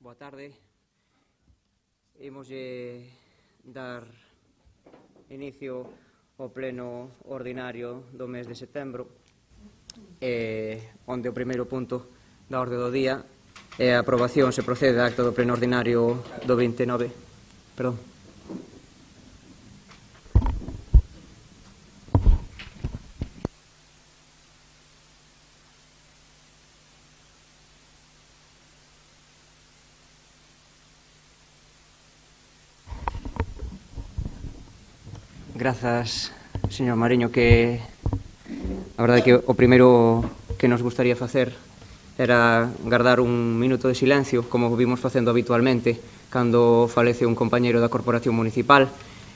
Boa tarde. Imos dar inicio ao pleno ordinario do mes de setembro, onde o primeiro punto da orde do día é a aprobación, se procede, da acta do pleno ordinario do 29. Perdón. Grazas, señor Mariño, que a verdade que o primeiro que nos gustaría facer era guardar un minuto de silencio, como vimos facendo habitualmente cando falece un compañeiro da Corporación Municipal.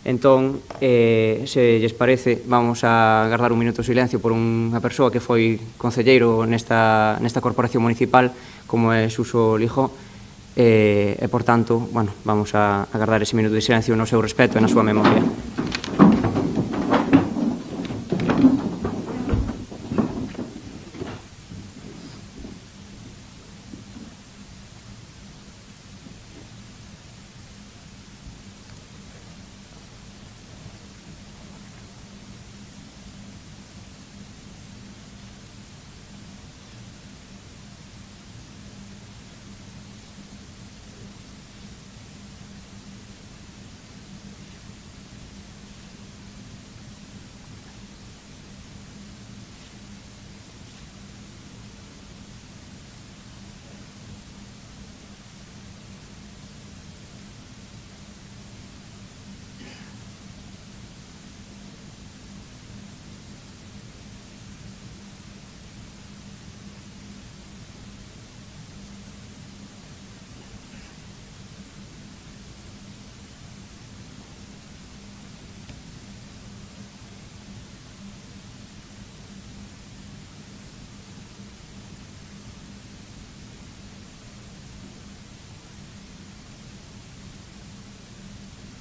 Entón, se lles parece, vamos a guardar un minuto de silencio por unha persoa que foi concelleiro nesta Corporación Municipal, como é Suso Lijó, e, por tanto, bueno, vamos a guardar ese minuto de silencio no seu respeto e na súa memoria.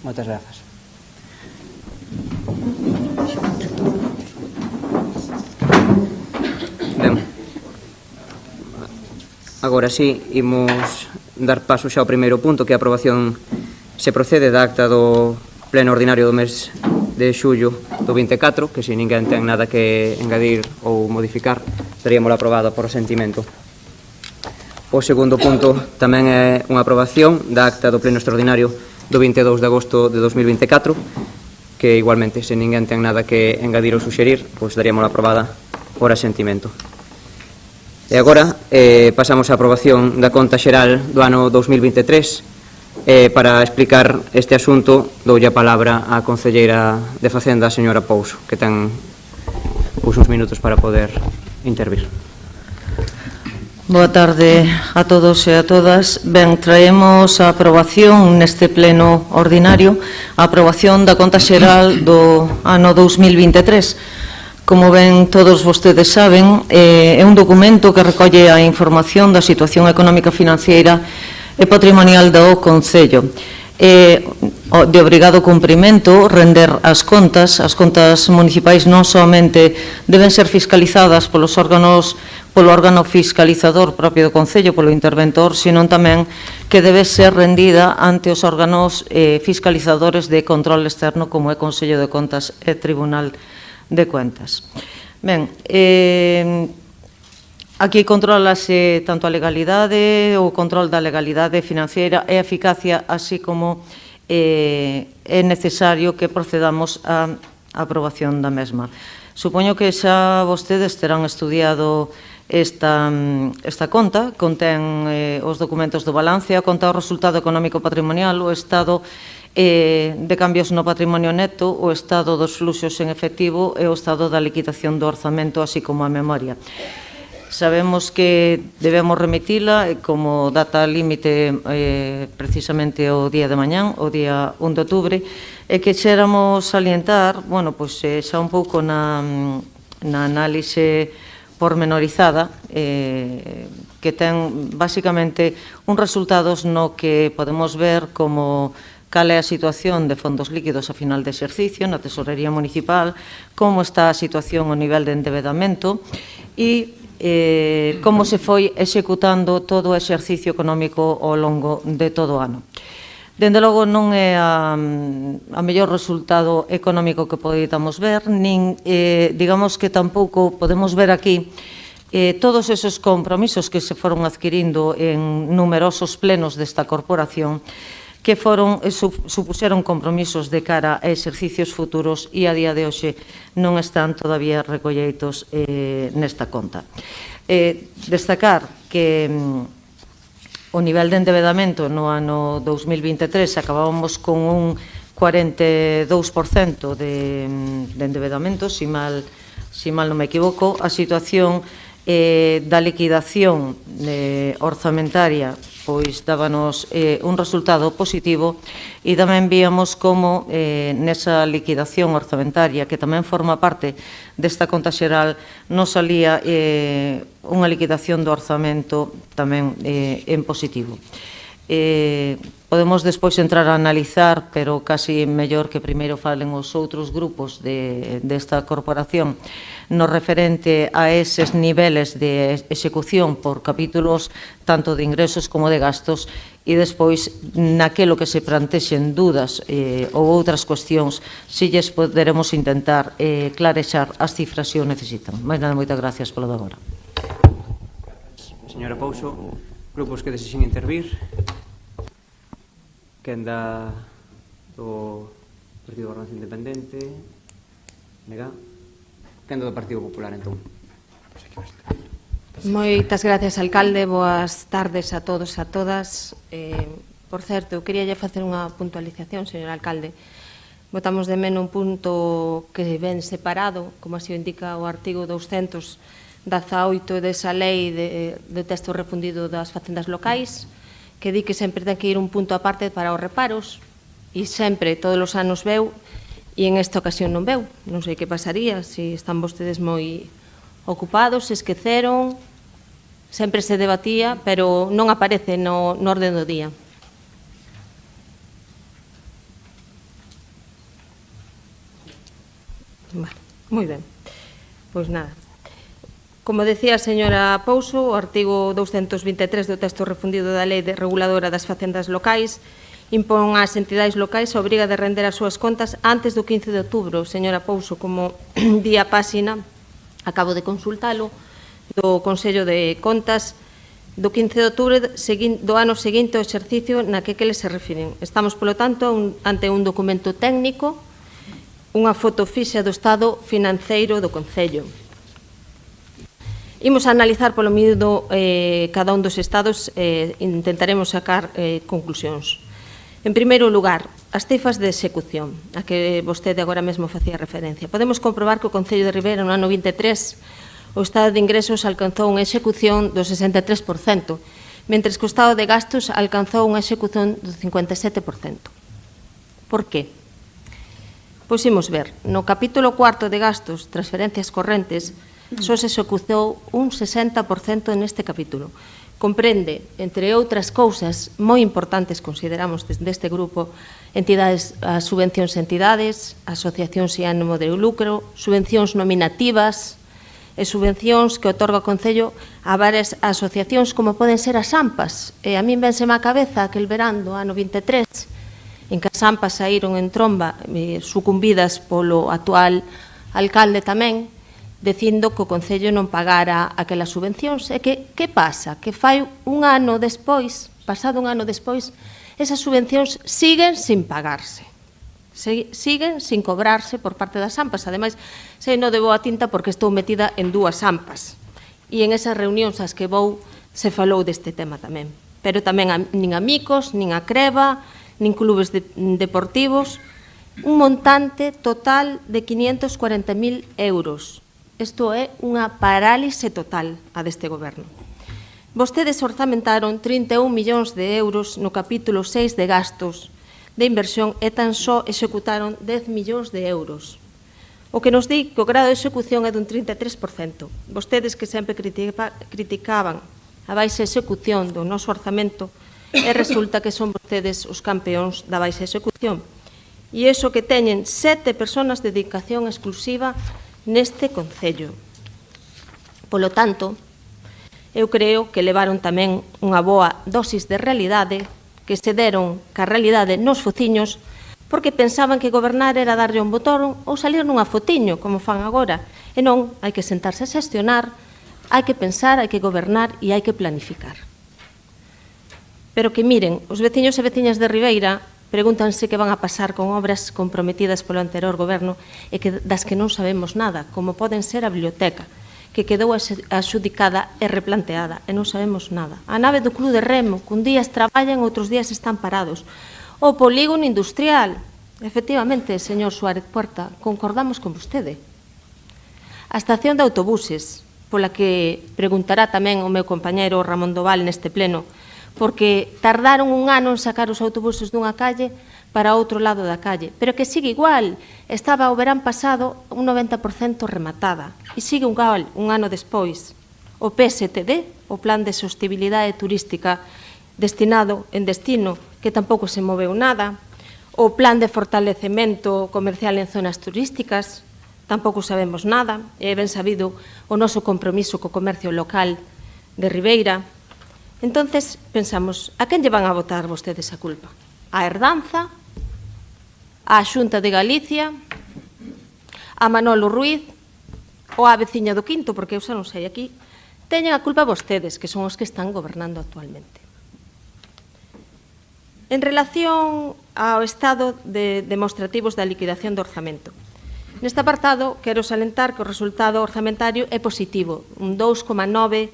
Moitas grazas. Ben, agora sí, imos dar paso xa ao primeiro punto, que é a aprobación, se procede, da acta do pleno ordinario do mes de xullo do 24, que se ninguén ten nada que engadir ou modificar, daríamos aprobada por asentimento. O segundo punto tamén é unha aprobación da acta do pleno extraordinario do 22 de agosto de 2024, que igualmente, se ninguén ten nada que engadir ou suxerir, pois daríamos aprobada por asentimento. E agora pasamos á aprobación da conta xeral do ano 2023. Para explicar este asunto, doulle a palabra á concelleira de Facenda, a señora Pouso, que ten uns minutos para poder intervir. Boa tarde a todos e a todas. Ben, traemos a aprobación neste pleno ordinario a aprobación da conta xeral do ano 2023. Como ben todos vostedes saben, é un documento que recolle a información da situación económica, financiera e patrimonial do Concello. É de obrigado cumprimento render as contas municipais non somente deben ser fiscalizadas polo órgano fiscalizador propio do Concello, polo interventor, senón tamén que debe ser rendida ante os órganos fiscalizadores de control externo, como é Consello de Contas e Tribunal de Cuentas. Ben, aquí controlase tanto a legalidade, o control da legalidade financiera e a eficacia, así como é necesario que procedamos á aprobación da mesma. Supoño que xa vostedes terán estudiado esta conta, contén os documentos do balance, a conta do resultado económico patrimonial, o estado de cambios no patrimonio neto, o estado dos fluxos en efectivo e o estado da liquidación do orzamento, así como a memoria. Sabemos que debemos remitila como data límite precisamente o día de mañán, o día 1 de outubro, e que xéramos salientar, bueno, pois xa un pouco na análise pormenorizada, que ten basicamente uns resultados no que podemos ver como cal é a situación de fondos líquidos a final de exercicio na Tesorería Municipal, como está a situación ao nivel de endebedamento e como se foi executando todo o exercicio económico ao longo de todo o ano. Dende logo non é a mellor resultado económico que podemos ver, nin digamos que tampouco podemos ver aquí todos esos compromisos que se foron adquirindo en numerosos plenos desta corporación que supuxeron compromisos de cara a exercicios futuros e a día de hoxe non están todavía recolleitos nesta conta. Destacar que o nivel de endebedamento no ano 2023 acabábamos con un 42% de endebedamento, si mal non me equivoco. A situación da liquidación orzamentaria pois dábanos un resultado positivo e tamén víamos como nesa liquidación orzamentaria, que tamén forma parte desta conta xeral, nos salía unha liquidación do orzamento tamén en positivo. Podemos despois entrar a analizar, pero casi mellor que primeiro falen os outros grupos desta corporación no referente a eses niveles de execución por capítulos tanto de ingresos como de gastos e despois naquelo que se plantexen dúdas ou outras cuestións si lles poderemos intentar clarexar as cifras se o necesitan. Mais nada, moitas gracias polo de agora. Señora Pouso, grupos que desexen intervir. Quen da do Partido de Gobernación Independente? Nega? Quen do Partido Popular, entón? Moitas gracias, alcalde. Boas tardes a todos e a todas. Por certo, eu quería facer unha puntualización, señor alcalde. Votamos de menos un punto que ven separado, como así indica o artigo 218 desa lei de texto refundido das facendas locais, que di que sempre ten que ir un punto aparte para os reparos, e sempre, todos os anos veu, e en esta ocasión non veu. Non sei que pasaría, se están vostedes moi ocupados, se esqueceron, sempre se debatía, pero non aparece no orden do día. Vale, moi ben. Pois nada. Como decía a señora Pouso, o artigo 223 do texto refundido da Lei Reguladora das Facendas Locais impón ás entidades locais a obriga de render as súas contas antes do 15 de outubro. Señora Pouso, como di a páxina, acabo de consultalo, do Consello de Contas, do 15 de outubro do ano seguinte ao exercicio na que les se refiren. Estamos, polo tanto, ante un documento técnico, unha foto fixa do estado financeiro do Concello. Imos a analizar polo miúdo cada un dos estados e intentaremos sacar conclusións. En primeiro lugar, as cifras de execución, a que vostede agora mesmo facía referencia. Podemos comprobar que o Concello de Ribeira no ano 23 o estado de ingresos alcanzou unha execución do 63%, mentres que o estado de gastos alcanzou unha execución do 57%. Por que? Pois imos ver, no capítulo 4 de gastos, transferencias correntes, só se executou un 60% neste capítulo. Comprende, entre outras cousas moi importantes, consideramos deste grupo, as subvencións a entidades, asociacións e ánimo de lucro, subvencións nominativas e subvencións que otorga o Concello a varias asociacións como poden ser as AMPAs. E a min vénseme á cabeza aquel verán do ano 23, en que as AMPAs saíron en tromba, sucumbidas polo actual alcalde tamén, dicindo que o Concello non pagara aquelas subvencións. E que pasa? Que fai un ano despois, pasado un ano despois, esas subvencións siguen sin pagarse. Siguen sin cobrarse por parte das AMPAs. Ademais, sei non de boa tinta porque estou metida en dúas AMPAs. E en esas reunións ás que vou se falou deste tema tamén. Pero tamén nin amigos, nin a Creba, nin clubes deportivos, un montante total de 540.000 euros. Isto é unha parálise total a deste goberno. Vostedes orzamentaron 31 millóns de euros no capítulo 6 de gastos de inversión e tan só executaron 10 millóns de euros. O que nos di que o grado de execución é dun 33%. Vostedes que sempre criticaban a baixa execución do noso orzamento e resulta que son vostedes os campeóns da baixa execución. E iso que teñen 7 personas de dedicación exclusiva neste Concello. Polo tanto, eu creo que levaron tamén unha boa dosis de realidade, que se deron ca realidade nos fociños, porque pensaban que gobernar era darlle un botón ou salir nunha fotiño, como fan agora. E non, hai que sentarse a xestionar, hai que pensar, hai que gobernar e hai que planificar. Pero que miren, os veciños e veciñas de Ribeira pregúntanse que van a pasar con obras comprometidas polo anterior goberno e das que non sabemos nada, como poden ser a biblioteca, que quedou axudicada e replanteada, e non sabemos nada. A nave do Club de Remo, que un días traballan, outros días están parados. O polígono industrial, efectivamente, señor Suárez Puerta, concordamos con vostede. A estación de autobuses, pola que preguntará tamén o meu compañeiro Ramón Doval neste pleno, porque tardaron un ano en sacar os autobuses dunha calle para outro lado da calle, pero que sigue igual. Estaba o verán pasado un 90% rematada e sigue igual un ano despois. O PSTD, o Plan de Sostibilidade Turística destinado en destino, que tampouco se moveu nada, o Plan de Fortalecemento Comercial en Zonas Turísticas, tampouco sabemos nada, é ben sabido o noso compromiso co comercio local de Ribeira. Entonces, pensamos, a quen lle van a botar vostedes a culpa? A herdanza, a Xunta de Galicia, a Manolo Ruiz ou a veciña do Quinto, porque eu xa non sei aquí, teñen a culpa vostedes, que son os que están gobernando actualmente. En relación ao estado de demostrativos da liquidación do orzamento, neste apartado quero salentar que o resultado orzamentario é positivo, un 2,9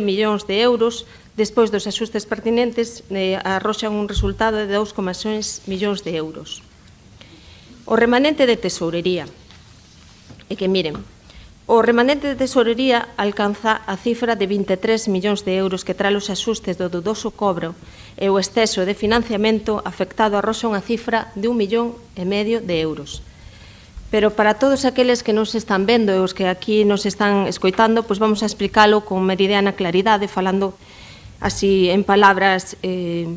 millóns de euros, despois dos axustes pertinentes, arroxan un resultado de 2,6 millóns de euros. O remanente de tesourería, e que miren, o remanente de tesourería alcanza a cifra de 23 millóns de euros, que tras os axustes do dudoso cobro e o exceso de financiamento afectado arroxa unha cifra de 1,5 millón de euros. Pero para todos aqueles que nos están vendo e os que aquí nos están escoitando, pois vamos a explicalo con meridiana claridade, falando así en palabras de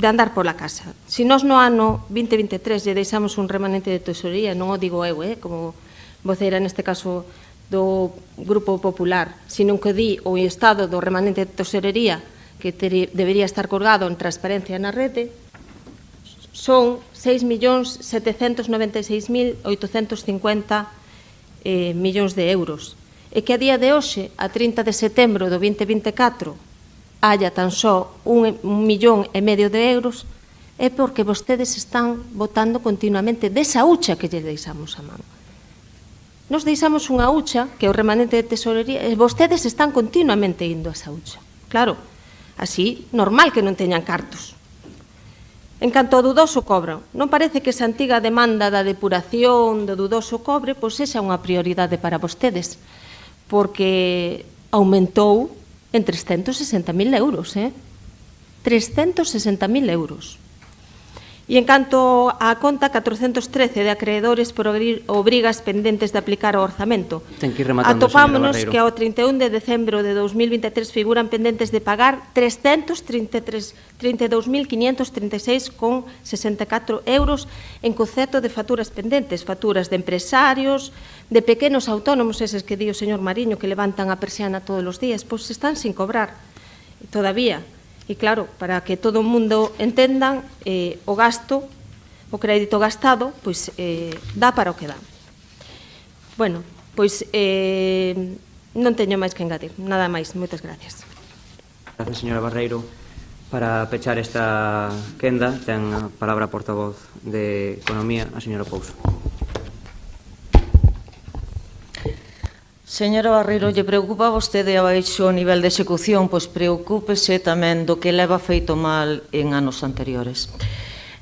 andar pola casa. Se nós no ano 2023 lle deixamos un remanente de tesorería, non o digo eu, como voceira neste caso do Grupo Popular, sino que di o estado do remanente de tesorería que debería estar colgado en transparencia na rede, son 6.796.850 millóns de euros. E que a día de hoxe, a 30 de setembro do 2024, haya tan só 1,5 millón de euros, é porque vostedes están votando continuamente desa hucha que lle deixamos a man. Nos deixamos unha hucha, que é o remanente de tesorería, e vostedes están continuamente indo a esa hucha. Claro, así, normal que non teñan cartos. En canto ao dudoso cobro, non parece que esa antiga demanda da depuración do dudoso cobre pois sexa unha prioridade para vostedes, porque aumentou en 360.000 euros, 360.000 euros. E en canto á conta 413 de acreedores por obrigas pendentes de aplicar o orzamento, atopámonos que ao 31 de decembro de 2023 figuran pendentes de pagar 332.536,64 euros en concepto de facturas pendentes, facturas de empresarios, de pequenos autónomos, eses que di o señor Mariño que levantan a persiana todos os días, pois están sin cobrar todavía. E claro, para que todo o mundo entendan, o gasto, o crédito gastado, pois dá para o que dá. Bueno, pois non teño máis que engadir, nada máis, moitas gracias. Gracias, señora Barreiro. Para pechar esta quenda, ten a palabra a portavoz de Economía, a señora Pouso. Señora Barreiro, lle preocupa a vostede abaixo o nivel de execución, pois preocúpese tamén do que leva feito mal en anos anteriores.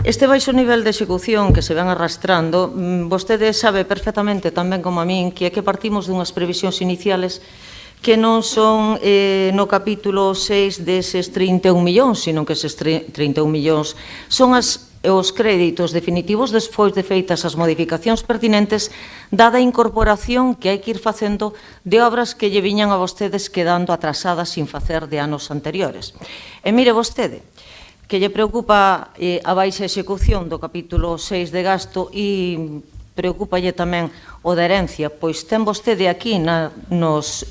Este baixo nivel de execución que se ven arrastrando, vostede sabe perfectamente tamén como a min que é que partimos dunhas previsións iniciales que non son no capítulo 6 deses 31 millóns, sino que eses 31 millóns son os créditos definitivos despois de feitas as modificacións pertinentes dada a incorporación que hai que ir facendo de obras que lle viñan a vostedes quedando atrasadas sin facer de anos anteriores. E mire vostede, que lle preocupa a baixa execución do capítulo 6 de gasto e preocupalle tamén o da herencia, pois ten vostede aquí nos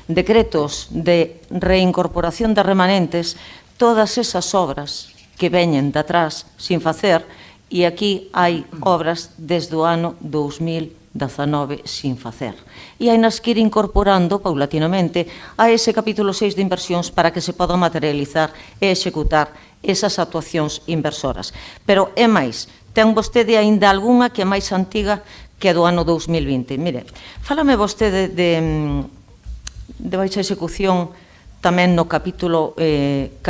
decretos de reincorporación de remanentes todas esas obras que veñen de atrás sin facer, e aquí hai obras desde o ano 2019 sin facer. E hai nas que ir incorporando paulatinamente a ese capítulo 6 de inversións para que se podan materializar e executar esas actuacións inversoras. Pero é máis, ten vostede aínda algunha que é máis antiga que a do ano 2020. Mire, fálame vostede de baixa execución tamén no capítulo 4.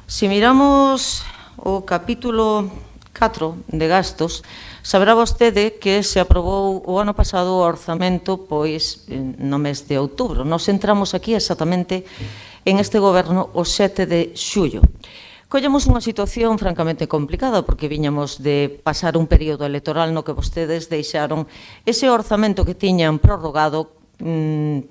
Se miramos o capítulo 4 de gastos, saberá vostede que se aprobou o ano pasado o orzamento pois no mes de outubro. Nos entramos aquí exactamente en este goberno o 7 de xullo. Collemos unha situación francamente complicada porque viñamos de pasar un período electoral no que vostedes deixaron ese orzamento que tiñan prorrogado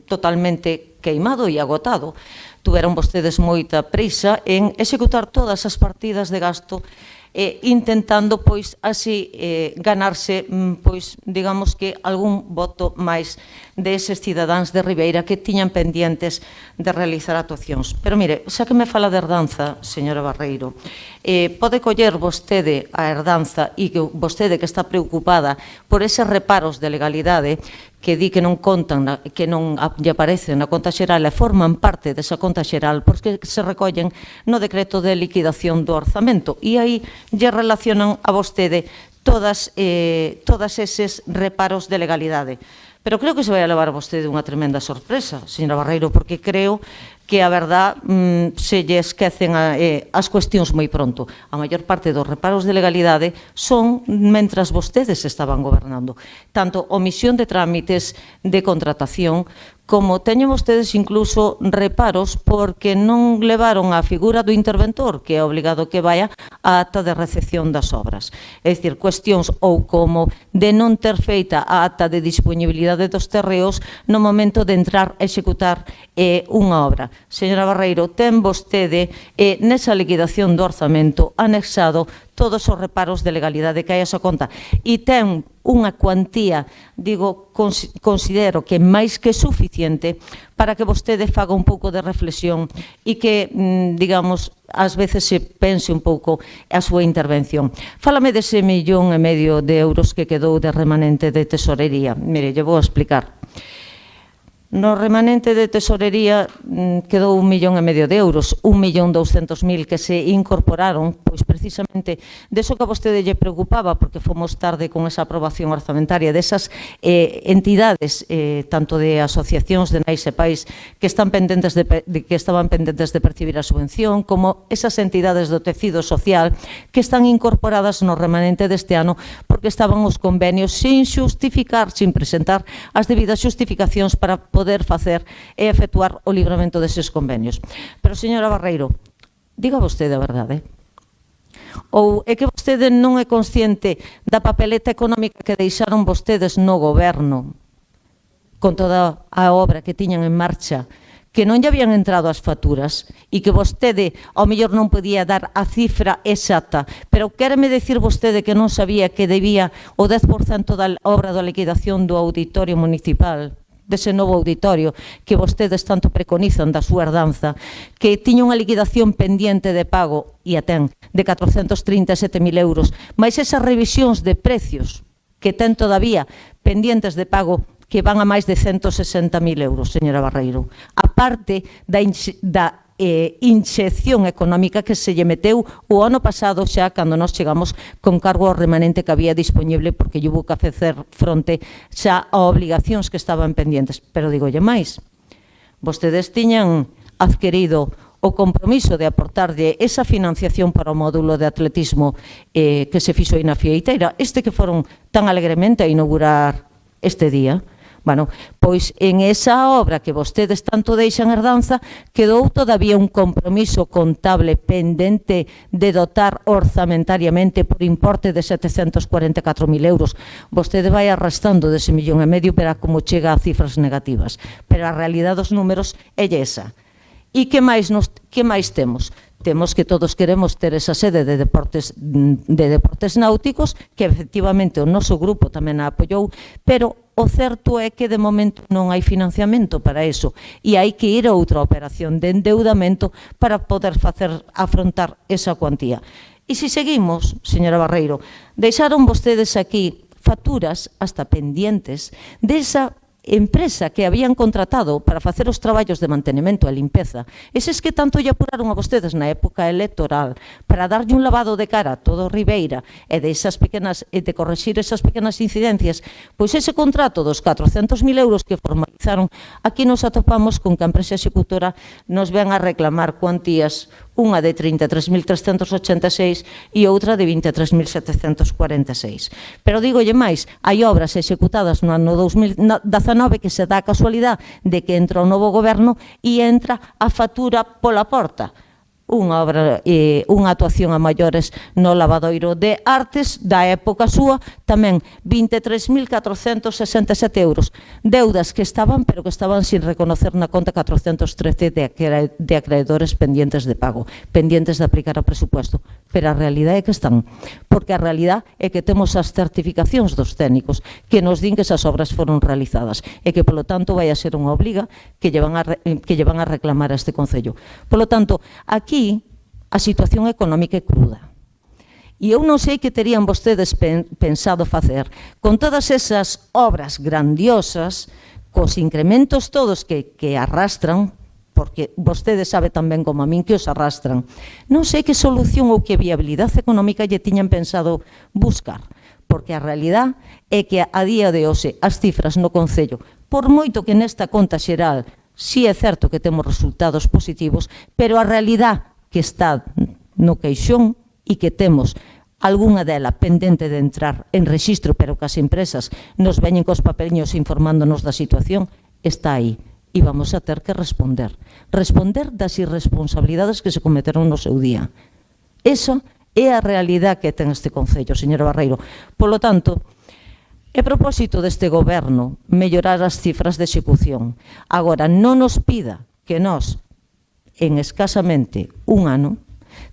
totalmente queimado e agotado. Tuveron vostedes moita prisa en executar todas as partidas de gasto intentando, pois, así ganarse, pois, digamos que algún voto máis deses cidadáns de Ribeira que tiñan pendientes de realizar actuacións. Pero, mire, xa que me fala de herdanza, señora Barreiro, pode coller vostede a herdanza e que vostede que está preocupada por eses reparos de legalidade que di que non contan, que non lle aparecen na conta xeral e forman parte desa conta xeral porque se recollen no decreto de liquidación do orzamento e aí lle relacionan a vostede todas eses reparos de legalidade. Pero creo que se vai a levar a vostede unha tremenda sorpresa, señora Barreiro, porque creo que a verdad se lle esquecen as cuestións moi pronto. A maior parte dos reparos de legalidade son mentras vostedes estaban gobernando. Tanto omisión de trámites de contratación, como teñen vostedes incluso reparos porque non levaron a figura do interventor, que é obligado que vaya a ata de recepción das obras. É dicir, cuestións ou como de non ter feita a ata de disponibilidade dos terreos no momento de entrar a executar unha obra. Señora Barreiro, ten vostede nesa liquidación do orzamento anexado todos os reparos de legalidade que hai a esa conta e ten unha cuantía, digo, considero que máis que suficiente para que vostede faga un pouco de reflexión e que, digamos, ás veces se pense un pouco a súa intervención. Fálame dese 1,5 millón de euros que quedou de remanente de tesorería. Mire, lle vou a explicar. No remanente de tesorería quedou 1,5 millón de euros, 1.200.000 que se incorporaron, pois precisamente deso que a vostede lle preocupaba, porque fomos tarde con esa aprobación orzamentaria, desas entidades, tanto de asociacións de nais e pais que estaban pendentes de percibir a subvención, como esas entidades do tecido social que están incorporadas no remanente deste ano porque estaban os convenios sin xustificar, sin presentar as debidas xustificacións para poder facer e efectuar o libramento deses convenios. Pero, señora Barreiro, diga vostede a verdade. Ou é que vostede non é consciente da papeleta económica que deixaron vostedes no goberno con toda a obra que tiñan en marcha, que non lle habían entrado as facturas e que vostede ao mellor non podía dar a cifra exacta, pero quéreme dicir vostede que non sabía que debía o 10% da obra da liquidación do auditorio municipal, dese novo auditorio que vostedes tanto preconizan da súa herdanza, que tiña unha liquidación pendiente de pago, e a ten, de 437.000 euros, máis esas revisións de precios que ten todavía pendientes de pago que van a máis de 160.000 euros, señora Barreiro. A parte da inxección económica que se lle meteu o ano pasado xa cando nos chegamos con cargo ao remanente que había disponible porque lle hubo que facer fronte xa a obligacións que estaban pendientes. Pero digolle máis, vostedes tiñan adquirido o compromiso de aportarlle esa financiación para o módulo de atletismo que se fixo aí na Fieiteira, este que foron tan alegremente a inaugurar este día. Bueno, pois en esa obra que vostedes tanto deixan herdanza quedou todavía un compromiso contable pendente de dotar orzamentariamente por importe de 744.000 euros. Vostede vai arrastando dese 1,5 millón, verá como chega a cifras negativas. Pero a realidade dos números é esa. E que máis temos? Temos que todos queremos ter esa sede de deportes náuticos, que efectivamente o noso grupo tamén a apoiou, pero o certo é que de momento non hai financiamento para eso e hai que ir a outra operación de endeudamento para poder afrontar esa cuantía. E se seguimos, señora Barreiro, deixaron vostedes aquí facturas hasta pendientes desa empresa que habían contratado para facer os traballos de mantenimento e limpeza, eses que tanto lle apuraron a vostedes na época electoral para darlle un lavado de cara a todo Ribeira e de correxir esas pequenas incidencias, pois ese contrato dos 400.000 euros que formalizaron, aquí nos atopamos con que a empresa executora nos ven a reclamar cuantías, unha de 33.386 e outra de 23.746. Pero dígolle máis, hai obras executadas no ano 2019 que se dá a casualidade de que entra o novo goberno e entra a factura pola porta. Unha actuación a maiores no lavadoiro de Artes da época súa, tamén 23.467 euros. Deudas que estaban, pero que estaban sin reconocer na conta 413 de acreedores pendientes de pago, pendientes de aplicar ao presupuesto. Pero a realidade é que están, porque a realidade é que temos as certificacións dos técnicos que nos din que esas obras foron realizadas e que, polo tanto, vai a ser unha obriga que lle van a reclamar a este Concello. Polo tanto, aquí a situación económica é cruda. E eu non sei que terían vostedes pensado facer con todas esas obras grandiosas, cos incrementos todos que arrastran, porque vostedes sabe tan ben como a min que os arrastran. Non sei que solución ou que viabilidade económica lle tiñan pensado buscar, porque a realidade é que a día de hoxe as cifras no Concello, por moito que nesta conta xeral si é certo que temos resultados positivos, pero a realidade que está no queixón e que temos algunha dela pendente de entrar en rexistro, pero que as empresas nos veñen cos papeliños informándonos da situación, está aí. E vamos a ter que responder das irresponsabilidades que se cometeron no seu día. Esa é a realidade que ten este Concello, señora Barreiro. Polo tanto, a propósito deste goberno, mellorar as cifras de execución. Agora, non nos pida que nós, en escasamente un ano,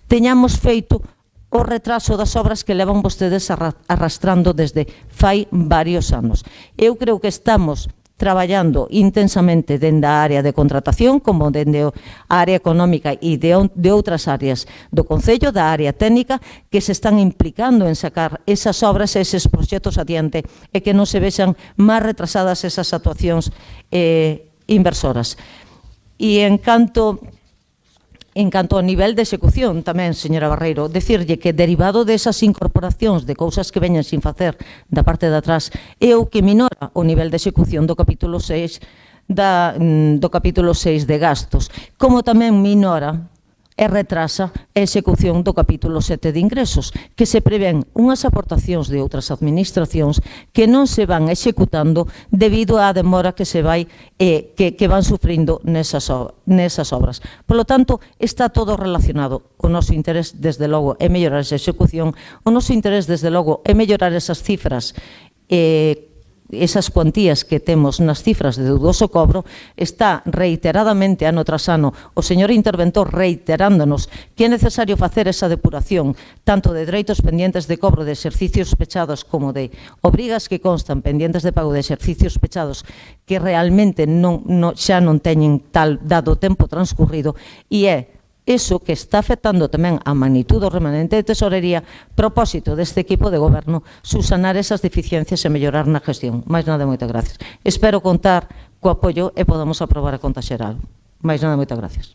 teñamos feito o retraso das obras que levan vostedes arrastrando desde fai varios anos. Eu creo que estamos traballando intensamente dende a área de contratación, como dende a área económica e de outras áreas do Concello, da área técnica, que se están implicando en sacar esas obras e eses proxectos adiante e que non se vexan máis retrasadas esas actuacións inversoras. E en canto ao nivel de execución tamén, señora Barreiro, decirlle que derivado desas incorporacións de cousas que veñen sin facer da parte de atrás é o que minora o nivel de execución do capítulo 6 de gastos, como tamén minora e retrasa a execución do capítulo 7 de ingresos, que se prevén unhas aportacións de outras administracións que non se van executando debido á demora que se vai que van sufrindo nesas obras. Por lo tanto, está todo relacionado. O noso interés, desde logo, é mellorar esa execución, o noso interés, desde logo, é mellorar esas cifras esas cuantías que temos nas cifras de dudoso cobro. Está reiteradamente, ano tras ano, o señor interventor reiterándonos que é necesario facer esa depuración tanto de dereitos pendientes de cobro de exercicios pechados como de obrigas que constan pendientes de pago de exercicios pechados que realmente xa non teñen tal dado tempo transcurrido, e é iso que está afectando tamén a magnitude do remanente de tesorería, propósito deste equipo de goberno, subsanar esas deficiencias e mellorar na gestión. Mais nada, moitas gracias. Espero contar co apoio e podamos aprobar a conta xeral. Mais nada, moitas gracias.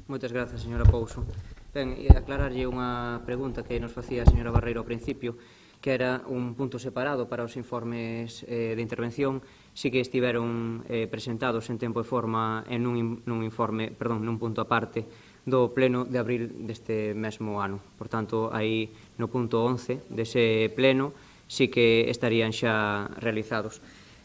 Moitas gracias, señora Pouso. Ben, e aclararlle unha pregunta que nos facía a señora Barreiro ao principio, que era un punto separado para os informes de intervención, si que estiveron presentados en tempo e forma en nun punto aparte do pleno de abril deste mesmo ano. Por tanto, aí no punto 11 dese pleno sí que estarían xa realizados.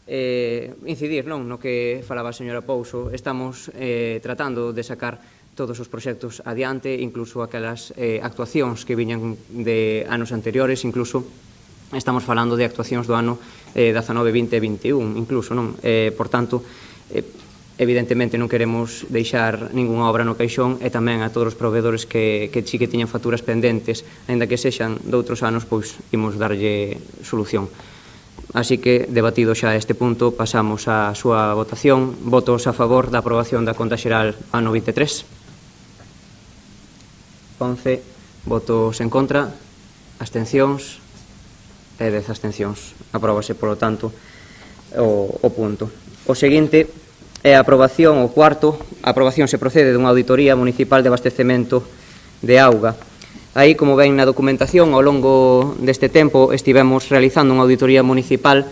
Incidir no que falaba a señora Pouso, estamos tratando de sacar todos os proxectos adiante, incluso aquelas actuacións que viñan de anos anteriores, incluso estamos falando de actuacións do ano 19, 20 e 21, incluso, non? Por tanto, evidentemente non queremos deixar ningunha obra no caixón, e tamén a todos os proveedores que sí que tiñan facturas pendentes, aínda que sexan de outros anos, pois imos darlle solución. Así que, debatido xa este punto, pasamos á súa votación. Votos a favor da aprobación da conta xeral ano 23. 11. Votos en contra. Abstencións. E 10 abstencións. Apróbase, polo tanto, o punto. O seguinte é a aprobación, o cuarto. A aprobación se procede dunha auditoría municipal de abastecemento de auga. Aí, como ven na documentación, ao longo deste tempo estivemos realizando unha auditoría municipal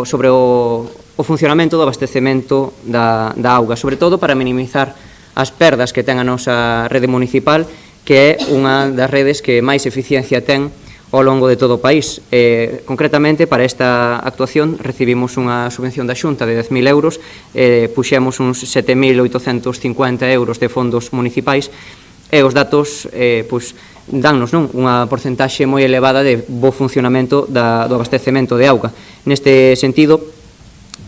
sobre o funcionamento do abastecemento da auga, sobre todo para minimizar as perdas que ten a nosa rede municipal, que é unha das redes que máis eficiencia ten ao longo de todo o país. Concretamente, para esta actuación recibimos unha subvención da Xunta de 10.000 euros, puxemos uns 7.850 euros de fondos municipais, e os datos dannos unha porcentaxe moi elevada de bo funcionamento do abastecemento de auga. Neste sentido,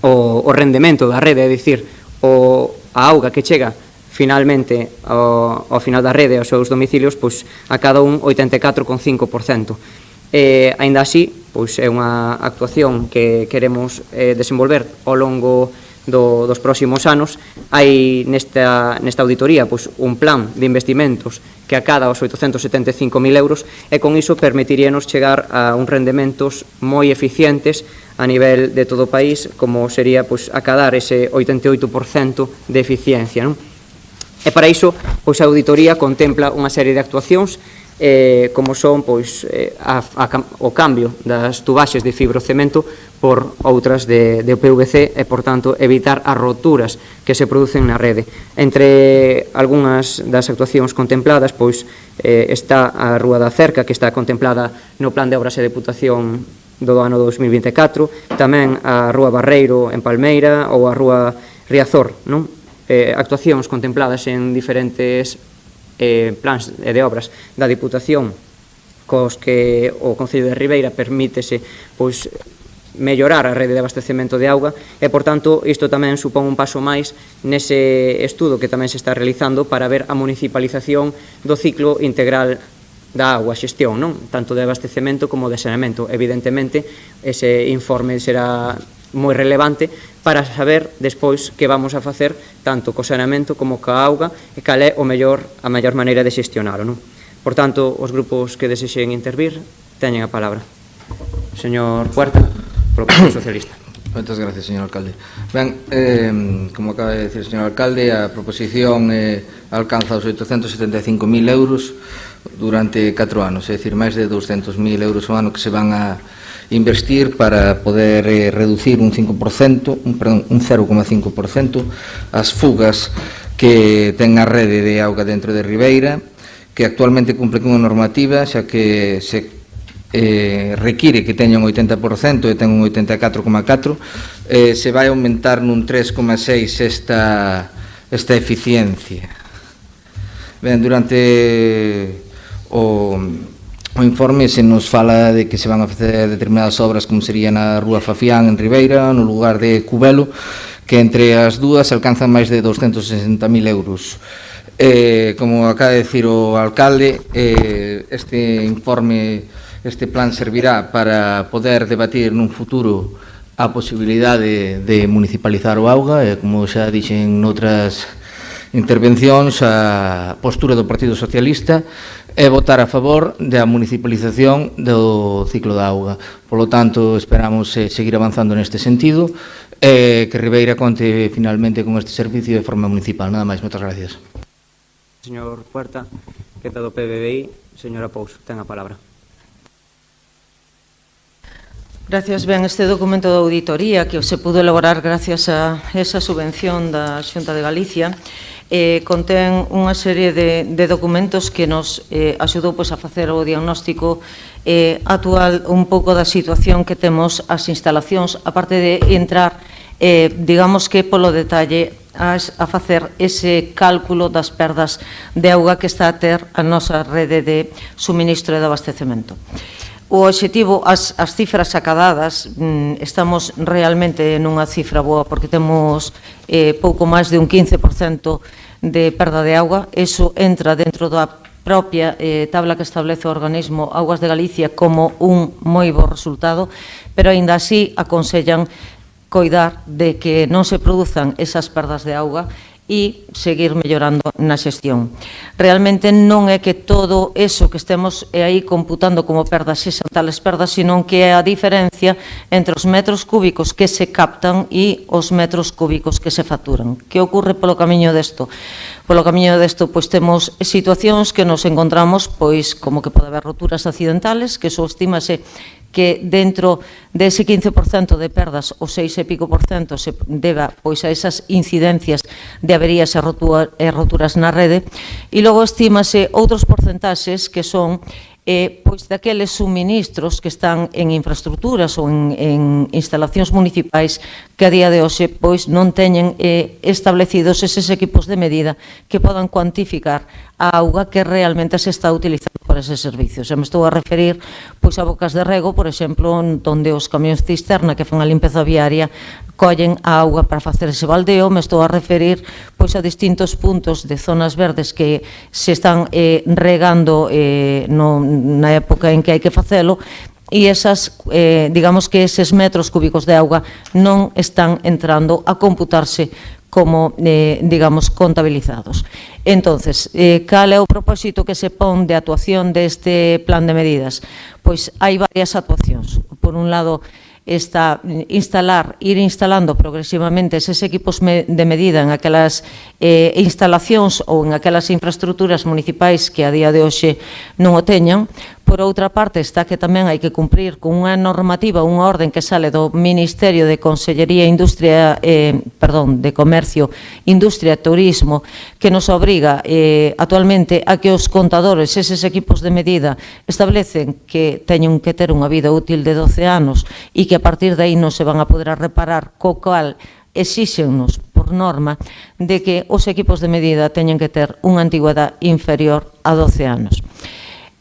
o rendemento da rede, é dicir, a auga que chega finalmente ao final da rede aos seus domicilios, a cada un 84,5%. Aínda así, é unha actuación que queremos desenvolver ao longo dos próximos anos. Hai nesta auditoría un plan de investimentos que acada os 875.000 euros, e con iso permitiríanos chegar a uns rendementos moi eficientes a nivel de todo o país, como sería acadar ese 88% de eficiencia. E para iso a auditoría contempla unha serie de actuacións, como son o cambio das tubaxes de fibrocemento por outras de PVC, e, por tanto, evitar as roturas que se producen na rede. Entre algunhas das actuacións contempladas, está a Rúa da Cerca, que está contemplada no Plan de Obras e Deputación do ano 2024, tamén a Rúa Barreiro en Palmeira ou a Rúa Riazor, actuacións contempladas en diferentes plans de obras da Diputación, cos que o Concello de Ribeira permítese mellorar a rede de abastecemento de auga, e, por tanto, isto tamén supón un paso máis nese estudo que tamén se está realizando para ver a municipalización do ciclo integral da auga, xestión, tanto de abastecemento como de saneamento. Evidentemente, ese informe será moi relevante para saber despois que vamos a facer tanto co saneamento como coa auga, e cal é a mellor maneira de xestionalo. Por tanto, os grupos que desexen intervir teñen a palabra. Señor Puerta, polo Partido Socialista. Moitas gracias, señor alcalde. Ben, como acaba de decir o señor alcalde, a proposición alcanza os 875.000 euros durante 4 anos, é dicir, máis de 200.000 euros ao ano que se van a investir para poder reducir un 0,5% as fugas que ten a rede de auga dentro de Ribeira, que actualmente cumple con unha normativa, xa que se require que teña un 80% e ten un 84,4%, se vai aumentar nun 3,6% esta eficiencia. Ben, durante o informe se nos fala de que se van a facer determinadas obras, como sería na Rúa Fafián en Ribeira, no lugar de Cubelo, que entre as dúas alcanzan máis de 260.000 euros. Como acaba de decir o alcalde, este informe, este plan servirá para poder debatir nun futuro a posibilidade de municipalizar o auga, e como xa dixen noutras intervencións, a postura do Partido Socialista é votar a favor da municipalización do ciclo da auga. Polo tanto, esperamos seguir avanzando neste sentido, e que Ribeira conte finalmente con este servicio de forma municipal. Nada máis, moitas gracias. Señor Puerta, que está do PBBI, señora Pouso, ten a palabra. Gracias. Ben, este documento de auditoría que se pudo elaborar gracias a esa subvención da Xunta de Galicia contén unha serie de documentos que nos axudou a facer o diagnóstico actual un pouco da situación que temos as instalacións, aparte de entrar, digamos que polo detalle, a facer ese cálculo das perdas de auga que está a ter a nosa rede de suministro e de abastecemento. O obxectivo, as cifras acadadas, estamos realmente nunha cifra boa porque temos pouco máis de un 15% de perda de auga. Eso entra dentro da propia tabla que establece o organismo Augas de Galicia como un moi bo resultado, pero aínda así aconsellan coidar de que non se produzan esas perdas de auga e seguir mellorando na xestión. Realmente non é que todo eso que estemos aí computando como perdas sexan tales perdas, sino que é a diferencia entre os metros cúbicos que se captan e os metros cúbicos que se facturan. Que ocorre polo camiño desto? Polo camiño desto, pois temos situacións que nos encontramos, pois como que pode haber roturas accidentales, que eso estímase que dentro dese 15% de perdas, o 6 e pico por cento, se deba pois a esas incidencias de averías e roturas na rede, e logo estímase outros porcentaxes que son pois daqueles suministros que están en infraestructuras ou en instalacións municipais que a día de hoxe pois non teñen establecidos eses equipos de medida que podan cuantificar a auga que realmente se está utilizando para eses servicios. E me estou a referir pois a bocas de rego, por exemplo, onde os camións cisterna que fan a limpeza viaria collen a auga para facer ese baldeo. Me estou a referir pois a distintos puntos de zonas verdes que se están regando na época en que hai que facelo, e esas, digamos que eses metros cúbicos de auga non están entrando a computarse como, digamos, contabilizados. Entonces, cal é o propósito que se pon de actuación deste plan de medidas? Pois hai varias actuacións. Por un lado, está ir instalando progresivamente eses equipos de medida en aquelas instalacións ou en aquelas infraestructuras municipais que a día de hoxe non o teñan. Por outra parte, está que tamén hai que cumprir con unha normativa, unha orden que sale do Ministerio de Consellería de Comercio, Industria e Turismo, que nos obriga actualmente a que os contadores, eses equipos de medida, establecen que teñen que ter unha vida útil de 12 anos e que a partir de aí non se van a poder reparar, co cal exíxennos por norma de que os equipos de medida teñen que ter unha antigüedade inferior a 12 anos.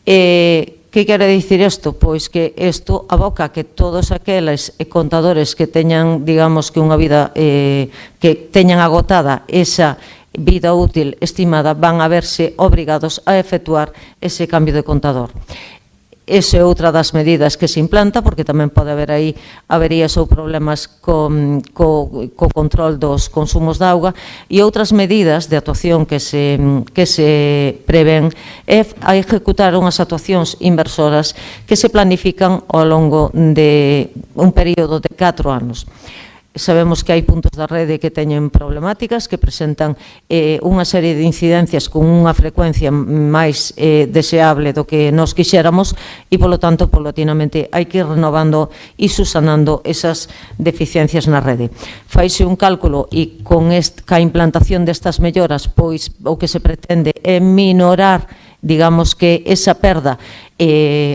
Que quere dicir isto? Pois que isto aboca que todos aqueles contadores que teñan, digamos, que unha vida que teñan agotada esa vida útil estimada van a verse obrigados a efectuar ese cambio de contador. Esa é outra das medidas que se implanta, porque tamén pode haber aí averías ou problemas co control dos consumos de auga, e outras medidas de actuación que se prevén é a ejecutar unhas actuacións inversoras que se planifican ao longo de un período de 4 anos. Sabemos que hai puntos da rede que teñen problemáticas, que presentan unha serie de incidencias con unha frecuencia máis deseable do que nos quixéramos e, polo tanto, paulatinamente hai que ir renovando e subsanando esas deficiencias na rede. Faise un cálculo e con a implantación destas melloras, pois o que se pretende é minorar, digamos que esa perda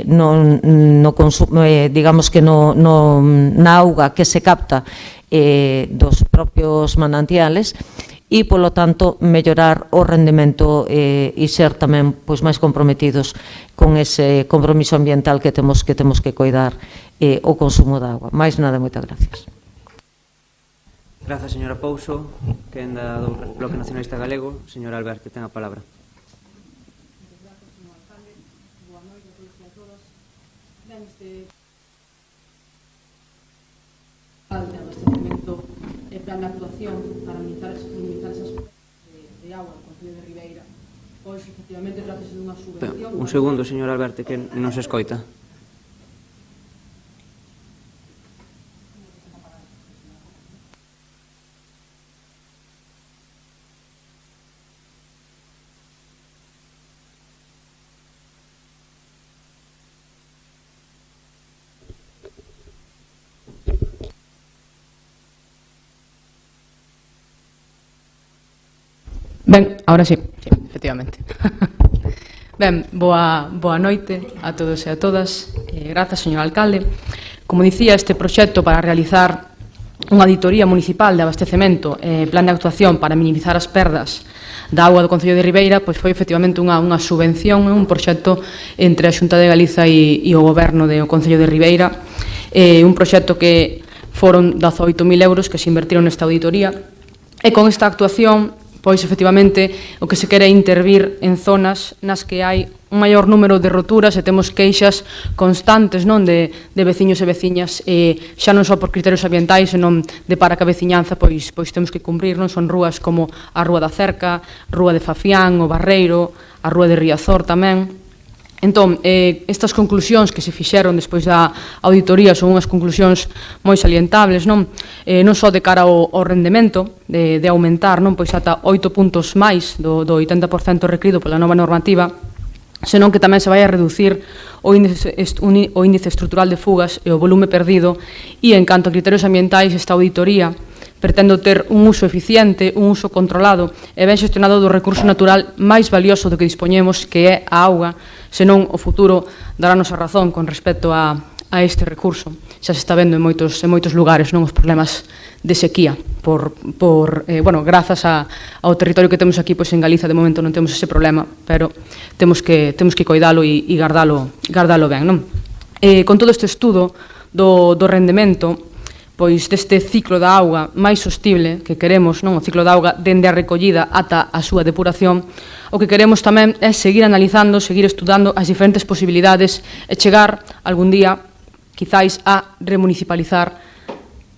no consumo, digamos que na auga que se capta dos propios manantiales e, polo tanto, mellorar o rendemento e ser tamén pois máis comprometidos con ese compromiso ambiental que temos que coidar o consumo de auga. Máis nada, moitas gracias. Grazas, señora Pouso. Que enda do Bloque Nacionalista Galego, señora Albert, que ten a palabra. Plan de actuación para minimizar esas de agua no Concello de Ribeira. Pois, efectivamente, trátase dunha subvención... Un segundo, señor Alberto, que non se escoita. Ben, ahora sí, efectivamente. Ben, boa noite a todos e a todas. Grazas, señor alcalde. Como dicía, este proxecto para realizar unha auditoría municipal de abastecemento e plan de actuación para minimizar as perdas da auga do Concello de Ribeira, pois foi efectivamente unha subvención, un proxecto entre a Xunta de Galiza e o Goberno do Concello de Ribeira, un proxecto que foron 18.000 euros que se invertiron nesta auditoría, e con esta actuación, pois efectivamente o que se quere é intervir en zonas nas que hai un maior número de roturas e temos queixas constantes de veciños e veciñas, xa non só por criterios ambientais, senón de para que a veciñanza pois temos que cumprir, non son rúas como a Rúa da Cerca, Rúa de Fafián, o Barreiro, a Rúa de Riazor tamén. Entón, estas conclusións que se fixeron despois da auditoría son unhas conclusións moi salientables, non só de cara ao rendemento, de aumentar pois ata 8 puntos máis do 80% requerido pola nova normativa, senón que tamén se vai a reducir o índice estrutural de fugas e o volume perdido, e en canto a criterios ambientais, esta auditoría pretendo ter un uso eficiente, un uso controlado e ben xestionado do recurso natural máis valioso do que dispoñemos, que é a auga, senón o futuro darános a razón con respecto a este recurso. Xa se está vendo en moitos lugares os problemas de sequía grazas ao territorio que temos aquí, pois en Galiza de momento non temos ese problema, pero temos que coidalo e gardalo ben, non? Con todo este estudo do rendemento, pois deste ciclo da auga máis sostible que queremos, o ciclo da auga dende a recollida ata a súa depuración, o que queremos tamén é seguir analizando, seguir estudando as diferentes posibilidades e chegar algún día, quizáis, a remunicipalizar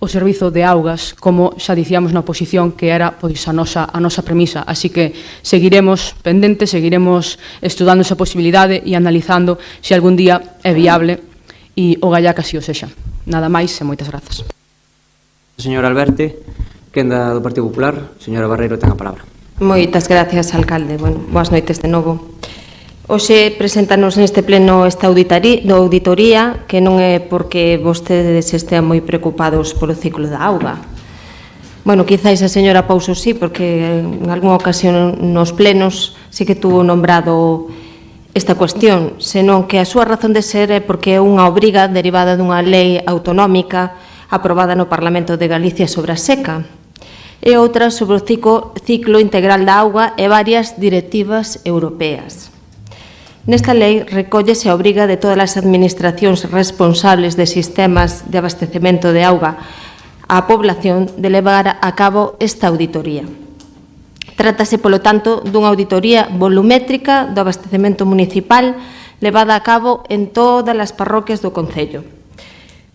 o servizo de augas, como xa dicíamos na oposición, que era pois a nosa premisa. Así que seguiremos pendentes, seguiremos estudando esa posibilidade e analizando se algún día é viable, e o gallá que así o sexa. Nada máis e moitas grazas. Señora Alberte, quenda do Partido Popular. Señora Barreiro, ten a palabra. Moitas gracias, alcalde. Boas noites de novo. Hoxe preséntanos neste pleno esta auditoría, que non é porque vostedes estean moi preocupados polo ciclo da auga. Quizáis a señora Pouso sí, porque en algunha ocasión nos plenos sí que tuvo nombrado esta cuestión, senón que a súa razón de ser é porque é unha obriga derivada dunha lei autonómica aprobada no Parlamento de Galicia sobre a seca, e outra sobre o ciclo integral da auga e varias directivas europeas. Nesta lei recóllese a obriga de todas as administracións responsables de sistemas de abastecemento de auga á población de levar a cabo esta auditoría. Trátase, polo tanto, dunha auditoría volumétrica do abastecemento municipal levada a cabo en todas as parroquias do Concello.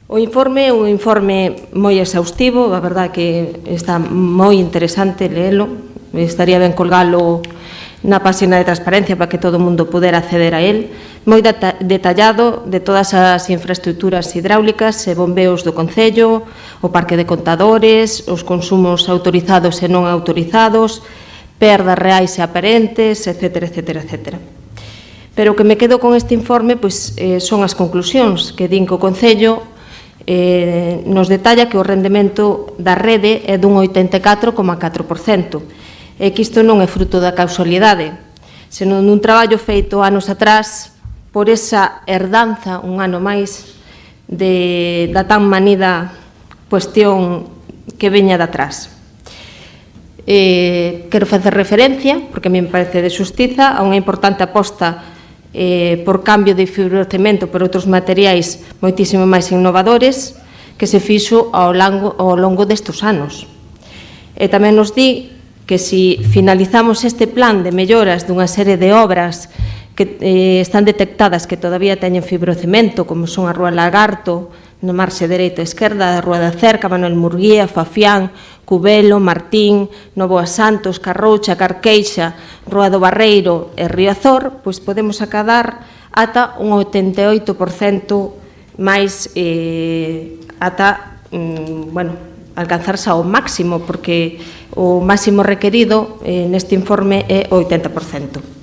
O informe é un informe moi exhaustivo, a verdade que está moi interesante leelo, estaría ben colgalo na página de transparencia para que todo o mundo pudera acceder a él, moi detallado de todas as infraestructuras hidráulicas e bombeos do Concello, o parque de contadores, os consumos autorizados e non autorizados, perdas reais e aparentes, etc. Pero o que me quedo con este informe son as conclusións que din que o Concello nos detalla que o rendemento da rede é dun 84,4%, e que isto non é fruto da causalidade, senón dun traballo feito anos atrás por esa herdanza, un ano máis, da tan manida cuestión que veña de atrás. Quero facer referencia, porque a mí me parece de xustiza, a unha importante aposta por cambio de fibrocemento por outros materiais moitísimo máis innovadores que se fixo ao longo destes anos. E tamén nos di que se finalizamos este plan de melloras dunha serie de obras que están detectadas que todavía teñen fibrocemento, como son a Rúa Lagarto, na marxe dereita e esquerda, a Rúa da Cerca, Manuel Murguía, Fafián, Cubelo, Martín, Novoa Santos, Carroucha, Carqueixa, Rúa do Barreiro e Riazor, pois podemos acadar ata un 88% máis alcanzarse ao máximo, porque o máximo requerido neste informe é o 80%.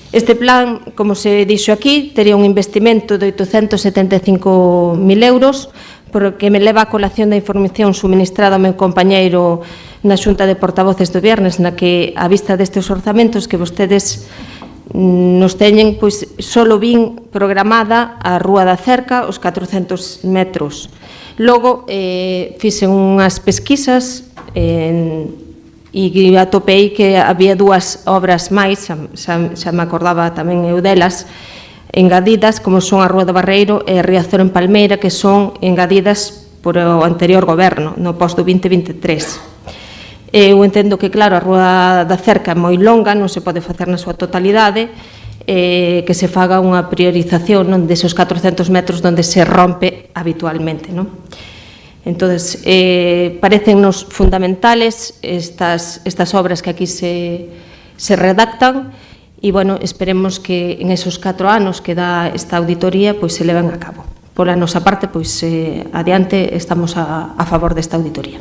Este plan, como se dixo aquí, tería un investimento de 875.000 euros, porque me leva a colación da información suministrada ao meu compañeiro na Xunta de Portavoces do Viernes, na que, a vista destes orzamentos que vostedes nos teñen, pois solo vin programada a Rúa da Cerca, os 400 metros. Logo, fixen unhas pesquisas e atopei que había dúas obras máis, xa me acordaba tamén eu delas, engadidas, como son a Rúa do Barreiro e a Riazor en Palmeira, que son engadidas por o anterior goberno, no posto 2023. Eu entendo que, claro, a Rúa da Cerca é moi longa, non se pode facer na súa totalidade, que se faga unha priorización desos 400 metros onde se rompe habitualmente, non? Entón, parecennos fundamentales estas obras que aquí se redactan e, bueno, esperemos que en esos 4 anos que dá esta auditoría pois se leven a cabo. Pola nosa parte, pois, adiante, estamos a favor desta auditoría.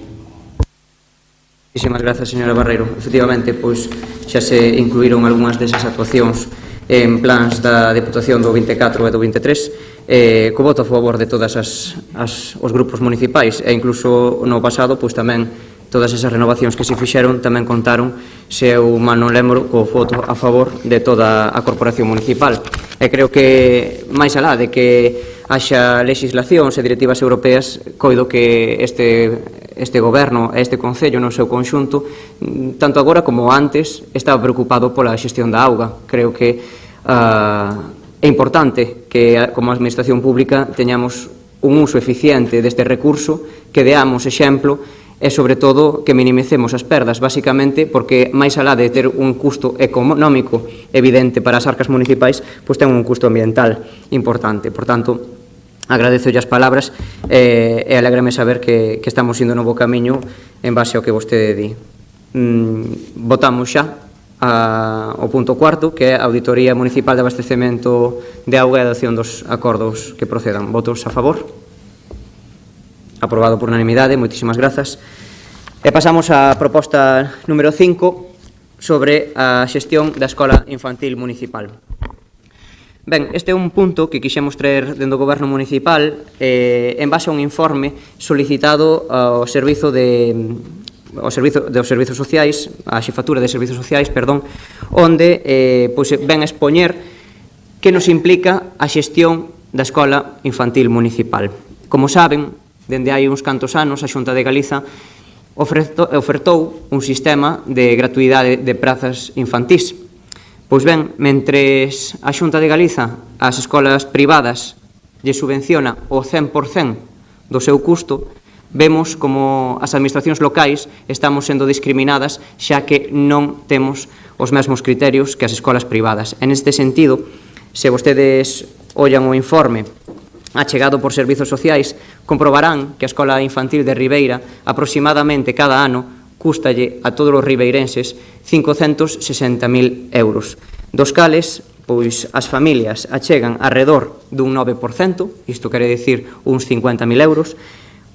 Muchísimas grazas, señora Barreiro. Efectivamente, pois, xa se incluíron algunhas desas actuacións en plans da Deputación do 24 e do 23, co voto a favor de todas os grupos municipais, e incluso no pasado, pois tamén todas esas renovacións que se fixeron tamén contaron, se eu mal non lembro, co voto a favor de toda a corporación municipal. E creo que, máis alá de que haxa legislacións e directivas europeas, coido que este goberno e este concello no seu conxunto, tanto agora como antes, estaba preocupado pola xestión da auga. Creo que é importante que, como administración pública, teñamos un uso eficiente deste recurso, que deamos exemplo e, sobre todo, que minimicemos as perdas, basicamente, porque, máis alá de ter un custo económico evidente para as arcas municipais, pois ten un custo ambiental importante. Por tanto, agradezo as palabras e alégrame saber que estamos indo no bo camiño en base ao que vostede di. Votamos xa o punto 4, que é a Auditoría Municipal de Abastecemento de Auga e adopción dos acordos que procedan. Votos a favor? Aprobado por unanimidade, moitísimas grazas. E pasamos á proposta número 5 sobre a xestión da Escola Infantil Municipal. Ben, este é un punto que quixemos traer dentro do Goberno Municipal en base a un informe solicitado ao Servizo dos Servizos Sociais, a Xefatura de Servizos Sociais, perdón, onde pois ven a expoñer que nos implica a xestión da Escola Infantil Municipal. Como saben, dende hai uns cantos anos, a Xunta de Galiza ofertou un sistema de gratuidade de prazas infantís. Pois ben, mentres a Xunta de Galiza as escolas privadas lle subvenciona o 100% do seu custo, vemos como as administracións locais estamos sendo discriminadas, xa que non temos os mesmos criterios que as escolas privadas. En este sentido, se vostedes ollan o informe achegado por Servizos Sociais, comprobarán que a Escola Infantil de Ribeira aproximadamente cada ano cústalle a todos os ribeirenses 560.000 euros, dos cales pois as familias achegan arredor dun 9%, isto quere dicir uns 50.000 euros,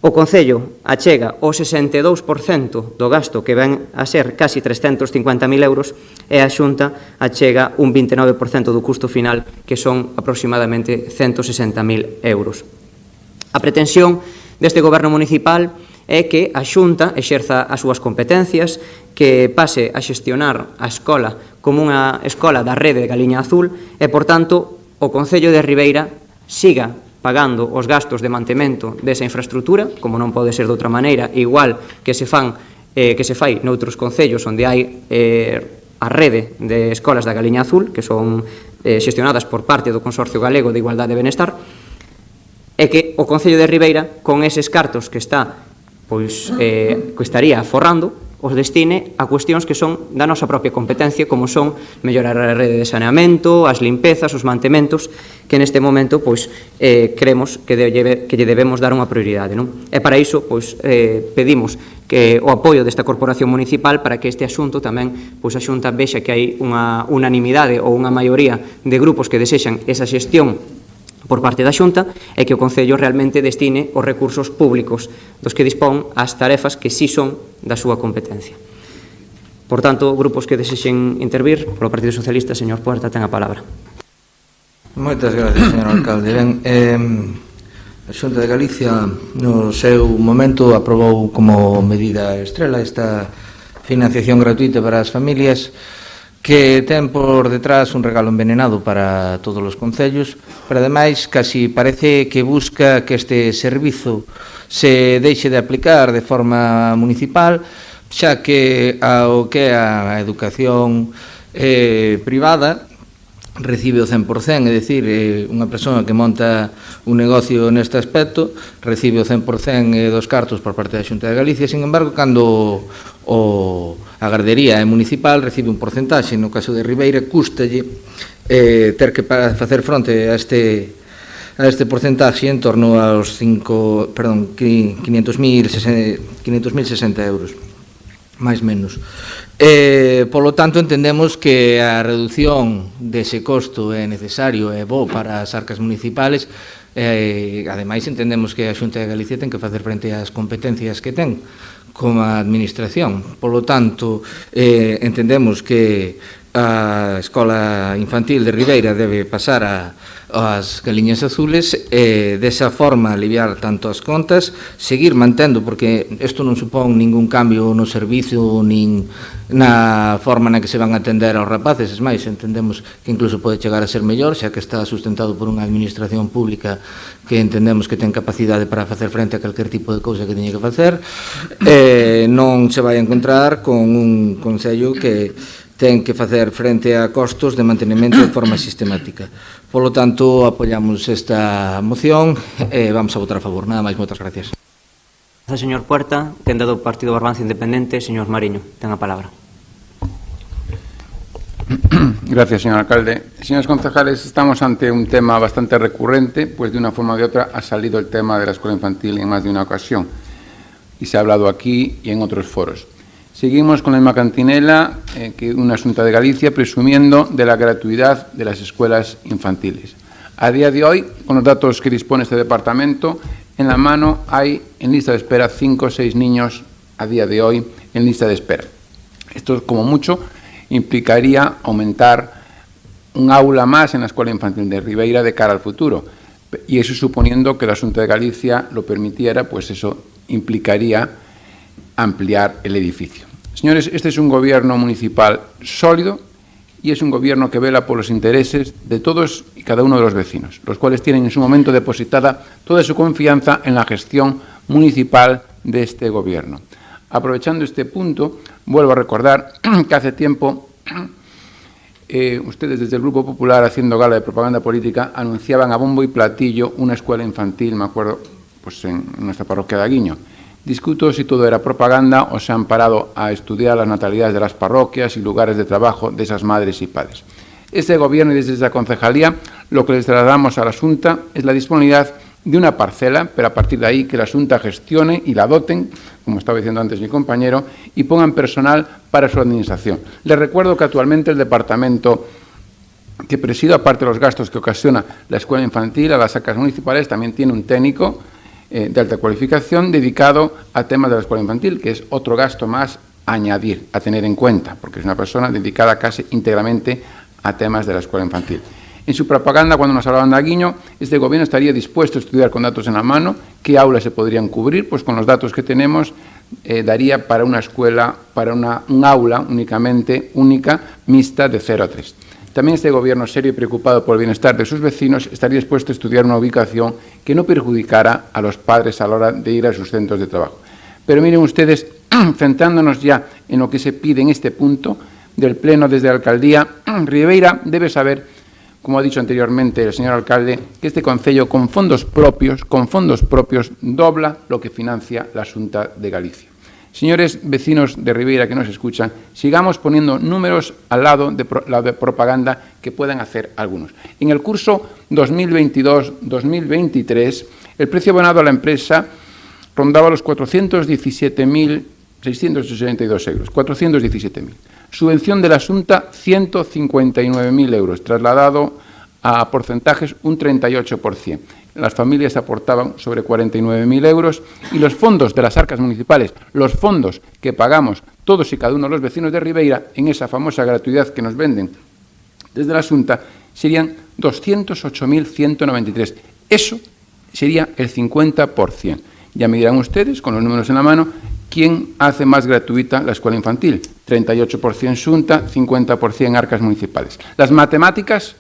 o Concello achega o 62% do gasto, que ven a ser casi 350.000 euros, e a Xunta achega un 29% do custo final, que son aproximadamente 160.000 euros. A pretensión deste Goberno Municipal é que a Xunta exerza as súas competencias, que pase a xestionar a escola como unha escola da rede de Galiña Azul e, por tanto, o Concello de Ribeira siga pagando os gastos de mantemento desa infraestructura, como non pode ser de outra maneira, igual que se fai noutros concellos onde hai a rede de escolas da Galiña Azul, que son xestionadas por parte do Consorcio Galego de Igualdade e Benestar, e que o Concello de Ribeira, con eses cartos que estaría forrando, os destine a cuestións que son da nosa propia competencia, como son mellorar a rede de saneamento, as limpezas, os mantementos, que neste momento creemos que lle debemos dar unha prioridade, non? E para iso pedimos que o apoio desta corporación municipal para que este asunto tamén a Xunta vexa que hai unha unanimidade ou unha maioría de grupos que desexan esa xestión por parte da Xunta, e que o Concello realmente destine os recursos públicos dos que dispón ás tarefas que sí son da súa competencia. Por tanto, grupos que desexen intervir, polo Partido Socialista, señor Puerta, ten a palabra. Moitas gracias, señor alcalde. Ben, a Xunta de Galicia, no seu momento, aprobou como medida estrela esta financiación gratuita para as familias, que ten por detrás un regalo envenenado para todos os concellos, pero ademais casi parece que busca que este servizo se deixe de aplicar de forma municipal xa que ao que é a educación privada recibe o 100%, é dicir, unha persoa que monta un negocio neste aspecto recibe o 100% dos cartos por parte da Xunta de Galicia. Sin embargo, cando a gardería é municipal recibe un porcentaxe. No caso de Ribeira, cústalle ter que facer fronte a este porcentaxe en torno aos 500.060 euros, máis menos. Polo tanto, entendemos que a reducción dese costo é necesario e bo para as arcas municipales. Ademais, entendemos que a Xunta de Galicia ten que facer frente ás competencias que ten como administración. Polo tanto, entendemos que a Escola Infantil de Ribeira debe pasar ás Galiñas Azules e desa forma aliviar tanto as contas, seguir mantendo, porque isto non supón ningún cambio no servizo nin na forma na que se van a atender aos rapaces. Es máis, entendemos que incluso pode chegar a ser mellor, xa que está sustentado por unha administración pública que entendemos que ten capacidade para facer frente a calquer tipo de cousa que teña que facer. Non se vai a encontrar con un Concello que ten que facer frente a costos de mantenimento de forma sistemática. Polo tanto, apoiamos esta moción e vamos a votar a favor. Nada máis, moitas gracias. Gracias, señor Puerta. Tenda do Partido Barbanza Independente, señor Mariño, ten a palabra. Gracias, señor alcalde. Señores concejales, estamos ante un tema bastante recurrente, pues de una forma o de otra ha salido el tema de la escuela infantil en más de una ocasión y se ha hablado aquí y en otros foros. Seguimos con la misma cantinela que una Xunta de Galicia presumiendo de la gratuidad de las escuelas infantiles. A día de hoy, con los datos que dispone este departamento, en la mano hay en lista de espera 5 o 6 niños a día de hoy en lista de espera. Esto, como mucho, implicaría aumentar un aula más en la escuela infantil de Ribeira de cara al futuro. Y eso, suponiendo que la Xunta de Galicia lo permitiera, pues eso implicaría ampliar el edificio. Señores, este es un gobierno municipal sólido y es un gobierno que vela por los intereses de todos y cada uno de los vecinos, los cuales tienen en su momento depositada toda su confianza en la gestión municipal de este gobierno. Aprovechando este punto, vuelvo a recordar que hace tiempo ustedes desde el Grupo Popular, haciendo gala de propaganda política, anunciaban a bombo y platillo una escuela infantil, me acuerdo, pues en nuestra parroquia de Aguiño. Discuto si todo era propaganda o se han parado a estudiar las natalidades de las parroquias y lugares de trabajo de esas madres y padres. Este gobierno y desde esa concejalía lo que les trasladamos a la Xunta es la disponibilidad de una parcela, pero a partir de ahí que la Xunta gestione y la doten, como estaba diciendo antes mi compañero, y pongan personal para su administración. Les recuerdo que actualmente el departamento que presido, aparte de los gastos que ocasiona la escuela infantil a las arcas municipales, también tiene un técnico de alta cualificación dedicado a temas de la escuela infantil, que es otro gasto más a añadir, a tener en cuenta, porque es una persona dedicada casi íntegramente a temas de la escuela infantil. En su propaganda, cuando nos hablaban de Aguiño, este gobierno estaría dispuesto a estudiar con datos en la mano qué aulas se podrían cubrir, pues con los datos que tenemos daría para una escuela, para un aula única, mixta de 0 a 3. También este gobierno, serio y preocupado por el bienestar de sus vecinos, estaría dispuesto a estudiar una ubicación que no perjudicara a los padres a la hora de ir a sus centros de trabajo. Pero miren ustedes, centrándonos ya en lo que se pide en este punto del Pleno desde la Alcaldía, Ribeira debe saber, como ha dicho anteriormente el señor alcalde, que este concello con fondos propios dobla lo que financia la Xunta de Galicia. Señores vecinos de Ribeira que nos escuchan, sigamos poniendo números al lado de la propaganda que puedan hacer algunos. En el curso 2022-2023, el precio abonado a la empresa rondaba los 417.682 euros, 417.000. Subvención de la Xunta, 159.000 euros, trasladado a porcentajes un 38%. Las familias aportaban sobre 49.000 euros y los fondos de las arcas municipales, los fondos que pagamos todos y cada uno de los vecinos de Ribeira en esa famosa gratuidad que nos venden desde la Xunta, serían 208.193. Eso sería el 50%. Ya me dirán ustedes, con los números en la mano, ¿quién hace más gratuita la escuela infantil? 38% Xunta, 50% arcas municipales. Las matemáticas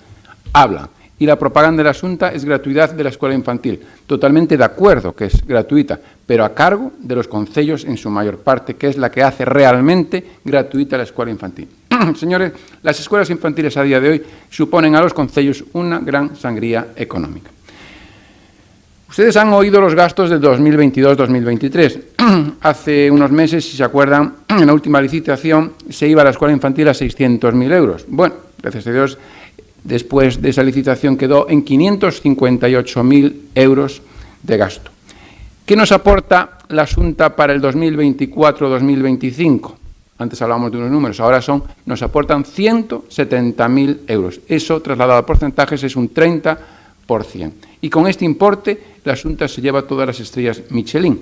hablan. y la propaganda de la Xunta es gratuidad de la escuela infantil. Totalmente de acuerdo que es gratuita, pero a cargo de los concellos en su mayor parte, que es la que hace realmente gratuita la escuela infantil. Señores, las escuelas infantiles a día de hoy suponen a los concellos una gran sangría económica. Ustedes han oído los gastos del 2022-2023. Hace unos meses, si se acuerdan, en la última licitación se iba a la escuela infantil a 600.000 euros. Bueno, gracias a Dios, después de esa licitación quedó en 558.000 euros de gasto. ¿Qué nos aporta la Xunta para el 2024-2025? Antes hablábamos de unos números, ahora nos aportan 170.000 euros. Eso, trasladado a porcentajes, es un 30%. Y con este importe, la Xunta se lleva todas las estrellas Michelin.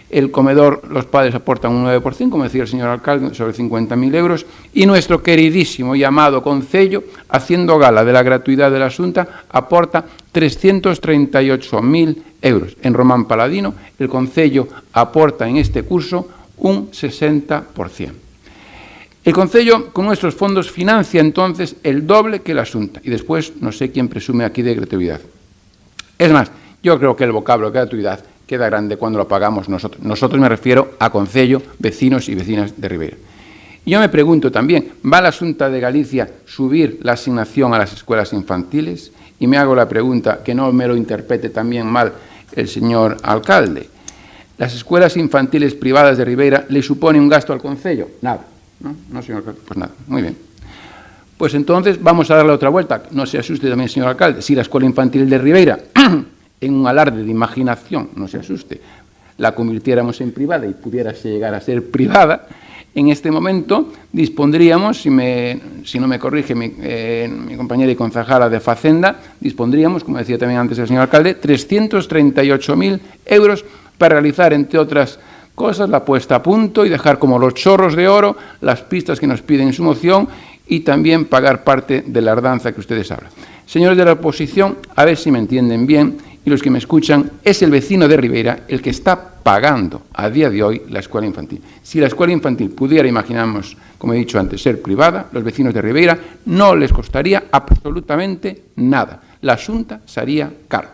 El comedor, los padres aportan un 9%, como decía el señor alcalde, sobre 50.000 euros. Y nuestro queridísimo y amado concello, haciendo gala de la gratuidad de la Xunta, aporta 338.000 euros. En Román Paladino, el concello aporta en este curso un 60%. El concello, con nuestros fondos, financia entonces el doble que la Xunta. Y después, no sé quién presume aquí de gratuidad. Es más, yo creo que el vocablo de gratuidad queda grande cuando lo pagamos nosotros. Nosotros me refiero a concello, vecinos y vecinas de Ribeira. Y yo me pregunto también, ¿va la Xunta de Galicia subir la asignación a las escuelas infantiles? Y me hago la pregunta, que no me lo interprete también mal el señor alcalde. ¿Las escuelas infantiles privadas de Ribeira le supone un gasto al concello? Nada. ¿No, señor alcalde? Pues nada, muy bien. Pues entonces vamos a darle otra vuelta. No se asuste también, señor alcalde. Si la escuela infantil de Ribeira, en un alarde de imaginación, no se asuste, la convirtiéramos en privada y pudiera llegar a ser privada, en este momento dispondríamos, si no me corrige mi compañera y concejala de Facenda, dispondríamos, como decía también antes el señor alcalde, 338.000 euros para realizar, entre otras cosas, la puesta a punto y dejar como los chorros de oro las pistas que nos piden en su moción y también pagar parte de la tardanza que ustedes hablan. Señores de la oposición, a ver si me entienden bien, y los que me escuchan, es el vecino de Ribeira el que está pagando a día de hoy la escuela infantil. Si la escuela infantil pudiera, imaginamos, como he dicho antes, ser privada, los vecinos de Ribeira no les costaría absolutamente nada. La Xunta se haría cargo.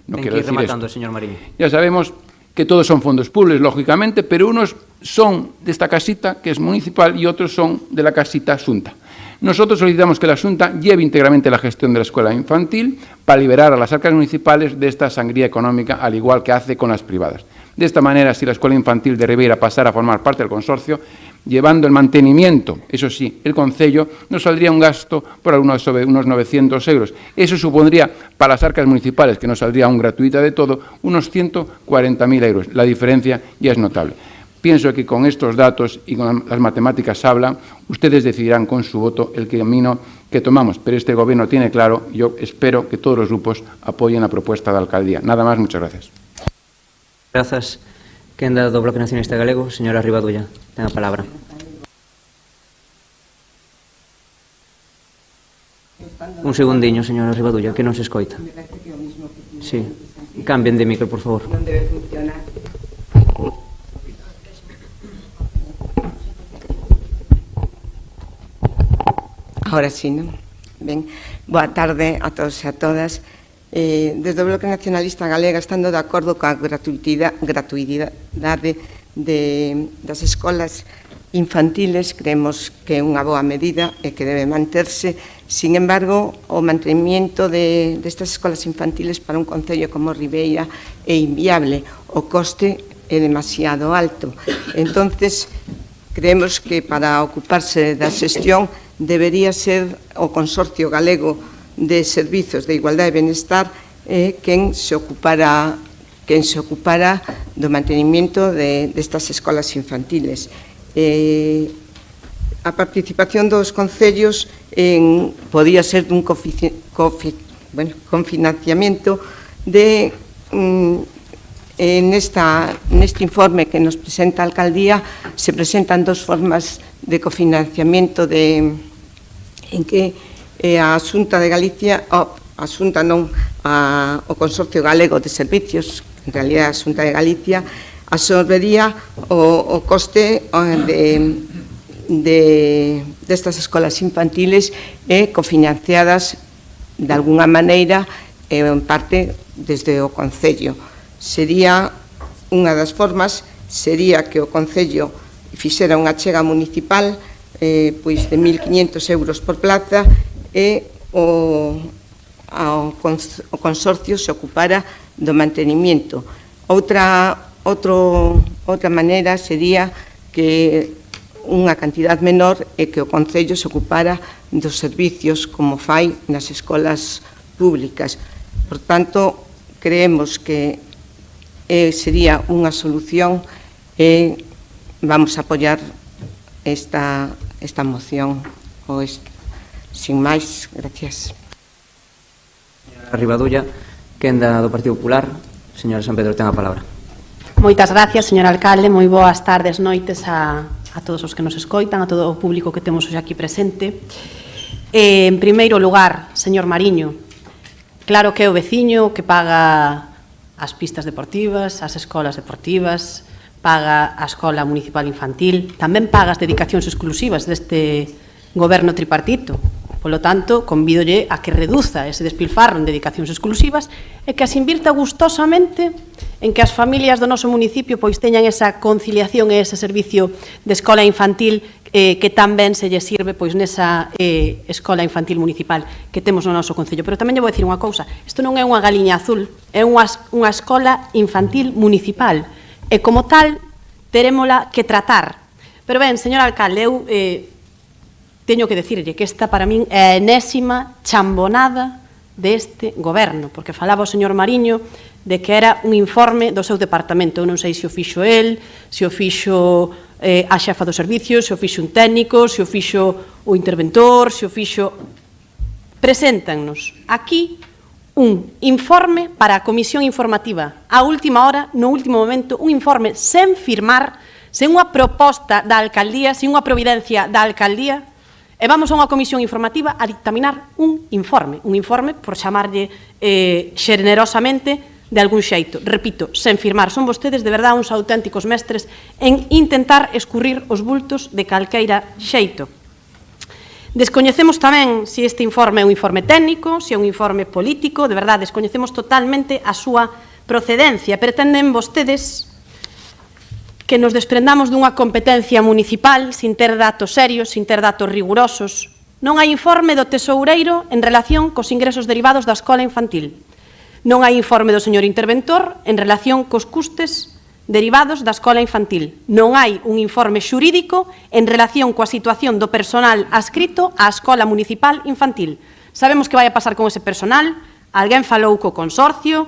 No quiero decir esto. Señor Marín. Ya sabemos que todos son fondos públicos, lógicamente, pero unos son de esta casita, que es municipal, y otros son de la casita Xunta. Nosotros solicitamos que la Xunta lleve íntegramente la gestión de la escuela infantil para liberar a las arcas municipales de esta sangría económica, al igual que hace con las privadas. De esta manera, si la escuela infantil de Ribeira pasara a formar parte del consorcio, llevando el mantenimiento, eso sí, el concello, nos saldría un gasto por sobre unos 900 euros. Eso supondría, para las arcas municipales, que nos saldría aún gratuita de todo, unos 140.000 euros. La diferencia ya es notable. Pienso que con estos datos y con las matemáticas hablan, ustedes decidirán con su voto el camino que tomamos. Pero este Gobierno tiene claro, y yo espero que todos los grupos apoyen la propuesta de alcaldía. Nada más, muchas gracias. Grazas. Quenda do Bloque Nacionalista Galego, señora Rivadulla, ten a palabra. Un segundiño, señora Rivadulla, que non se escoita. Sí, cambien de micro, por favor. Non debe funcionar. Ahora sí, non? Ben, boa tarde a todos e a todas. Desde o Bloque Nacionalista Galega, estando de acordo coa gratuidade das escolas infantiles, creemos que é unha boa medida e que debe manterse. Sin embargo, o mantenimiento destas escolas infantiles para un concello como Ribeira é inviable. O coste é demasiado alto. Entonces, creemos que para ocuparse da xestión debería ser o Consorcio Galego de Servizos de Igualdade e Benestar quen se ocupara do mantenimento destas escolas infantiles. A participación dos concellos podía ser dun confinanciamento neste informe que nos presenta a Alcaldía se presentan dos formas de cofinanciamento en que a Xunta de Galicia, o Consorcio Galego de Servicios, en realidad a Xunta de Galicia, absorbería o coste destas escolas infantiles cofinanciadas de alguna maneira, en parte, desde o Concello. Sería, unha das formas, sería que o Concello fixera unha achega municipal pois de 1.500 euros por plaza e o consorcio se ocupara do mantenimiento. Outra maneira sería que unha cantidad menor e que o Concello se ocupara dos servicios como fai nas escolas públicas. Por tanto, creemos que sería unha solución e vamos a apoiar esta moción. Sin máis, gracias. Señora Rivadulla, quenda do Partido Popular. Señora San Pedro, ten a palabra. Moitas gracias, señor alcalde. Moi boas tardes, noites a todos os que nos escoitan, a todo o público que temos hoxe aquí presente. En primeiro lugar, señor Mariño, claro que é o veciño que paga as pistas deportivas, as escolas deportivas, paga a escola municipal infantil, tamén paga as dedicacións exclusivas deste goberno tripartito. Polo tanto, convídolle a que reduza ese despilfarro en dedicacións exclusivas e que as invirta gustosamente en que as familias do noso municipio pois teñan esa conciliación e ese servicio de escola infantil que tamén se lle sirve pois nesa escola infantil municipal que temos no noso concello. Pero tamén lle vou dicir unha cousa, isto non é unha galiña azul, é unha escola infantil municipal e como tal terémola que tratar. Pero ben, señor alcalde, eu teño que decirlle que esta para min é a enésima chambonada deste goberno, porque falaba o señor Mariño de que era un informe do seu departamento. Eu non sei se o fixo el, se o fixo a xefa do servicio, se o fixo un técnico, se o fixo o interventor, se o fixo... Preséntanos aquí un informe para a comisión informativa a última hora, no último momento, un informe sen firmar, sen unha proposta da alcaldía, sen unha providencia da alcaldía, e vamos a unha comisión informativa a dictaminar un informe por chamarlle xenerosamente de algún xeito. Repito, sen firmar. Son vostedes de verdade uns auténticos mestres en intentar escurrir os bultos de calqueira xeito. Descoñecemos tamén se este informe é un informe técnico, se é un informe político, de verdade, descoñecemos totalmente a súa procedencia. Pretenden vostedes que nos desprendamos dunha competencia municipal sin ter datos serios, sin ter datos rigurosos. Non hai informe do tesoureiro en relación cos ingresos derivados da escola infantil. Non hai informe do señor interventor en relación cos custes derivados da escola infantil. Non hai un informe xurídico en relación coa situación do personal adscrito á escola municipal infantil. Sabemos que vai a pasar con ese personal, alguén falou co consorcio,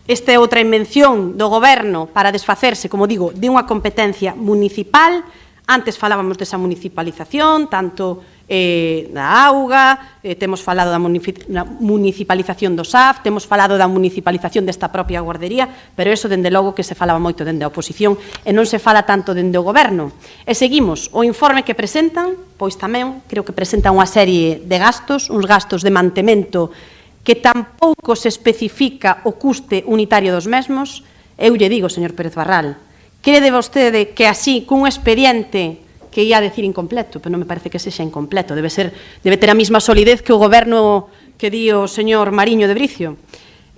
esta é outra invención do goberno para desfacerse, como digo, de unha competencia municipal. Antes falábamos desa municipalización, tanto da auga, temos falado da municipalización do SAF, temos falado da municipalización desta propia guardería, pero eso, dende logo, que se falaba moito dende a oposición e non se fala tanto dende o goberno. E seguimos, o informe que presentan, pois tamén creo que presenta unha serie de gastos, uns gastos de mantemento que tampouco se especifica o custe unitario dos mesmos. Eu lle digo, señor Pérez Barral, crede vostede que así, cun expediente que ia a decir incompleto, pero non me parece que sexa incompleto, debe ter a mesma solidez que o goberno que di o señor Mariño de Bricio.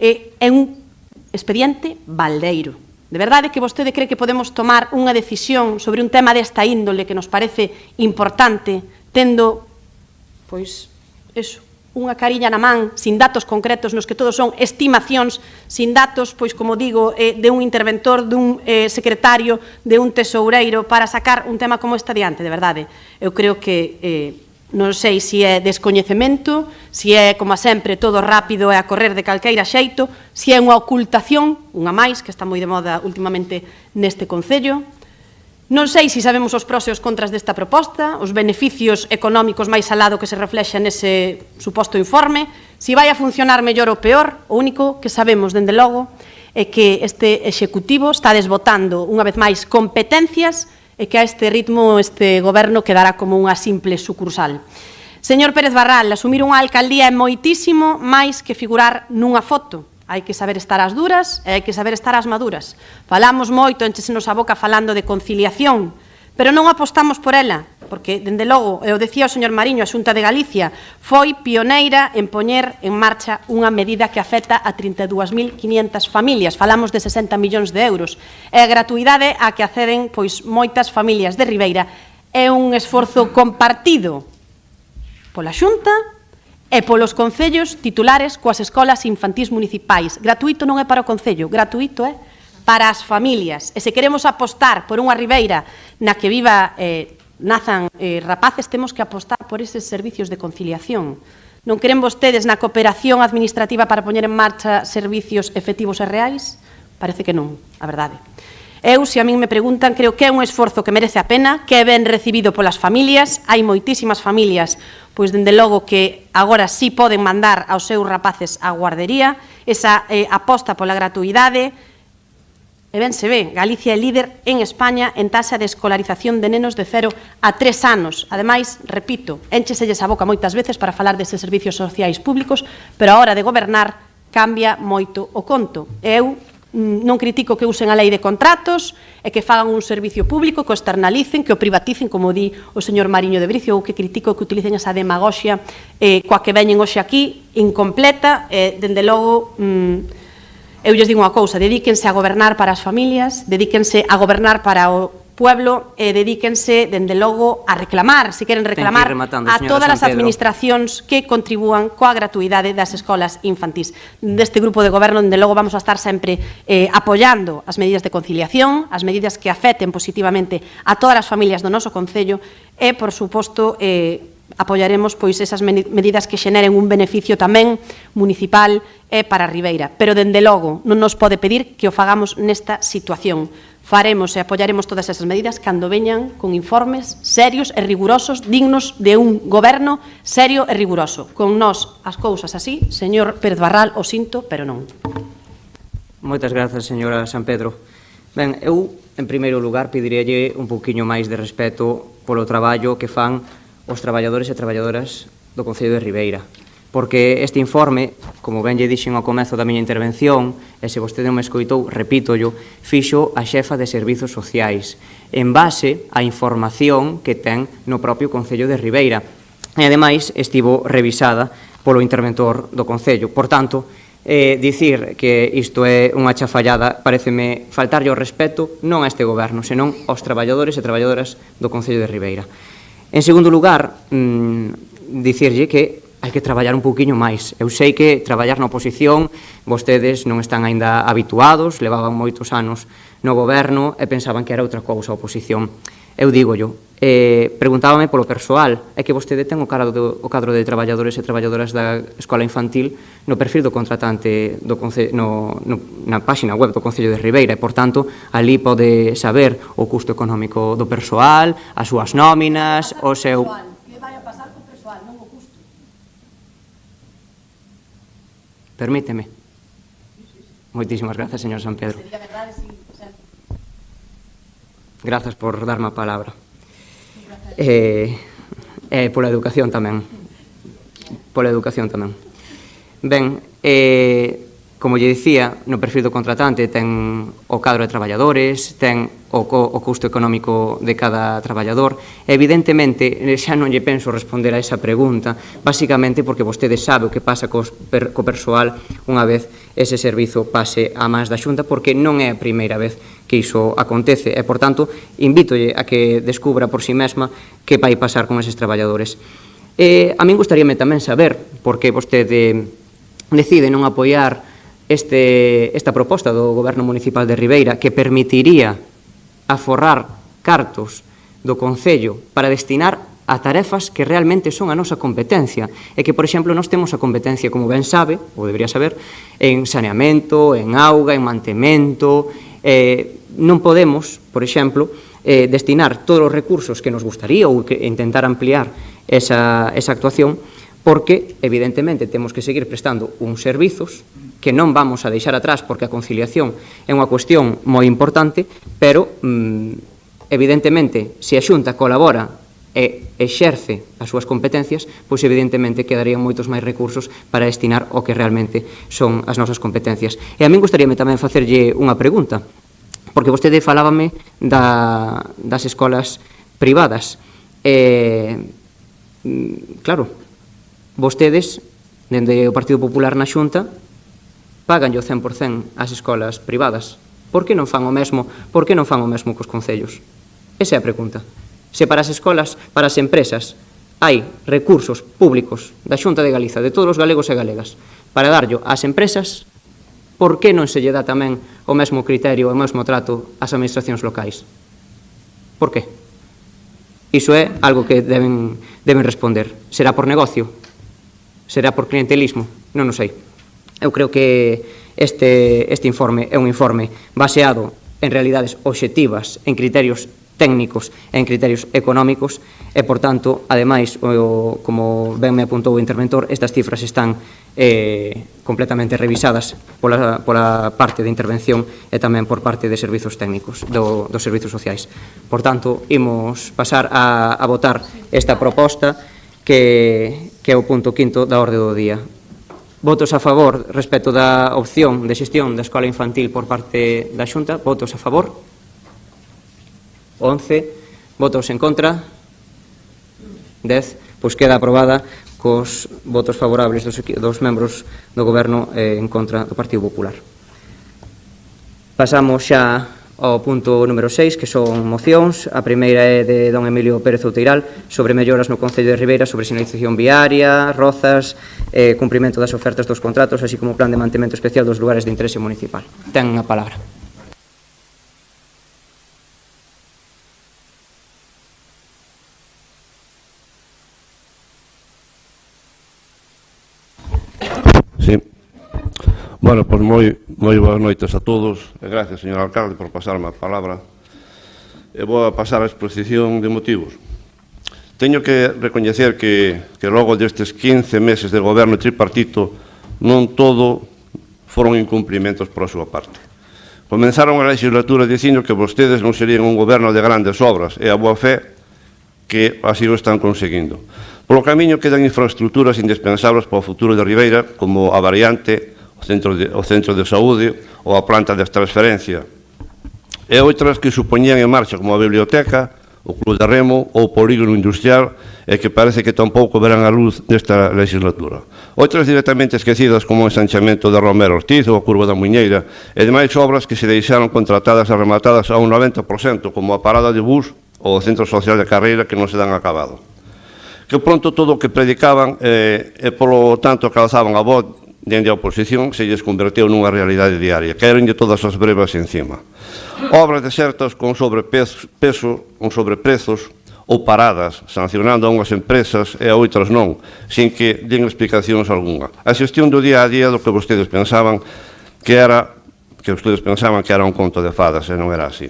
É un expediente baldeiro. De verdade que vostede cree que podemos tomar unha decisión sobre un tema desta índole que nos parece importante, tendo, pois, eso, unha cariña na man, sin datos concretos nos que todos son estimacións, sin datos, pois como digo, de un interventor, dun secretario, de un tesoureiro, para sacar un tema como este adiante, de verdade. Eu creo que non sei se é descoñecemento, se é, como sempre, todo rápido e a correr de calqueira xeito, se é unha ocultación, unha máis, que está moi de moda últimamente neste concello. Non sei se sabemos os prós e os contras desta proposta, os beneficios económicos máis alá do que se reflexa nese suposto informe, se vai a funcionar mellor ou peor. O único que sabemos, dende logo, é que este executivo está desbotando unha vez máis competencias e que a este ritmo este goberno quedará como unha simple sucursal. Señor Pérez Barral, asumir unha alcaldía é moitísimo máis que figurar nunha foto. Hai que saber estar ás duras e hai que saber estar ás maduras. Falamos moito, enchesenos a boca falando de conciliación, pero non apostamos por ela, porque, dende logo, eu decía o señor Mariño, a Xunta de Galicia foi pioneira en poñer en marcha unha medida que afecta a 32.500 familias, falamos de 60 millóns de euros, e a gratuidade a que acceden pois moitas familias de Ribeira é un esforzo compartido pola Xunta e polos concellos titulares coas escolas infantís municipais. Gratuito non é para o concello, gratuito é para as familias. E se queremos apostar por unha Ribeira na que nazan rapaces, temos que apostar por eses servicios de conciliación. Non queren vostedes na cooperación administrativa para poñer en marcha servicios efectivos e reais? Parece que non, a verdade. Eu, se a min me preguntan, creo que é un esforzo que merece a pena, que é ben recibido polas familias. Hai moitísimas familias, pois, dende logo, que agora sí poden mandar aos seus rapaces á guardería. Esa aposta pola gratuidade. E ben se ve, Galicia é líder en España en taxa de escolarización de nenos de 0 a 3 anos. Ademais, repito, éncheselles a boca moitas veces para falar deses servicios sociais públicos, pero a hora de gobernar cambia moito o conto. Eu non critico que usen a lei de contratos e que fagan un servicio público, que o externalicen, que o privaticen, como di o señor Mariño de Bricio, ou que critico que utilicen esa demagoxia coa que veñen hoxe aquí, incompleta, dende logo... Eu lles digo unha cousa, dedíquense a gobernar para as familias, dedíquense a gobernar para o pueblo e dedíquense, dende logo, a reclamar, se queren reclamar, a todas as administracións que contribúan coa gratuidade das escolas infantís. Deste grupo de goberno, dende logo, vamos a estar sempre apoiando as medidas de conciliación, as medidas que afecten positivamente a todas as familias do noso concello e, por suposto, apoiaremos pois esas medidas que xeneren un beneficio tamén municipal e para Ribeira. Pero, dende logo, non nos pode pedir que o fagamos nesta situación. Faremos e apoiaremos todas esas medidas cando veñan con informes serios e rigurosos, dignos de un goberno serio e riguroso. Con nós as cousas así, señor Pérez Barral, o sinto, pero non. Moitas grazas, señora San Pedro. Ben, eu, en primeiro lugar, pediríalle un pouquiño máis de respeto polo traballo que fan os traballadores e traballadoras do Concello de Ribeira, porque este informe, como ben lle dixen ao comezo da miña intervención, e se vostede non me escoitou, repítollo, fixo a xefa de Servizos Sociais, en base á información que ten no propio Concello de Ribeira, e ademais estivo revisada polo interventor do Concello. Por tanto, dicir que isto é unha chafallada pareceme faltarlle o respeto non a este goberno, senón aos traballadores e traballadoras do Concello de Ribeira. En segundo lugar, dicirlle que hai que traballar un pouquiño máis. Eu sei que traballar na oposición, vostedes non están aínda habituados, levaban moitos anos no goberno e pensaban que era outra cousa a oposición. Eu dígollo, preguntábame polo persoal, é que vostede ten o cadro de traballadores e traballadoras da escola infantil no perfil do contratante na páxina web do Concello de Ribeira e, por tanto, ali pode saber o custo económico do persoal, as súas nóminas, o seu... Que vai a pasar co persoal, non o custo. Permíteme. Moitísimas grazas, señor San Pedro. Grazas por darme a palabra. Pola educación tamén. Pola educación tamén. Ben, como lle dicía, no perfil do contratante ten o cadro de traballadores, ten o custo económico de cada traballador. Evidentemente, xa non lle penso responder a esa pregunta, basicamente porque vostede sabe o que pasa co persoal unha vez ese servizo pase a mans da Xunta, porque non é a primeira vez que iso acontece e, por tanto, invítolle a que descubra por si mesma que vai pasar con eses traballadores. A min gustaríame tamén saber por que vostede decide non apoiar esta proposta do Goberno Municipal de Ribeira que permitiría aforrar cartos do Concello para destinar a tarefas que realmente son a nosa competencia e que, por exemplo, nós temos a competencia, como ben sabe, ou debería saber, en saneamento, en auga, en mantemento. Non podemos, por exemplo, destinar todos os recursos que nos gustaría ou que intentar ampliar esa actuación porque, evidentemente, temos que seguir prestando uns servizos que non vamos a deixar atrás porque a conciliación é unha cuestión moi importante, pero, evidentemente, se a Xunta colabora e exerce as súas competencias, pois evidentemente quedarían moitos máis recursos para destinar o que realmente son as nosas competencias. E a min gustaríame tamén facerlle unha pregunta, porque vostede falábame das escolas privadas. Claro, vostedes, dende o Partido Popular na Xunta, pagan o 100% ás escolas privadas. Por que non fan o mesmo? Por que non fan o mesmo cos concellos? Esa é a pregunta. Se para as escolas, para as empresas, hai recursos públicos da Xunta de Galiza, de todos os galegos e galegas, para darllo ás empresas, por que non se lle dá tamén o mesmo criterio, o mesmo trato ás administracións locais? Por que? Iso é algo que deben responder. Será por negocio? Será por clientelismo? Non o sei. Eu creo que este informe é un informe baseado en realidades obxectivas, en criterios técnicos e en criterios económicos e, por tanto, ademais, como ben me apuntou o interventor, estas cifras están completamente revisadas pola parte de intervención e tamén por parte de servizos técnicos, dos servizos sociais. Por tanto, imos pasar a votar esta proposta que é o punto 5 da orde do día. Votos a favor respecto da opción de xestión da escola infantil por parte da Xunta. Votos a favor. 11. Votos en contra. 10. Pois queda aprobada cos votos favorables dos membros do Goberno en contra do Partido Popular. Pasamos xa ao punto número 6, que son mocións. A primeira é de don Emilio Pérez Outeiral sobre melloras no Concello de Ribeira sobre sinalización viaria, rozas, cumprimento das ofertas dos contratos, así como plan de mantemento especial dos lugares de interese municipal. Ten a palabra. Sí. Bueno, pois moi boas noites a todos e gracias, señor alcalde, por pasarme a palabra. E vou a pasar a exposición de motivos. Teño que recoñecer que logo destes 15 meses de goberno tripartito non todo foron incumprimentos por a súa parte. Comenzaron a legislatura dicindo que vostedes non serían un goberno de grandes obras e a boa fe que así o están conseguindo. Polo camiño quedan infraestructuras indispensables para o futuro de Ribeira, como a variante, o centro de saúde ou a planta de transferencia. E outras que supoñían en marcha, como a biblioteca, o club de remo ou o polígono industrial, e que parece que tampouco verán a luz desta legislatura. Outras directamente esquecidas, como o ensanchamento da Romero Ortiz ou a curva da Muiñeira, e demais obras que se deixaron contratadas e rematadas a un 90%, como a parada de bus ou o centro social de Carreira, que non se dan acabado. Que pronto todo o que predicaban e polo tanto calzaban a voz dende a oposición se lles converteu nunha realidade diaria. Caeronlle todas as brevas encima. Obras desertas con sobrepeso, con sobreprezos ou paradas, sancionando a unhas empresas e a outras non, sin que den explicacións algunha. A xestión do día a día do que vostedes pensaban que era un conto de fadas, e non era así.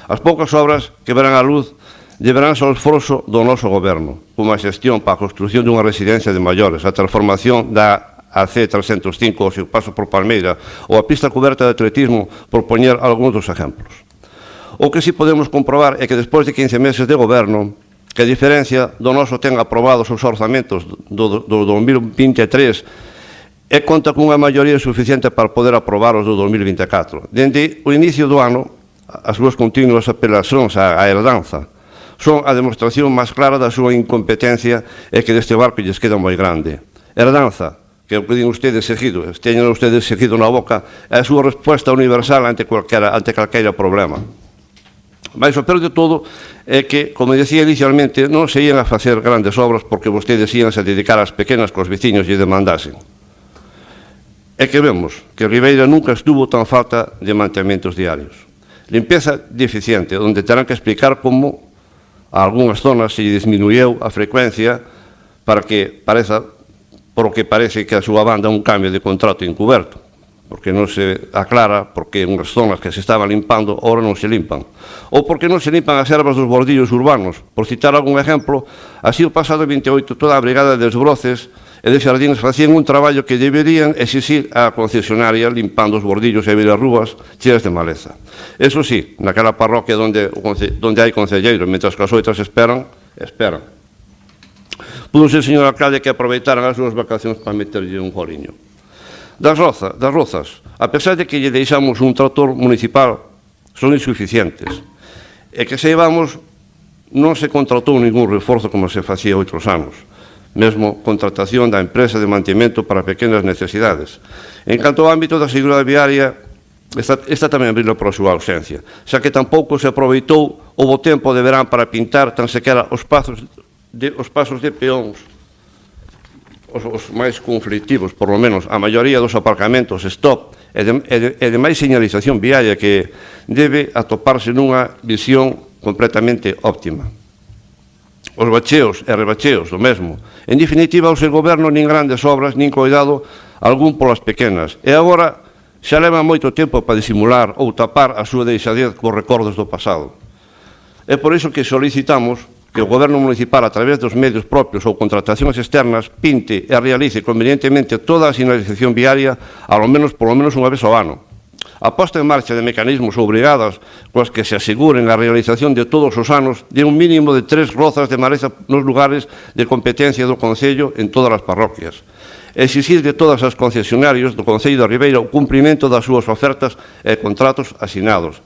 As poucas obras que verán a luz deberán ser o esforzo do noso goberno, como a xestión para a construción dunha residencia de maiores, a transformación da AC305 ao seu paso por Palmeira ou a pista coberta de atletismo, por poñer algúns dos exemplos. O que si podemos comprobar é que despois de 15 meses de goberno, que a diferencia do noso ten aprobados os orzamentos do 2023 e conta cunha maioría suficiente para poder aprobar os do 2024. Dende o inicio do ano, as súas continuas apelacións á herdanza son a demostración máis clara da súa incompetencia e que deste barco lles queda moi grande. Herdanza, que o que din ustedes seguido, teñen ustedes seguido na boca, é a súa resposta universal ante calquera problema. Mas o peor de todo é que, como decía inicialmente, non se ian a facer grandes obras porque vostedes ian a dedicar ás pequenas que os veciños lle demandasen. É que vemos que Ribeira nunca estuvo tan falta de mantementos diarios. Limpeza deficiente, onde terán que explicar como a algunhas zonas se disminuiu a frecuencia para que pareza, por o que parece que a súa banda un cambio de contrato encuberto, porque non se aclara porque unhas zonas que se estaban limpando ahora non se limpan, ou porque non se limpan as ervas dos bordillos urbanos. Por citar algún exemplo, así o pasado 28 toda a brigada de desbroces e de xardíns facían un traballo que deberían exixir a concesionaria limpando os bordillos e rúas cheas de maleza. Eso sí, naquela parroquia onde hai concelleiro, mentras que as outras esperan. Pudo ser, señor alcalde, que aproveitaran as súas vacacións para meterlle un goliño. Das rozas, a pesar de que lle deixamos un trator municipal, son insuficientes. E que saibamos, non se contratou ningún reforzo como se facía outros anos, mesmo contratación da empresa de mantemento para pequenas necesidades. En canto ao ámbito da seguridade viaria, esta tamén abriu para a súa ausencia, xa que tampouco se aproveitou o bo tempo de verán para pintar tan sequera os pasos de peóns, os máis conflictivos, por lo menos a maioría dos aparcamentos stop e de máis señalización viaria que debe atoparse nunha visión completamente óptima. Os bacheos e rebacheos, o mesmo. En definitiva, o seu goberno nin grandes obras, nin cuidado algún polas pequenas. E agora xa leva moito tempo para disimular ou tapar a súa deixadez cos recordos do pasado. É por iso que solicitamos que o Goberno Municipal, a través dos medios propios ou contratacións externas, pinte e realice convenientemente toda a sinalización viaria, polo menos unha vez ao ano. A posta en marcha de mecanismos ou brigadas coas que se aseguren a realización de todos os anos de un mínimo de 3 rozas de maleza nos lugares de competencia do Concello en todas as parroquias. Exixir de todas as concesionarios do Concello de Ribeira o cumprimento das súas ofertas e contratos asinados.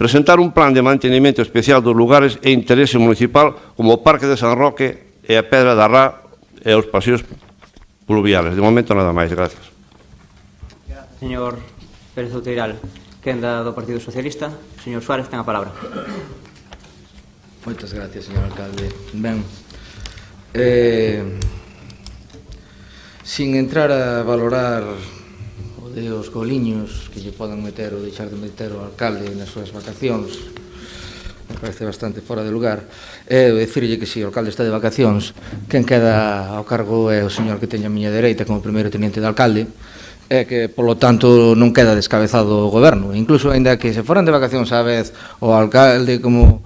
Presentar un plan de mantenimento especial dos lugares e interese municipal como o Parque de San Roque e a Pedra da Rá e os paseos pluviales. De momento nada máis, gracias. Señor Pérez Outeiral, quenda do Partido Socialista. Señor Suárez, ten a palabra. Moitas gracias, señor alcalde. Ben, sin entrar a valorar de os goliños que lle poden meter ou deixar de meter o alcalde nas súas vacacións, me parece bastante fora de lugar. Dicirlle que si o alcalde está de vacacións, quen queda ao cargo é o señor que teña a miña dereita como primeiro teniente de alcalde, e que, polo tanto, non queda descabezado o goberno. Incluso, ainda que se foran de vacacións á vez o alcalde como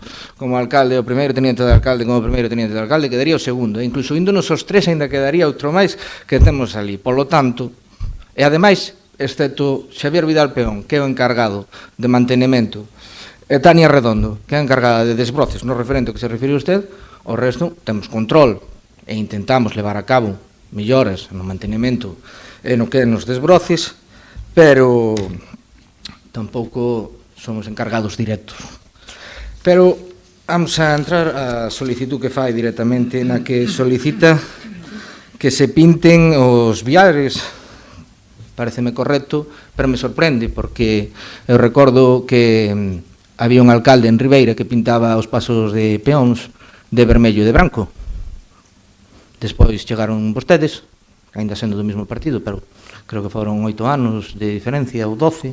alcalde, o primeiro teniente de alcalde como primeiro teniente de alcalde, quedaría o segundo. E incluso índonos os tres, ainda quedaría outro máis que temos ali. Polo tanto, e ademais, excepto Xavier Vidal Peón, que é o encargado de mantenimento, e Tania Redondo, que é a encargada de desbroces no referente ao que se referiu usted, o resto temos control e intentamos levar a cabo melloras no mantenimento e no que nos desbroces, pero tampouco somos encargados directos. Pero vamos a entrar a solicitud que fai directamente, na que solicita que se pinten os viares. Pareceme correcto, pero me sorprende, porque eu recordo que había un alcalde en Ribeira que pintaba os pasos de peóns de vermello e de branco. Despois chegaron vostedes, ainda sendo do mesmo partido, pero creo que foron 8 anos de diferencia, ou 12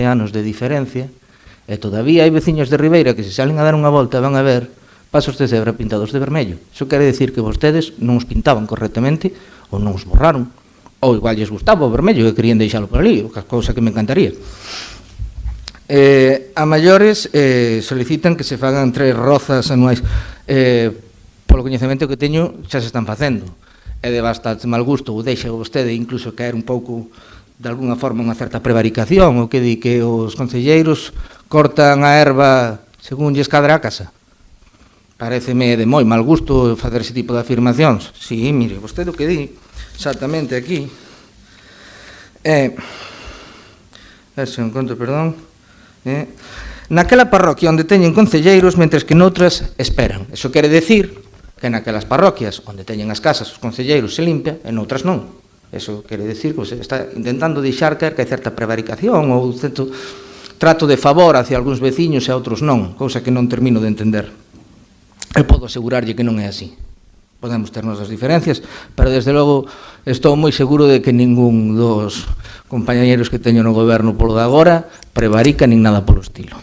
anos de diferencia, e todavía hai veciños de Ribeira que se salen a dar unha volta van a ver pasos de cebra pintados de vermello. Iso quere decir que vostedes non os pintaban correctamente ou non os borraron, ou igual lles gustaba o vermello e querían deixalo por ali, cousa que me encantaría. A maiores solicitan que se fagan 3 rozas anuais. Polo coñecemento que teño, xa se están facendo. É de bastante mal gusto, ou deixa vostede incluso caer un pouco, de alguna forma, unha certa prevaricación, ou que di que os concelleiros cortan a erva según lles cadra a casa. Pareceme de moi mal gusto facer ese tipo de afirmacións. Si, mire, vostede o que di exactamente aquí se encontro, perdón, naquela parroquia onde teñen concelleiros mentres que noutras esperan. Eso quere decir que naquelas parroquias onde teñen as casas os concelleiros se limpia e noutras non. Eso quere decir que se está intentando deixar caer que hai certa prevaricación ou certo trato de favor hacia algúns veciños e a outros non, cousa que non termino de entender. Eu podo asegurarlle que non é así. Podemos ter nosas diferencias, pero desde logo estou moi seguro de que ningún dos compañeiros que teño no goberno polo de agora prevarica nin nada polo estilo.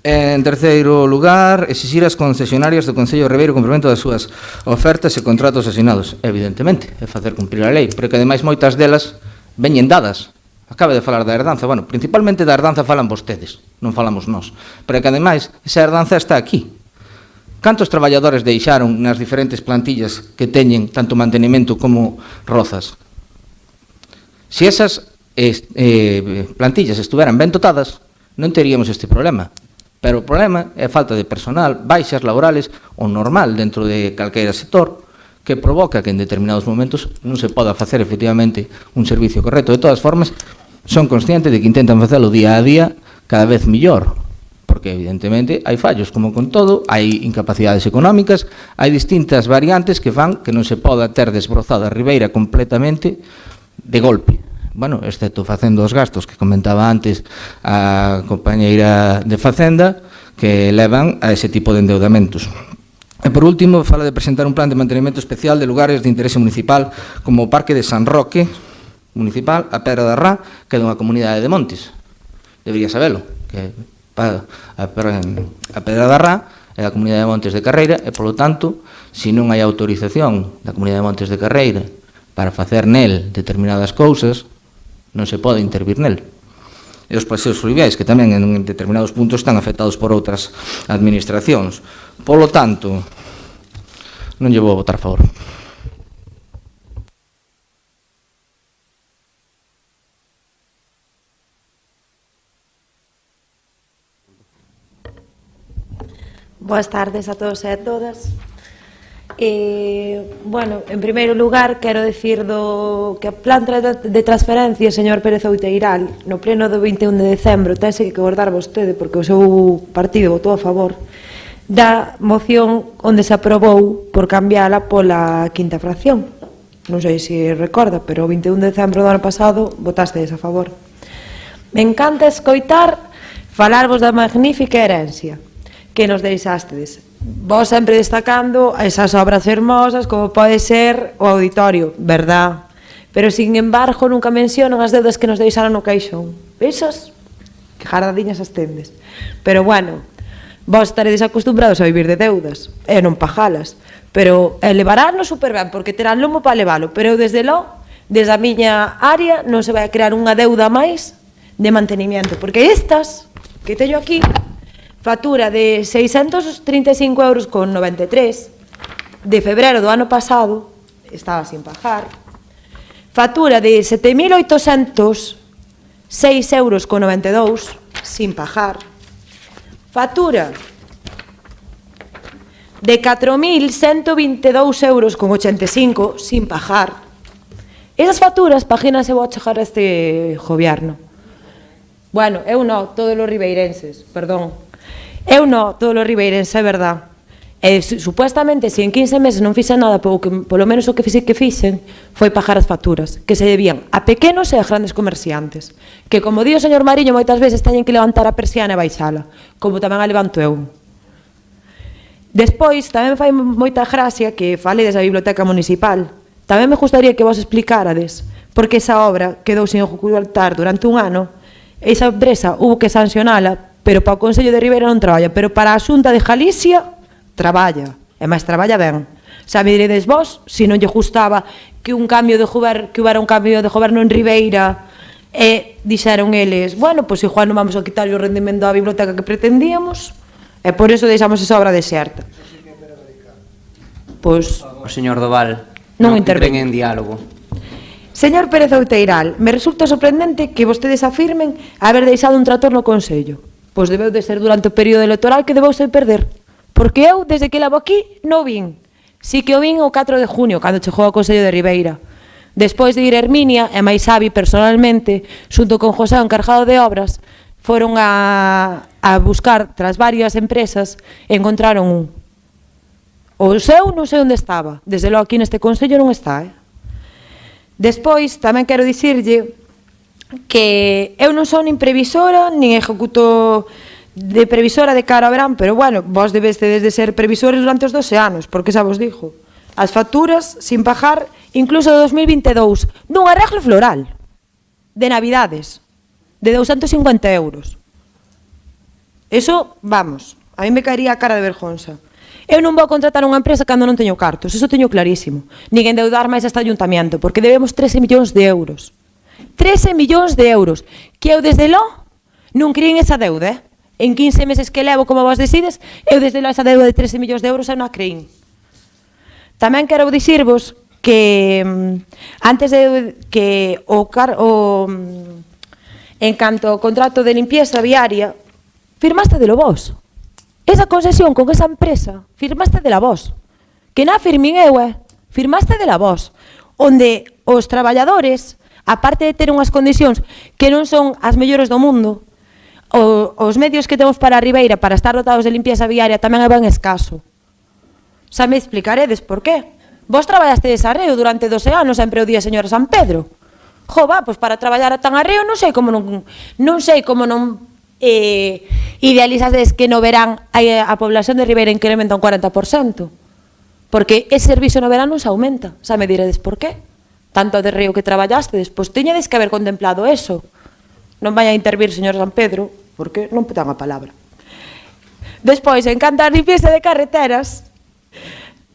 En terceiro lugar, exixir as concesionarias do Concello de Ribeira o cumprimento das súas ofertas e contratos asinados. Evidentemente, é facer cumprir a lei, pero que ademais moitas delas veñen dadas. Acaba de falar da herdanza, bueno, principalmente da herdanza falan vostedes, non falamos nós, pero que ademais esa herdanza está aquí. Cantos traballadores deixaron nas diferentes plantillas que teñen tanto mantenimento como rozas? Se esas plantillas estuveran ben dotadas, non teríamos este problema. Pero o problema é a falta de personal, baixas laborales, o normal dentro de calqueira sector, que provoca que en determinados momentos non se poda facer efectivamente un servicio correcto. De todas formas, son conscientes de que intentan facelo día a día cada vez mellor, porque porque evidentemente hai fallos, como con todo, hai incapacidades económicas, hai distintas variantes que fan que non se poda ter desbrozada a Ribeira completamente de golpe. Bueno, excepto facendo os gastos que comentaba antes a compañeira de Facenda, que levan a ese tipo de endeudamentos. E por último, fala de presentar un plan de mantenimento especial de lugares de interese municipal como o Parque de San Roque municipal, a Pedra da Rá, que é dunha comunidade de montes. Debería sabelo, que a Pedra da Rá é a comunidade de montes de Carreira e, polo tanto, se non hai autorización da comunidade de montes de Carreira para facer nel determinadas cousas, non se pode intervir nel. E os paseos fluviais, que tamén en determinados puntos están afectados por outras administracións. Polo tanto, non lle vou votar a favor. Boas tardes a todos e a todas. Bueno, en primeiro lugar, quero dicir que a plan de transferencia, señor Pérez Outeiral, no pleno do 21 de decembro, tense que acordar vostede, porque o seu partido votou a favor, da moción onde se aprobou por cambiala pola quinta fracción. Non sei se recorda, pero o 21 de decembro do ano pasado votastedes a favor. Me encanta escoitar falarvos da magnífica herencia que nos deixastedes. Vos sempre destacando esas obras fermosas como pode ser o auditorio, verdad? Pero, sin embargo, nunca mencionan as deudas que nos deixaron no caixón. Esas, que jardadiñas as tendes. Pero, bueno, vos estaredes acostumbrados a vivir de deudas e non pajalas. Pero elevaránlo super ben, porque terán lomo para levalo. Pero, desde a miña área, non se vai a crear unha deuda máis de mantenimiento. Porque estas que teño aquí, factura de 635,93 euros de febrero do ano pasado, estaba sin pagar. Factura de 7.806,92 euros sin pagar. Factura de 4.122,85 euros sin pagar. Esas facturas, páginas, vou a chegar a este gobierno. Bueno, eu non, todos os ribeirenses, perdón. Eu non, todos os ribeirenses, é verdad. E, supuestamente, se en 15 meses non fixen nada, polo menos o que fixen foi pagar as facturas, que se debían a pequenos e a grandes comerciantes, que, como di o señor Mariño, moitas veces teñen que levantar a persiana e baixala, como tamén a levanto eu. Despois, tamén fai moita gracia que faledes da biblioteca municipal. Tamén me gustaría que vos explicárades porque esa obra quedou sin ejecutar durante un ano. Esa empresa hubo que sancionala, pero para o Concello de Ribeira non traballa, pero para a Xunta de Galicia traballa, e máis traballa ben. Saberedes vos, se non lle gustaba que hubiera un cambio de goberno en Ribeira, e dixeron eles, bueno, pois igual non vamos a quitar o rendemento da biblioteca que pretendíamos, e por eso deixamos esa obra deserta. Pois o señor Doval non intervén en diálogo. Señor Pérez Outeiral, me resulta sorprendente que vostedes afirmen haber deixado un trator no Consello. Pois debeu de ser durante o período electoral que debeu ser perder. Porque eu, desde que levo aquí, non vin. Si que o vin o 4 de junio, cando chegou ao Consello de Ribeira. Despois de ir a Herminia, e máis Xavi personalmente, xunto con José, o encargado de obras, foron a buscar tras varias empresas e encontraron un. O seu non sei onde estaba. Desde logo aquí neste Consello non está, Despois, tamén quero dicirlle que eu non son nin previsora, nin executo de previsora de cara ao verán, pero, bueno, vos debestes de ser previsores durante os 12 anos, porque xa vos dixo, as facturas sin pagar, incluso de 2022, dun arreglo floral, de Navidades, de 250 euros. Eso, vamos, a mí me caería a cara de vergonza. Eu non vou contratar unha empresa cando non teño cartos, eso teño clarísimo. Nin endeudar máis este ayuntamiento, porque debemos 13 millóns de euros. 13 millóns de euros, que eu desde lo non creín esa deuda, En 15 meses que levo, como vos decides, eu desde lo esa deuda de 13 millóns de euros eu non a creín. Tamén quero dicirvos que antes de que en canto ao contrato de limpieza viaria, firmaste de lo vos. Esa concesión con esa empresa, firmaste de la vos. Que na firmín eu, firmaste de la vos. Onde os traballadores, aparte de ter unhas condicións que non son as mellores do mundo, os medios que temos para a Ribeira para estar dotados de limpieza viaria tamén é ben escaso. Xa me explicaredes por qué. Vos traballastedes arreo durante 12 anos, sempre o día señora San Pedro. Jo, va, pois para traballar tan arreo non sei como non idealizades que no verán a población de Ribeira incrementa un 40%. Porque ese servizo no verán non se aumenta. Xa me diredes por qué. Tanto de reo que traballastedes, pois tiñedes que haber contemplado eso. Non vai a intervir, señor San Pedro, porque non dan a palabra. Despois, en canto a limpieza de carreteras,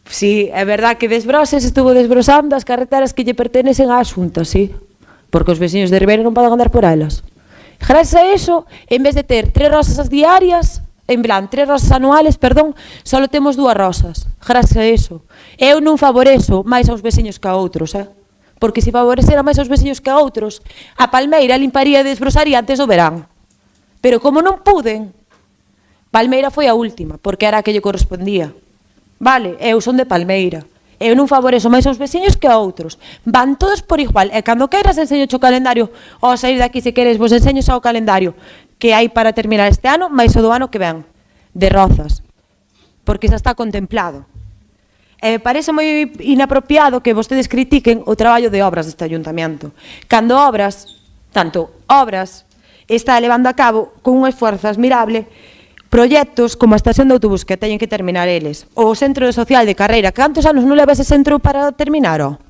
sí, é verdad que Desbroses estuvo desbrosando as carreteras que lle pertenecen á Xunta, sí, porque os veciños de Ribeira non poden andar por elas. Gracias a eso, en vez de ter 3 rosas diarias, en plan, 3 rosas anuales, perdón, só temos 2 rosas. Gracias a eso. Eu non favorezo máis aos veciños que a outros, porque se favorecera máis aos veciños que a outros, a Palmeira limparía e desbrosaría antes do verán. Pero como non puden, Palmeira foi a última, porque era a que lle correspondía. Vale, eu son de Palmeira. Eu non favorezo máis aos veciños que a outros. Van todos por igual. E cando queiras enseño o calendario, ou sair daqui se queres, vos enseño xa o calendario que hai para terminar este ano, máis o do ano que ven, de Rozas. Porque xa está contemplado. E me parece moi inapropiado que vostedes critiquen o traballo de obras deste ayuntamiento. Cando obras, tanto obras, está levando a cabo con un esforzo admirable proxectos como a estación de autobús que teñen que terminar eles, o centro social de Carreira. Cantos anos non leva ese centro para terminar, ó?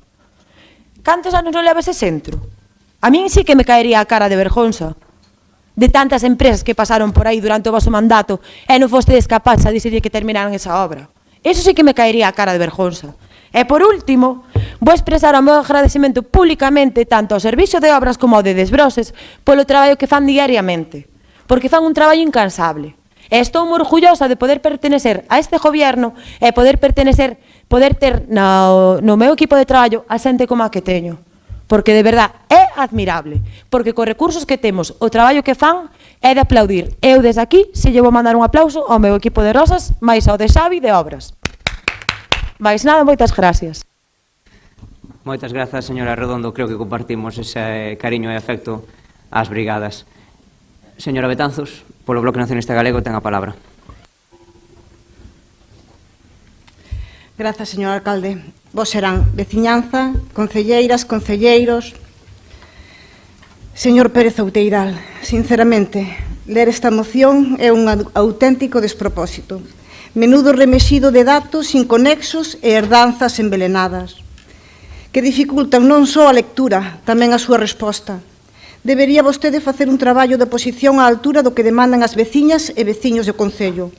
Cantos anos non leva ese centro? A min sí que me caería a cara de vergonza de tantas empresas que pasaron por aí durante o voso mandato e non fostedes capazes a decidir que terminaran esa obra. Eso sí que me caería a cara de vergonza. E por último, vou expresar o meu agradecemento públicamente tanto ao Servicio de Obras como ao de Desbroses polo traballo que fan diariamente, porque fan un traballo incansable. E estou moi orgullosa de poder pertenecer a este gobierno e poder ter no meu equipo de traballo a xente como a que teño. Porque de verdad é admirable, porque cos recursos que temos, o traballo que fan é de aplaudir. Eu desde aquí se lle vou mandar un aplauso ao meu equipo de Rosas, máis ao de Xavi de Obras. Mais nada, moitas gracias. Moitas grazas, señora Redondo. Creo que compartimos ese cariño e afecto ás brigadas. Señora Betanzos, polo Bloque Nacionalista Galego, ten a palabra. Grazas, señor alcalde. Vos serán veciñanza, concelleiras, concelleiros. Señor Pérez Outeiral, sinceramente, ler esta moción é un auténtico despropósito. Menudo remexido de datos inconexos e herdanzas envelenadas, que dificultan non só a lectura, tamén a súa resposta. Debería vostede facer un traballo de oposición á altura do que demandan as veciñas e veciños do Concello.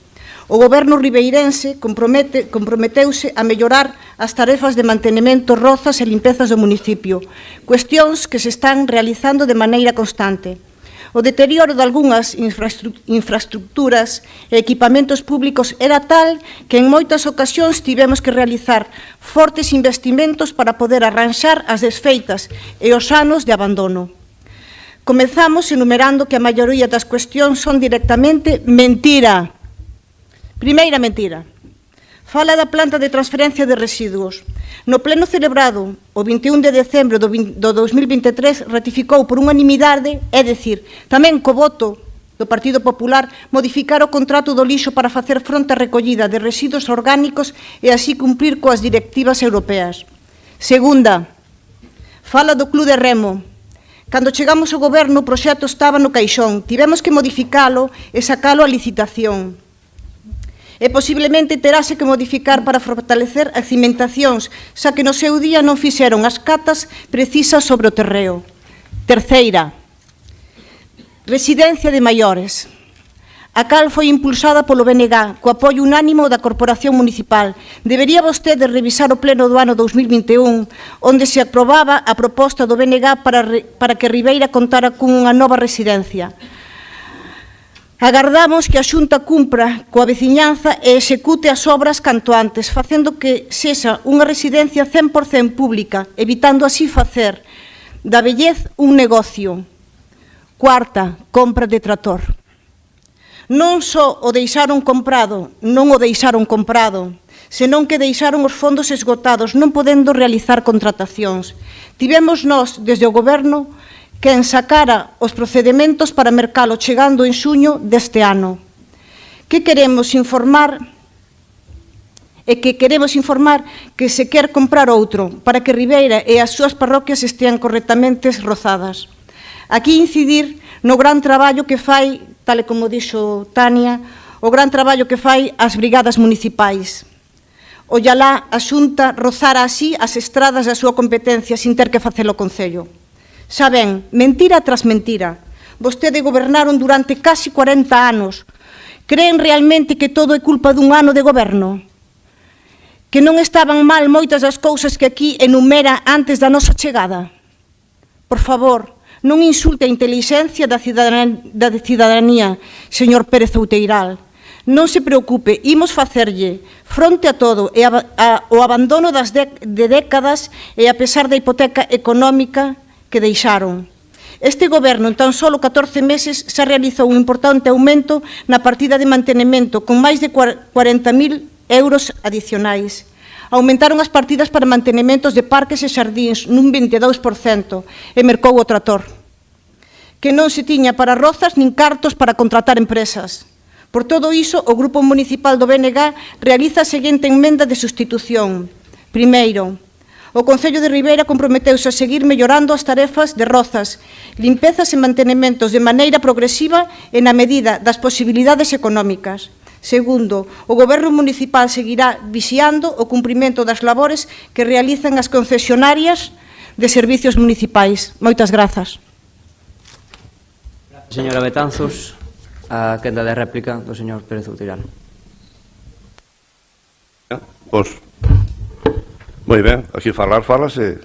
O Goberno ribeirense comprometeuse a mellorar as tarefas de mantenimento, rozas e limpezas do municipio, cuestións que se están realizando de maneira constante. O deterioro de algunhas infraestructuras e equipamentos públicos era tal que en moitas ocasións tivemos que realizar fortes investimentos para poder arranxar as desfeitas e os anos de abandono. Comezamos enumerando que a maioría das cuestións son directamente mentira. Primeira mentira. Fala da planta de transferencia de residuos. No pleno celebrado o 21 de decembro do 2023 ratificou por unanimidade, é dicir, tamén co voto do Partido Popular, modificar o contrato do lixo para facer fronte á recollida de residuos orgánicos e así cumprir coas directivas europeas. Segunda, fala do Club de Remo. Cando chegamos ao goberno, o proxecto estaba no caixón. Tivemos que modificalo e sacalo a licitación. E posiblemente terase que modificar para fortalecer as cimentacións, xa que no seu día non fixeron as catas precisas sobre o terreo. Terceira, residencia de maiores. A cal foi impulsada polo BNG, co apoio unánimo da Corporación Municipal. Debería vostede revisar o pleno do ano 2021, onde se aprobaba a proposta do BNG para que Ribeira contara cunha nova residencia. Agardamos que a Xunta cumpra coa veciñanza e execute as obras canto antes, facendo que sexa unha residencia 100% pública, evitando así facer da vellez un negocio. Cuarta, compra de trator. Non só o deixaron comprado, senón que deixaron os fondos esgotados, non podendo realizar contratacións. Tivemos nós, desde o Goberno, quen sacara os procedementos para mercalo chegando en xuño deste ano. Que queremos informar que se quer comprar outro para que Ribeira e as súas parroquias estean correctamente rozadas. Aquí incidir no gran traballo que fai, tal e como dixo Tania, o gran traballo que fai as brigadas municipais. Ollalá a Xunta rozara así as estradas da súa competencia sin ter que facelo o Concello. Xa ben, mentira tras mentira. Vostede gobernaron durante casi 40 anos. Creen realmente que todo é culpa dun ano de goberno? Que non estaban mal moitas das cousas que aquí enumera antes da nosa chegada? Por favor, non insulte a intelixencia da cidadanía, señor Pérez Outeiral. Non se preocupe, imos facerlle fronte a todo e o abandono de décadas e a pesar da hipoteca económica que deixaron. Este goberno, en tan solo 14 meses, xa realizou un importante aumento na partida de mantenimento, con máis de 40.000 euros adicionais. Aumentaron as partidas para mantenementos de parques e xardíns nun 22% e mercou o trator. Que non se tiña para rozas nin cartos para contratar empresas. Por todo iso, o Grupo Municipal do BNG realiza a seguinte emenda de sustitución. Primeiro, o Concello de Ribeira comprometeuse a seguir mellorando as tarefas de rozas, limpezas e mantenementos de maneira progresiva e na medida das posibilidades económicas. Segundo, o Goberno Municipal seguirá vixiando o cumprimento das labores que realizan as concesionarias de servicios municipais. Moitas grazas. Señora Betanzos, a quenda de réplica do señor Pérez Outeiral. Pois, moi ben, aquí falase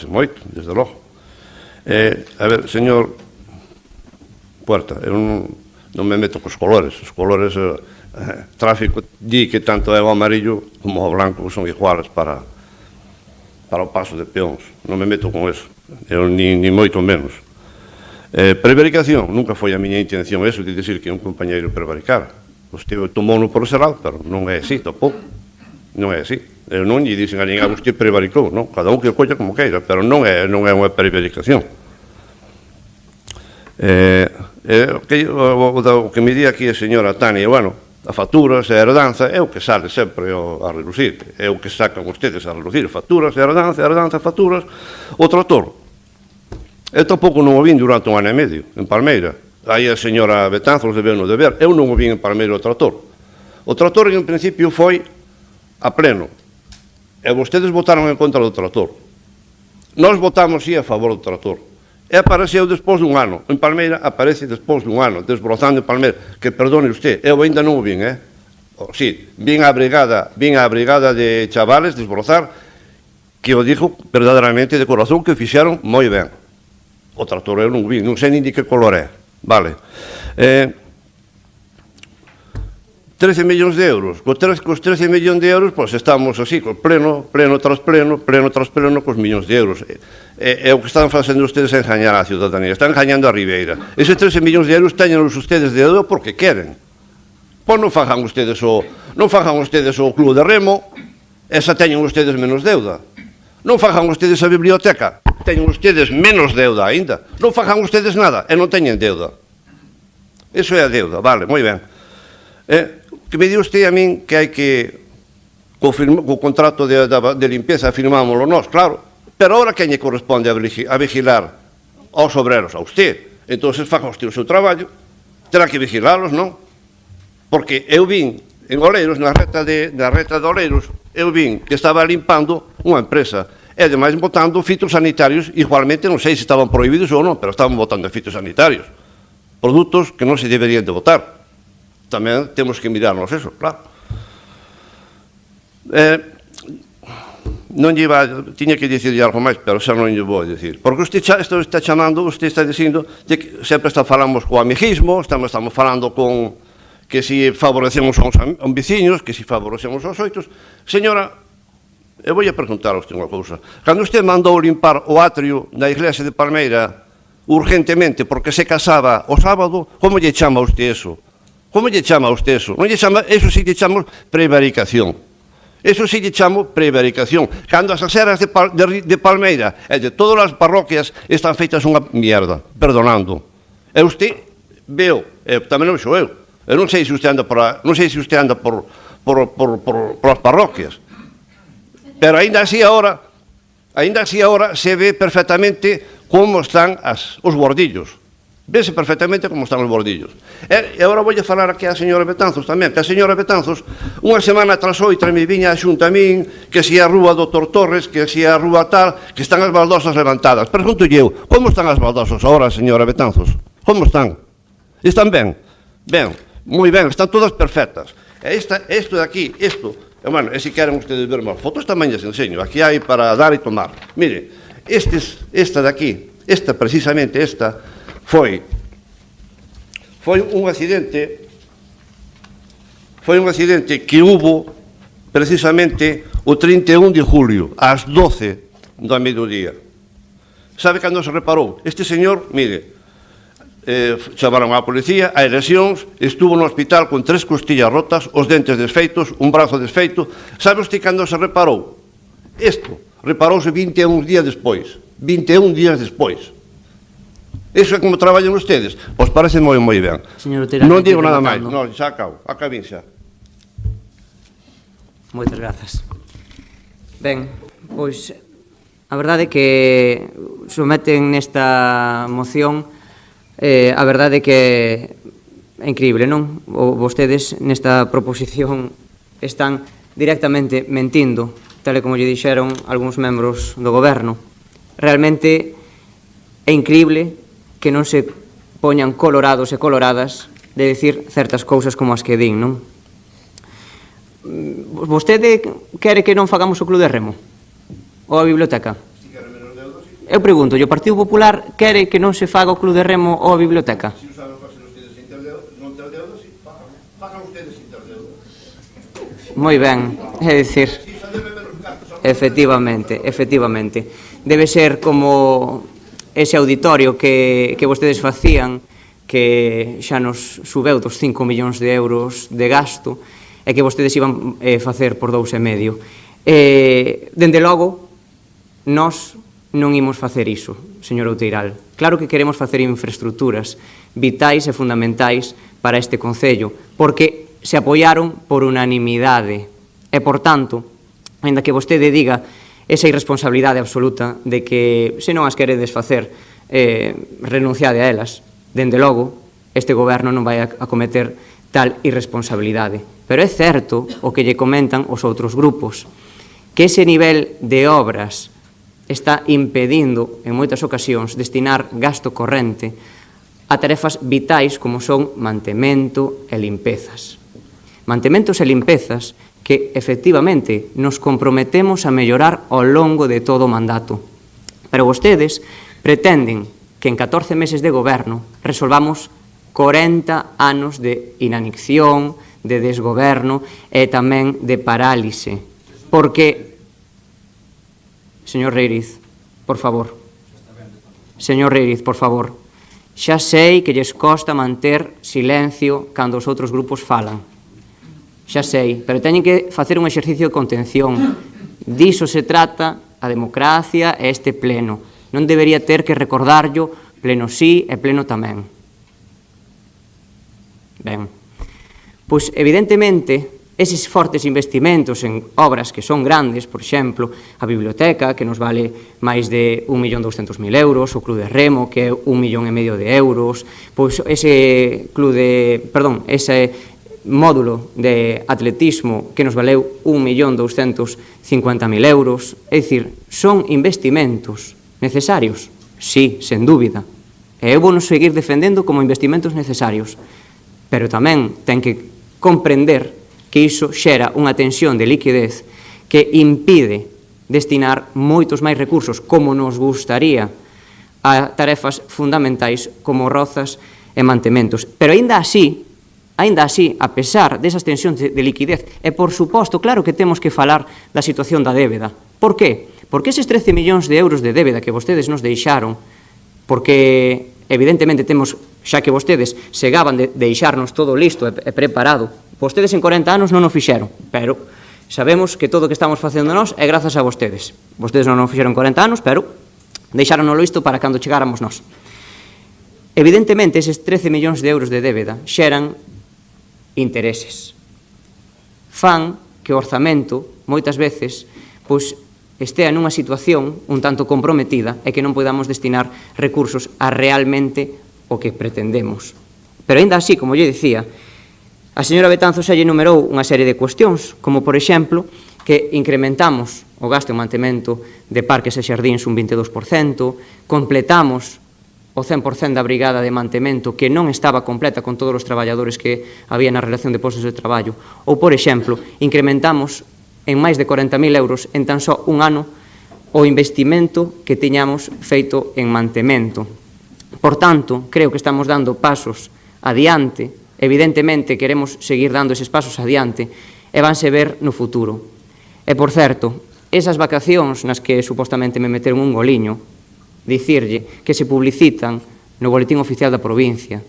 moito, desde logo. A ver, señor Puerta, eu non me meto cos colores. Os colores, tráfico, di que tanto é o amarillo como o blanco son iguales para o paso de peóns. Non me meto con eso, eu ni moito menos. Prevaricación, nunca foi a miña intención eso de dicir que un compañeiro prevaricara. Vostede tomouno por ser algo, pero non é así, tampouco. Non é así. Eu non lle dicen a ninguén vostede prevaricou, non? Cada un que o colla como queira, pero non é unha prevaricación. O que me di aquí a señora Tania, bueno, a facturas e a herdanza é o que sale sempre a relucir, é o que sacan ustedes a relucir, facturas e herdanza, facturas, o trator. Eu tampouco non o vin durante un ano e medio, en Palmeira. Aí a señora Betanzos debeu no deber. Eu non o vin en Palmeira o trator. O trator, en principio, foi a pleno. E vostedes votaron en contra do trator. Nós votamos, sí, a favor do trator. E apareceu despois dun ano. En Palmeira aparece despois dun ano, desbrozando en Palmeira. Que perdone usted, eu ainda non o vin, Sí, vin a brigada de chavales desbrozar, que o dixo verdadeiramente de corazón que fixeron moi ben. O trator eu non vi, non sei nin de que color é. Vale. 13 millóns de euros. Cos 13 millóns de euros, pois estamos así, pleno tras pleno, cos millóns de euros. É o que están facendo ustedes a engañar a ciudadanía. Están engañando a Ribeira. Eses 13 millóns de euros teñenlos ustedes de deuda porque queren. Pois non fajan ustedes o club de remo, esa teñen ustedes menos deuda. Non fajan ustedes a biblioteca, teñen ustedes menos deuda aínda. Non fajan ustedes nada e non teñen deuda. Iso é a deuda, vale, moi ben. Que me di usted a min que hai que o contrato de limpieza firmámoslo nós, claro, pero ahora quen lle corresponde a vigilar aos obreros, a usted. Entón, faja usted o seu traballo, terá que vigilalos, non? Porque eu vin en Oleiros, na reta de Oleiros, eu vin que estaba limpando unha empresa e, ademais, botando fitosanitarios, igualmente, non sei se estaban prohibidos ou non, pero estaban botando fitosanitarios. Produtos que non se deberían de botar. Tamén temos que mirarnos eso, claro. Non tiña que dicirlle algo máis, pero xa non lle vou dicir. Porque usted está chamando, usted está dicindo que sempre falamos co amiguismo, estamos falando con que si favorecemos aos veciños, que si favorecemos aos oitos. Señora, eu vou a preguntar a usted unha cousa. Cando usted mandou limpar o atrio da iglesia de Palmeira urgentemente porque se casaba o sábado, como lle chama a usted eso? Como lle chama a usted eso? Non lle chama, eso sí lle chamamos prevaricación. Eso sí lle chamo prevaricación. Cando as aceras de Palmeira e de todas as parroquias están feitas unha mierda, perdonando. E usted veo, tamén non sou eu non sei se usted anda por as parroquias, pero ainda así agora se ve perfectamente como están os bordillos. Vese perfectamente como están os bordillos. E agora voulle falar aquí a señora Betanzos tamén, que a señora Betanzos unha semana tras outra me viña a xunta a min que si a rúa do Dr. Torres, que si a rúa tal, que están as baldosas levantadas. Pregunto eu, como están as baldosas agora, señora Betanzos? Como están? Están ben? Ben, moi ben, están todas perfectas. E isto de aquí, bueno, e se queren ustedes ver máis fotos, tamén lles enseño. Aquí hai para dar e tomar. Mire, esta de aquí, precisamente esta, foi un accidente que hubo precisamente o 31 de julio ás 12 do mediodía. Sabe cando se reparou? Este señor, mire, chamaron á policía, a lesións, estuvo no hospital con 3 costillas rotas, os dentes desfeitos, un brazo desfeito. Sabe usted cando se reparou? Isto reparouse 21 días despois. 21 días despois. Iso é como traballan ustedes? Pois parece moi ben. Non digo nada máis. Non, xa acabín xa. Moitas grazas. Ben, pois a verdade é que someten nesta moción a verdade é que é increíble, non? Vostedes nesta proposición están directamente mentindo, tal e como lle dixeron algúns membros do goberno. Realmente é increíble que non se poñan colorados e coloradas de dicir certas cousas como as que din, non? Vostede quere que non fagamos o Club de Remo? Ou a biblioteca? Eu pregunto, o Partido Popular quere que non se faga o Club de Remo ou a biblioteca? Se usaron facer ustedes non ter deudas, fagan ustedes sin ter deudas. Moi ben, é dicir, efectivamente, debe ser como ese auditorio que vostedes facían, que xa nos subeu dos 5 millóns de euros de gasto, e que vostedes iban facer por 2,5. Dende logo, nós non imos facer iso, señor Outeiral. Claro que queremos facer infraestructuras vitais e fundamentais para este Concello, porque se apoiaron por unanimidade. E, por tanto, ainda que vostede diga esa irresponsabilidade absoluta de que, se non as queredes facer, renunciade a elas. Dende logo, este goberno non vai a cometer tal irresponsabilidade. Pero é certo o que lle comentan os outros grupos, que ese nivel de obras está impedindo, en moitas ocasións, destinar gasto corrente a tarefas vitais como son mantemento e limpezas. Mantementos e limpezas que, efectivamente, nos comprometemos a mellorar ao longo de todo o mandato. Pero vostedes pretenden que en 14 meses de goberno resolvamos 40 anos de inanición, de desgoberno e tamén de parálise. Porque, señor Reiriz, por favor, xa sei que lles costa manter silencio cando os outros grupos falan. Xa sei, pero teñen que facer un exercicio de contención. Diso se trata a democracia e este pleno. Non debería ter que recordarllo pleno sí e pleno tamén. Ben, pois evidentemente eses fortes investimentos en obras que son grandes, por exemplo, a biblioteca, que nos vale máis de 1.200.000 euros, o Club de Remo, que é 1,5 millón de euros, pois ese módulo de atletismo que nos valeu 1.250.000 euros. É dicir, son investimentos necesarios? Sí, sen dúbida. E eu vou nos seguir defendendo como investimentos necesarios. Pero tamén ten que comprender que iso xera unha tensión de liquidez que impide destinar moitos máis recursos, como nos gustaría, a tarefas fundamentais como rozas e mantementos. Pero aínda así, a pesar desas tensións de liquidez, e por suposto, claro que temos que falar da situación da débeda. Por qué? Porque eses 13 millóns de euros de débeda que vostedes nos deixaron, porque evidentemente temos, xa que vostedes segaban de deixarnos todo listo e preparado, vostedes en 40 anos non o fixeron, pero Sabemos que todo o que estamos facendo nós é grazas a vostedes. Vostedes non o fixeron 40 anos, pero deixárono isto para cando chegáramos nós. Evidentemente, eses 13 millóns de euros de débeda xeran intereses. Fan que o orzamento, moitas veces, pois, estea nunha situación un tanto comprometida e que non podamos destinar recursos a realmente o que pretendemos. Pero aínda así, como lle dicía, a señora Betanzos xa lle enumerou unha serie de cuestións, como, por exemplo, que incrementamos o gasto en mantemento de parques e xardíns un 22%, completamos o 100% da brigada de mantemento que non estaba completa con todos os traballadores que había na relación de postos de traballo, ou, por exemplo, incrementamos en máis de 40.000 euros en tan só un ano o investimento que tiñamos feito en mantemento. Por tanto, creo que estamos dando pasos adiante. Evidentemente, queremos seguir dando eses pasos adiante e vanse ver no futuro. E, por certo, esas vacacións nas que supostamente me meteron un goliño, dicirlle que se publicitan no boletín oficial da provincia,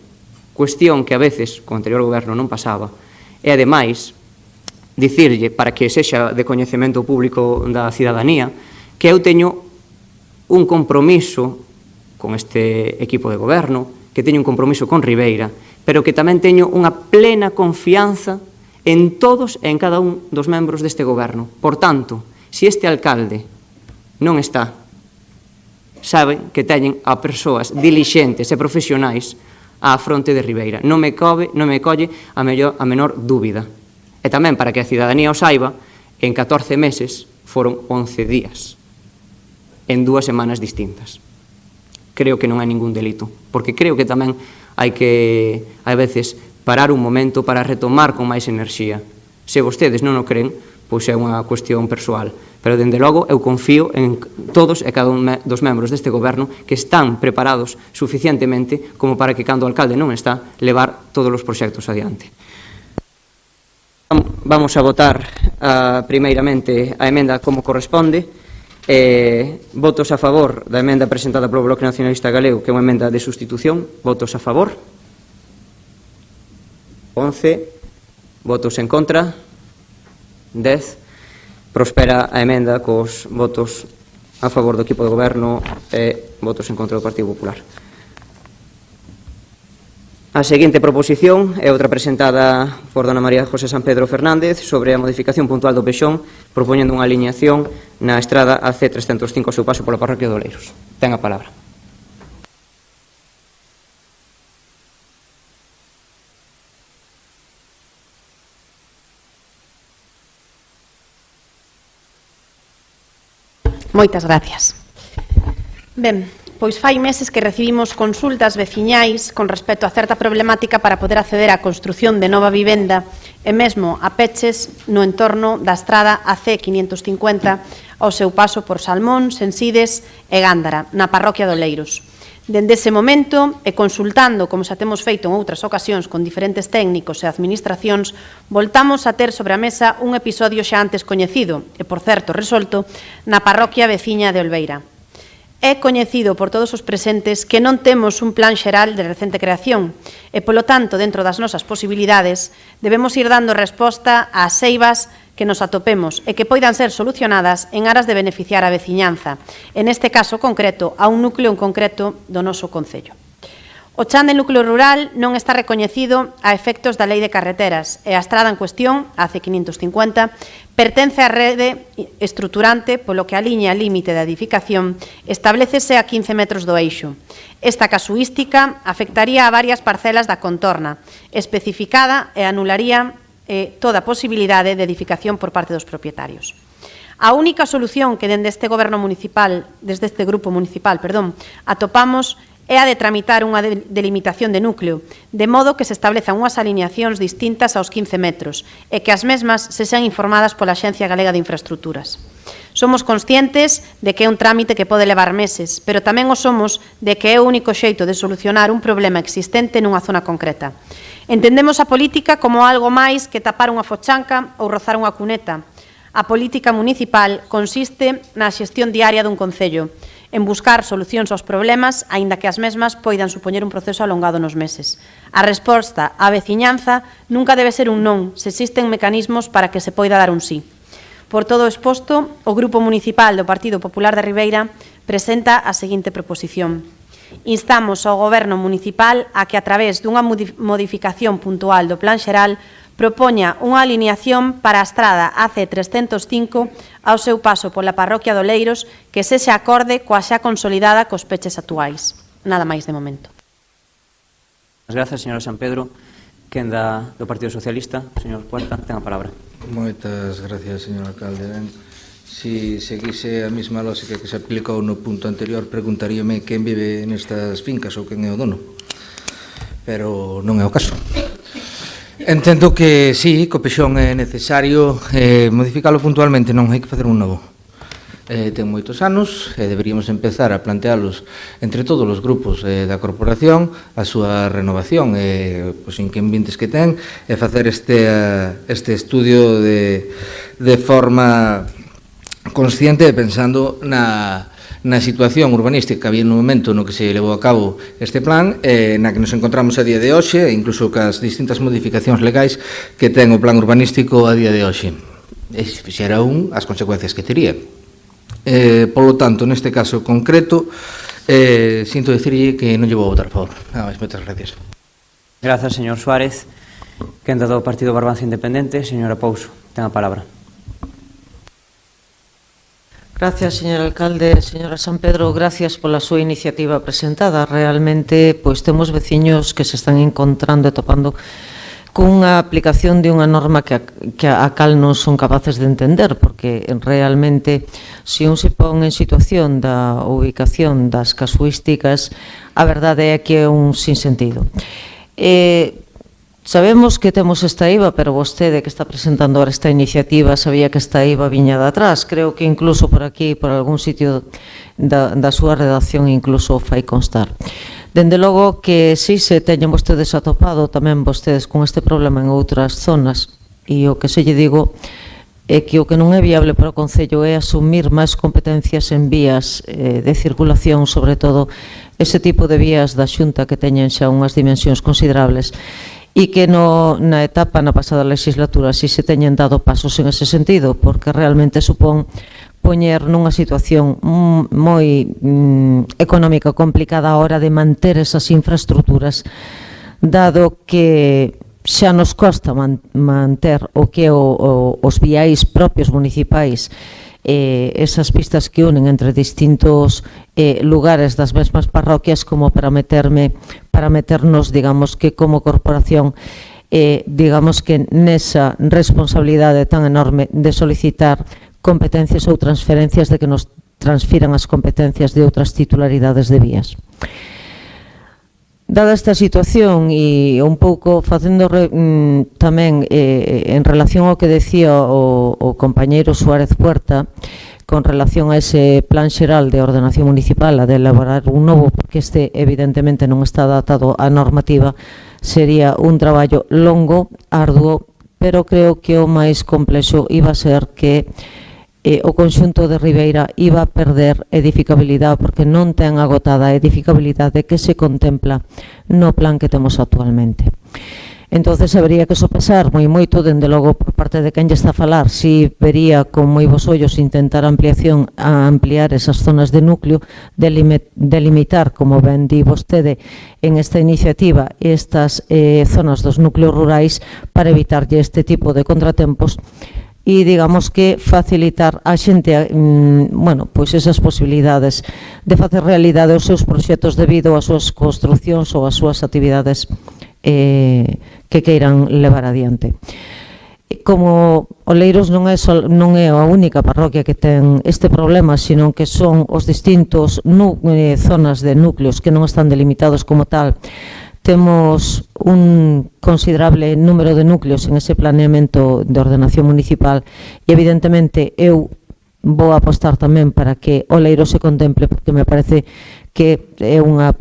cuestión que a veces, co anterior goberno, non pasaba, e, ademais, dicirlle, para que sexa de coñecemento público da cidadanía, que eu teño un compromiso con este equipo de goberno, que teño un compromiso con Ribeira, pero que tamén teño unha plena confianza en todos e en cada un dos membros deste goberno. Por tanto, se este alcalde non está, saben que teñen a persoas dilixentes e profesionais á fronte de Ribeira. Non me colle a menor dúbida. E tamén, para que a cidadanía o saiba, en 14 meses foron 11 días, en 2 semanas distintas. Creo que non hai ningún delito, porque creo que tamén hai que, a veces, parar un momento para retomar con máis enerxía. Se vostedes non o creen, pois é unha cuestión persoal. Pero, dende logo, eu confío en todos e cada un dos membros deste goberno que están preparados suficientemente como para que, cando o alcalde non está, levar todos os proxectos adiante. Vamos a votar primeiramente a emenda como corresponde. Votos a favor da emenda presentada polo Bloque Nacionalista Galego, que é unha emenda de sustitución. Votos a favor. 11. Votos en contra. 10. Prospera a emenda cos votos a favor do equipo de goberno e votos en contra do Partido Popular. A seguinte proposición é outra presentada por dona María José San Pedro Fernández sobre a modificación puntual do Pexón, propoñendo unha alineación na estrada AC305 ao seu paso pola parroquia de Oleiros. Ten a palabra. Moitas gracias. Ben, pois fai meses que recibimos consultas veciñais con respecto a certa problemática para poder acceder á construción de nova vivenda e mesmo a peches no entorno da estrada AC550 ao seu paso por Salmón, Sensides e Gándara, na parroquia de Oleiros. Dende ese momento, e consultando, como xa temos feito en outras ocasións con diferentes técnicos e administracións, voltamos a ter sobre a mesa un episodio xa antes coñecido, e, por certo, resolto, na parroquia veciña de Olveira. É coñecido por todos os presentes que non temos un plan xeral de recente creación e, polo tanto, dentro das nosas posibilidades, debemos ir dando resposta ás eivas que nos atopemos e que poidan ser solucionadas en aras de beneficiar a veciñanza, en este caso concreto, a un núcleo en concreto do noso concello. O chan de núcleo rural non está recoñecido a efectos da Lei de Carreteras e a estrada en cuestión, a C550, pertence á rede estruturante polo que a liña límite da edificación establecese a 15 metros do eixo. Esta casuística afectaría a varias parcelas da contorna, especificada e anularía toda posibilidade de edificación por parte dos propietarios. A única solución que desde este grupo municipal, atopamos é a de tramitar unha delimitación de núcleo, de modo que se establezan unhas alineacións distintas aos 15 metros e que as mesmas se sean informadas pola Axencia Galega de Infraestructuras. Somos conscientes de que é un trámite que pode levar meses, pero tamén o somos de que é o único xeito de solucionar un problema existente nunha zona concreta. Entendemos a política como algo máis que tapar unha fochanca ou rozar unha cuneta. A política municipal consiste na xestión diaria dun concello, en buscar solucións aos problemas, aínda que as mesmas poidan supoñer un proceso alongado nos meses. A resposta á veciñanza nunca debe ser un non, se existen mecanismos para que se poida dar un sí. Por todo o exposto, o Grupo Municipal do Partido Popular de Ribeira presenta a seguinte proposición. Instamos ao Goberno Municipal a que, a través dunha modificación puntual do Plan Xeral, propoña unha alineación para a estrada AC305 ao seu paso pola parroquia de Oleiros que sexa acorde coa xa consolidada cos peches actuais. Nada máis de momento. Grazas, señora San Pedro. Quen do Partido Socialista, señor Puerta, ten a palabra. Moitas gracias, señor alcalde. Si seguise a mesma lógica que se aplicou no punto anterior, preguntaríame quen vive nestas fincas ou quen é o dono. Pero non é o caso. Entendo que sí, co Pexón é necesario modificalo puntualmente, non hai que facer un novo. Ten moitos anos e deberíamos empezar a plantealos entre todos os grupos da corporación a súa renovación os inconvenientes que ten e facer este estudio de forma consciente e pensando na situación urbanística que había no momento no que se levou a cabo este plan na que nos encontramos a día de hoxe e incluso cas distintas modificacións legais que ten o plan urbanístico a día de hoxe e se fixera as consecuencias que tería. Polo tanto, neste caso concreto, sinto dicirlle que non lle vou votar a favor. Nada máis, moitas gracias. Grazas, señor Suárez. Quen do Partido Barbanza Independente, señora Pouso, ten a palabra. Gracias, señor alcalde. Señora San Pedro, gracias pola súa iniciativa presentada. Realmente, pois, temos veciños que se están encontrando e topando cunha aplicación de unha norma que a cal non son capaces de entender, porque realmente, se un se pon en situación da ubicación das casuísticas, a verdade é que é un sinsentido. Sabemos que temos esta IVA, pero vostede que está presentando ahora esta iniciativa sabía que esta IVA viña de atrás. Creo que incluso por aquí, por algún sitio da súa redacción, incluso fai constar. Dende logo que si se teñen vostedes atopado tamén vostedes con este problema en outras zonas, e o que se lle digo é que o que non é viable para o Concello é asumir máis competencias en vías de circulación, sobre todo ese tipo de vías da Xunta que teñen xa unhas dimensións considerables, e que na pasada legislatura si se teñen dado pasos en ese sentido, porque realmente supón poñer nunha situación moi económica complicada a hora de manter esas infraestructuras, dado que xa nos costa manter o que os viais propios municipais, esas pistas que unen entre distintos lugares das mesmas parroquias, como para meternos, digamos que como corporación, digamos que nesa responsabilidade tan enorme de solicitar competencias ou transferencias, de que nos transfiran as competencias de outras titularidades de vías. Dada esta situación e un pouco facendo tamén en relación ao que decía o compañeiro Suárez Puerta con relación a ese plan xeral de ordenación municipal, a de elaborar un novo, porque este evidentemente non está adaptado á normativa, sería un traballo longo, arduo, pero creo que o máis complexo iba a ser que o conxunto de Ribeira iba a perder edificabilidade, porque non ten agotada a edificabilidade que se contempla no plan que temos actualmente. Entonces habería que sopesar moito, dende logo por parte de quen lle está a falar, si vería con moi bons ollos intentar ampliar esas zonas de núcleo, delimitar, como ben di vostede en esta iniciativa, estas zonas dos núcleos rurais para evitarlle este tipo de contratempos e, digamos que, facilitar a xente, pois esas posibilidades de facer realidade os seus proxectos debido ás súas construcións ou ás súas actividades que queiran levar adiante. Como Oleiros non é a única parroquia que ten este problema, sino que son os distintos zonas de núcleos que non están delimitados como tal. Temos un considerable número de núcleos en ese planeamento de ordenación municipal e, evidentemente, eu vou apostar tamén para que Oleiros se contemple, porque me parece que é unha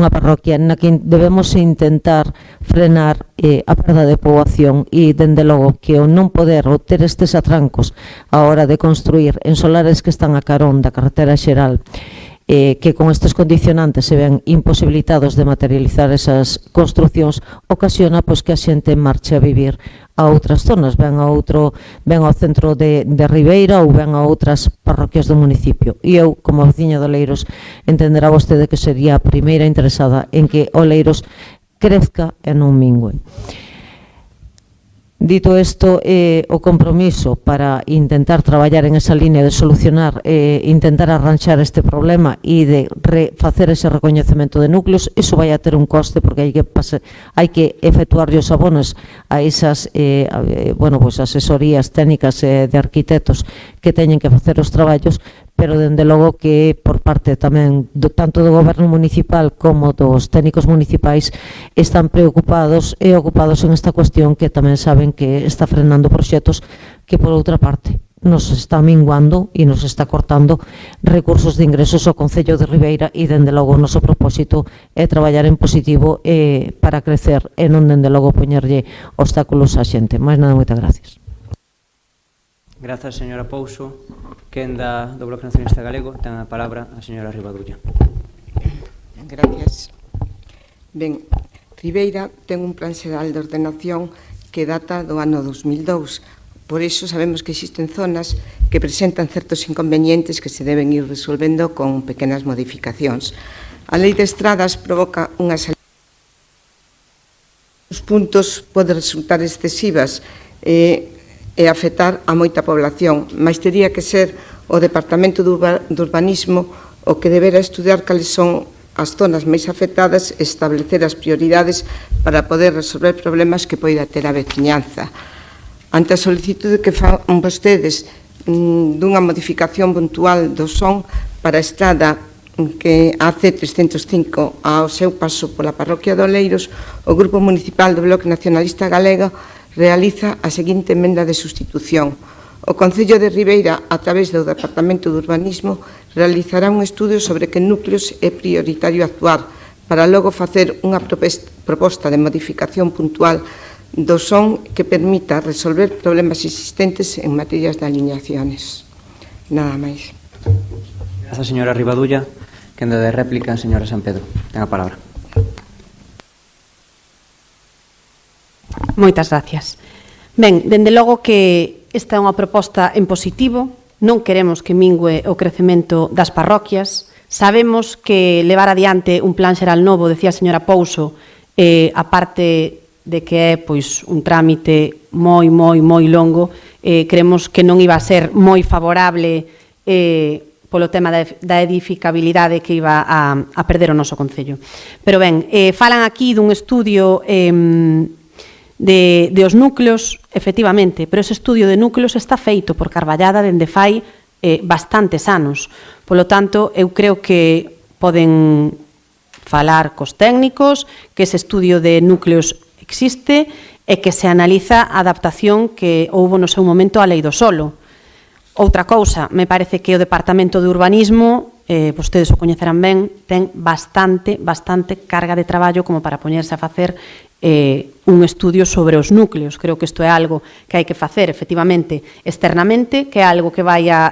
parroquia na que debemos intentar frenar a perda de poboación e, dende logo, que o non poder ou ter estes atrancos a hora de construir en solares que están a carón da carretera xeral, que con estes condicionantes se ven imposibilitados de materializar esas construcións, ocasiona pois que a xente marche a vivir a outras zonas, ben ao centro de Ribeira ou ben a outras parroquias do municipio. E eu, como veciña de Oleiros, entenderá vostede que sería a primeira interesada en que Oleiros crezca e non mingue. Dito isto, o compromiso para intentar traballar en esa línea de solucionar, intentar arranxar este problema e de facer ese recoñecemento de núcleos, iso vai a ter un coste porque hai que efectuar os abonos a esas asesorías técnicas de arquitectos que teñen que facer os traballos, pero dende logo que por parte tamén tanto do goberno municipal como dos técnicos municipais están preocupados e ocupados en esta cuestión, que tamén saben que está frenando proxectos que por outra parte nos está minguando e nos está cortando recursos de ingresos ao Concello de Ribeira, e dende logo o noso propósito é traballar en positivo para crecer e non dende logo poñerlle obstáculos á xente. Mais nada, moitas gracias. Grazas, señora Pouso. Quen do Bloque Nacionalista Galego ten a palabra a señora Rivadulla. Gracias. Ben, Ribeira ten un plan xeral de ordenación que data do ano 2002. Por iso sabemos que existen zonas que presentan certos inconvenientes que se deben ir resolvendo con pequenas modificacións. A Lei de Estradas provoca unhas os puntos pode resultar excesivas e afectar a moita población, mas tería que ser o Departamento de Urbanismo o que debera estudiar cales son as zonas máis afectadas e establecer as prioridades para poder resolver problemas que poida ter a veciñanza. Ante a solicitude que fan vostedes dunha modificación puntual do son para a estrada que AC305 ao seu paso pola parroquia de Oleiros, o Grupo Municipal do Bloque Nacionalista Galego realiza a seguinte emenda de sustitución. O Concello de Ribeira, a través do Departamento de Urbanismo, realizará un estudio sobre que núcleos é prioritario actuar para logo facer unha proposta de modificación puntual do son que permita resolver problemas existentes en materias de alineaciones. Nada máis. Grazas, señora Rivadulla. Quenda de réplica, señora San Pedro. Ten a palabra. Moitas gracias. Ben, dende logo que esta é unha proposta en positivo, non queremos que mingue o crecemento das parroquias, sabemos que levar adiante un plan xeral novo, decía a señora Pouso, a parte de que é pois un trámite moi longo, creemos que non iba a ser moi favorable polo tema da edificabilidade que iba a perder o noso Concello. Pero ben, falan aquí dun estudio de os núcleos, efectivamente, pero ese estudio de núcleos está feito por Carballada dende fai bastantes anos. Polo tanto, eu creo que poden falar cos técnicos, que ese estudio de núcleos existe e que se analiza a adaptación que houbo no seu momento á Lei do Solo. Outra cousa, me parece que o Departamento de Urbanismo, vostedes o coñecerán ben, ten bastante carga de traballo como para poñerse a facer un estudio sobre os núcleos. Creo que isto é algo que hai que facer efectivamente externamente, que é algo que vai a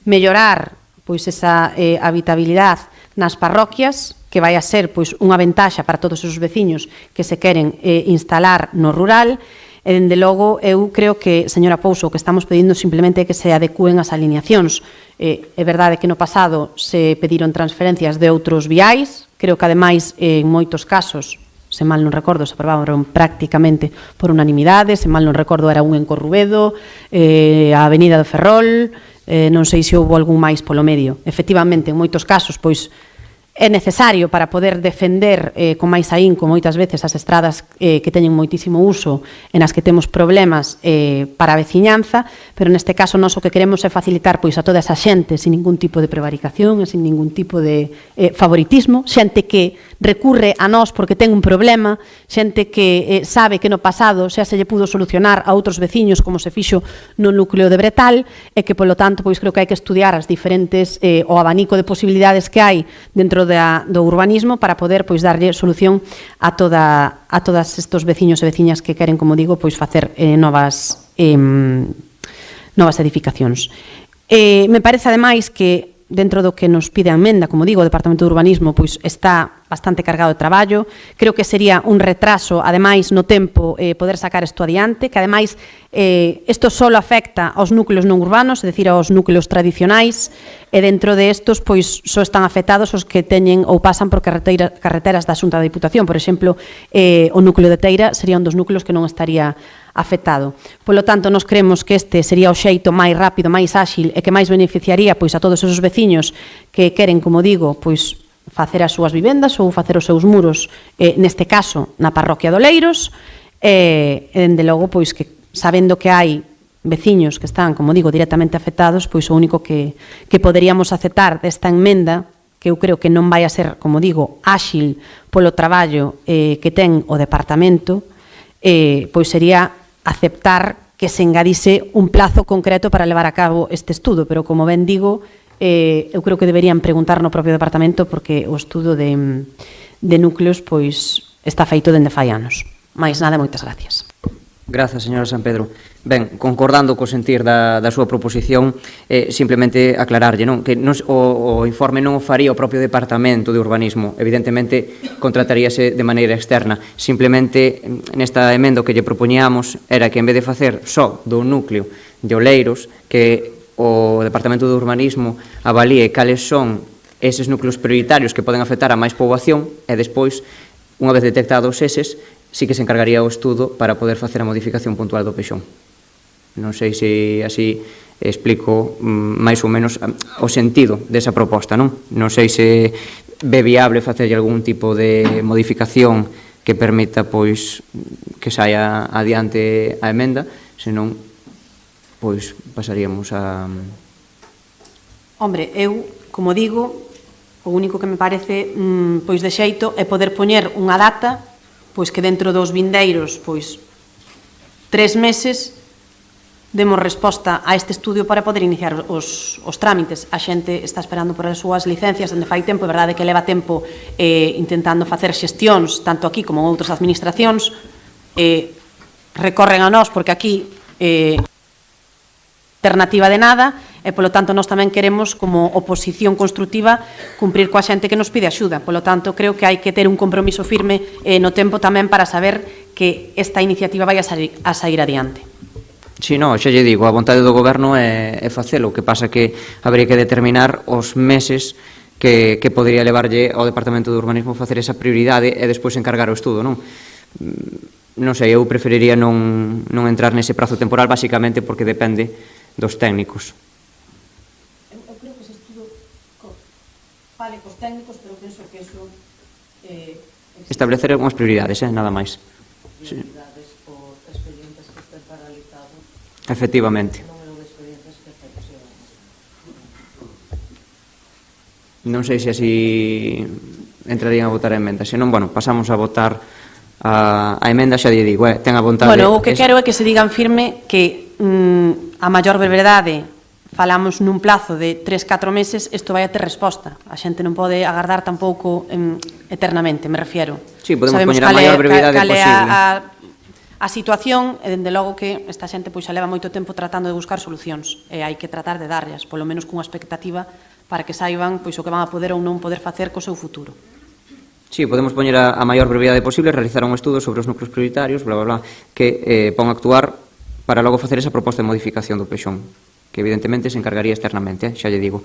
mellorar pois esa habitabilidade nas parroquias, que vai a ser pois unha ventaxa para todos os veciños que se queren instalar no rural. E, dende logo, eu creo que, señora Pouso, o que estamos pedindo simplemente é que se adecúen as alineacións. É verdade que no pasado se pediron transferencias de outros viais, creo que, ademais, en moitos casos, se mal non recordo, se aprobaron prácticamente por unanimidade, se mal non recordo era un en Corrubedo, a Avenida do Ferrol, non sei se houve algún máis polo medio. Efectivamente, en moitos casos, pois, é necesario para poder defender con máis ahínco moitas veces as estradas que teñen moitísimo uso e nas que temos problemas para a veciñanza, pero neste caso nós o que queremos é facilitar pois a toda esa xente sin ningún tipo de prevaricación e sin ningún tipo de favoritismo, xente que recurre a nós porque ten un problema, xente que sabe que no pasado xa se lle pudo solucionar a outros veciños como se fixo no núcleo de Bretal e que polo tanto pois creo que hai que estudiar as diferentes o abanico de posibilidades que hai dentro do urbanismo para poder pois darlle solución a todos estes veciños e veciñas que queren, como digo, pois facer novas edificacións. Me parece ademais que dentro do que nos pide a emenda, como digo, o Departamento de Urbanismo pois está bastante cargado de traballo. Creo que sería un retraso, ademais, no tempo poder sacar isto adiante, que ademais isto só afecta aos núcleos non urbanos, é dicir, aos núcleos tradicionais, e dentro de estos, pois, só están afectados os que teñen ou pasan por carreteras da Xunta da Diputación. Por exemplo, o núcleo de Teira sería un dos núcleos que non estaría afectado. Polo tanto, nos creemos que este sería o xeito máis rápido, máis áxil e que máis beneficiaría pois a todos esos veciños que queren, como digo, pois facer as súas vivendas ou facer os seus muros, neste caso, na parroquia de Oleiros, e, dende logo, pois que sabendo que hai veciños que están, como digo, directamente afectados, pois o único que poderíamos aceptar desta enmenda, que eu creo que non vai a ser, como digo, áxil polo traballo que ten o departamento, pois sería aceptar que se engadise un plazo concreto para levar a cabo este estudo, pero como ben digo, eu creo que deberían preguntar no propio departamento porque o estudo de núcleos pois está feito dende fai anos. Mais nada, moitas gracias. Grazas, señora San Pedro. Ben, concordando co sentir da súa proposición, simplemente aclararlle, non? Que o informe non o faría o propio Departamento de Urbanismo, evidentemente contrataríase de maneira externa. Simplemente, nesta emenda que lle propoñíamos era que en vez de facer só do núcleo de Oleiros, que o Departamento de Urbanismo avalíe cales son eses núcleos prioritarios que poden afectar a máis poboación e despois, unha vez detectados eses, sí que se encargaría o estudo para poder facer a modificación puntual do peixón. Non sei se así explico máis ou menos o sentido desa proposta, non? Non sei se ve viable facerlle algún tipo de modificación que permita, pois, que saia adiante a emenda, senón, pois, pasaríamos a... Hombre, eu, como digo, o único que me parece, pois, de xeito é poder poñer unha data, pois, que dentro dos vindeiros, pois, 3 meses demos resposta a este estudio para poder iniciar os trámites. A xente está esperando por as súas licencias dende fai tempo, é verdade que leva tempo intentando facer xestións, tanto aquí como en outras administracións, recorren a nós porque aquí alternativa de nada, e polo tanto nós tamén queremos como oposición constructiva cumprir coa xente que nos pide axuda. Polo tanto, creo que hai que ter un compromiso firme no tempo tamén para saber que esta iniciativa vai a sair adiante. Si, non, xa lle digo, a vontade do goberno é facelo, o que pasa que habría que determinar os meses que podría levarlle ao Departamento de Urbanismo facer esa prioridade e despois encargar o estudo, non? Non sei, eu preferiría non entrar nese prazo temporal, basicamente porque depende dos técnicos. Eu creo que ese estudo vale cos técnicos, pero penso que eso... Establecer unhas prioridades, nada máis. Sí. Efectivamente. Non sei se así entrarían a votar a emenda. Se non, bueno, pasamos a votar a emenda, xa lle digo, ten a vontade... Bueno, o que quero é que se digan firme que a maior brevedade falamos nun plazo de 3-4 meses, isto vai a ter resposta. A xente non pode agardar tampouco eternamente, me refiero. Sí, podemos poñer a maior brevedade posible. A situación, e dende logo que esta xente pois xa leva moito tempo tratando de buscar solucións e hai que tratar de darllas, polo menos cunha expectativa para que saiban pois o que van a poder ou non poder facer co seu futuro. Sí, podemos poñer a maior brevedade posible, realizar un estudo sobre os núcleos prioritarios, bla, bla, bla, que pon a actuar para logo facer esa proposta de modificación do peixón, que evidentemente se encargaría externamente, xa lle digo.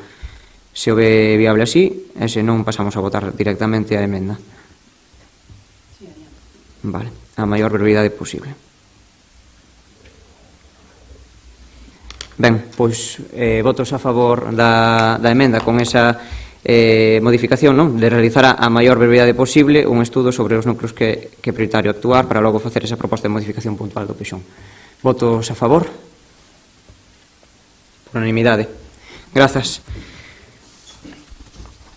Se o ve viable así, e se non pasamos a votar directamente a emenda. Vale, a maior brevidade posible. Ben, pois votos a favor da emenda con esa modificación, non? De realizar a maior brevidade posible un estudo sobre os núcleos que é prioritario actuar para logo facer esa proposta de modificación puntual do peixón. Votos a favor? Por unanimidade. Grazas.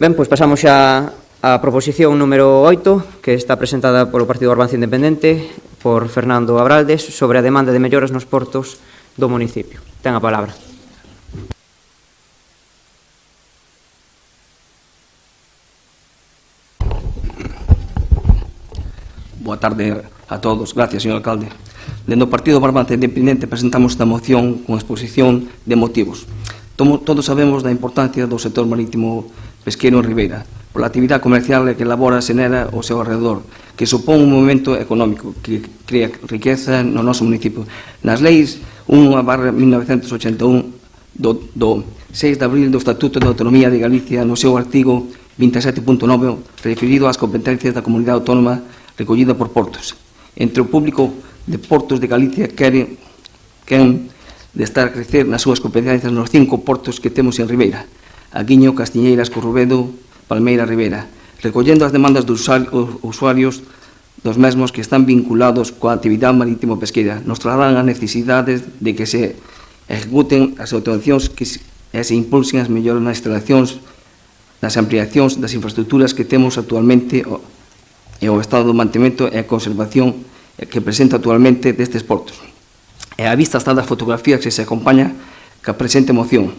Ben, pois pasamos xa a proposición número 8, que está presentada polo Partido Avance Independente, por Fernando Abraldes, sobre a demanda de melloras nos portos do municipio. Ten a palabra. Boa tarde a todos. Gracias, señor alcalde. Dende o Partido Avance Independente presentamos esta moción con exposición de motivos. Todos sabemos da importancia do sector marítimo pesqueiro en Ribeira, pola actividade comercial que elabora e xenera ao seu alrededor, que supón un movimento económico que crea riqueza no noso municipio. Nas leis 1/1981 do 6 de abril do Estatuto de Autonomía de Galicia, no seu artigo 27.9, referido ás competencias da comunidade autónoma recollida por portos. Entre o público de Portos de Galicia queren de estar a crecer nas súas competencias nos 5 portos que temos en Ribeira: Aguiño, Castiñeiras, Corrubedo, Palmeira, Ribeira, recollendo as demandas dos usuarios dos mesmos que están vinculados coa actividade marítimo-pesqueira. Nos trasladan as necesidades de que se ejecuten as autorizacións e se impulsen as melloras nas instalacións, nas ampliacións das infraestructuras que temos actualmente e o estado do mantemento e a conservación que presenta actualmente destes portos. E a vista están das fotografías que se acompaña ca presente moción,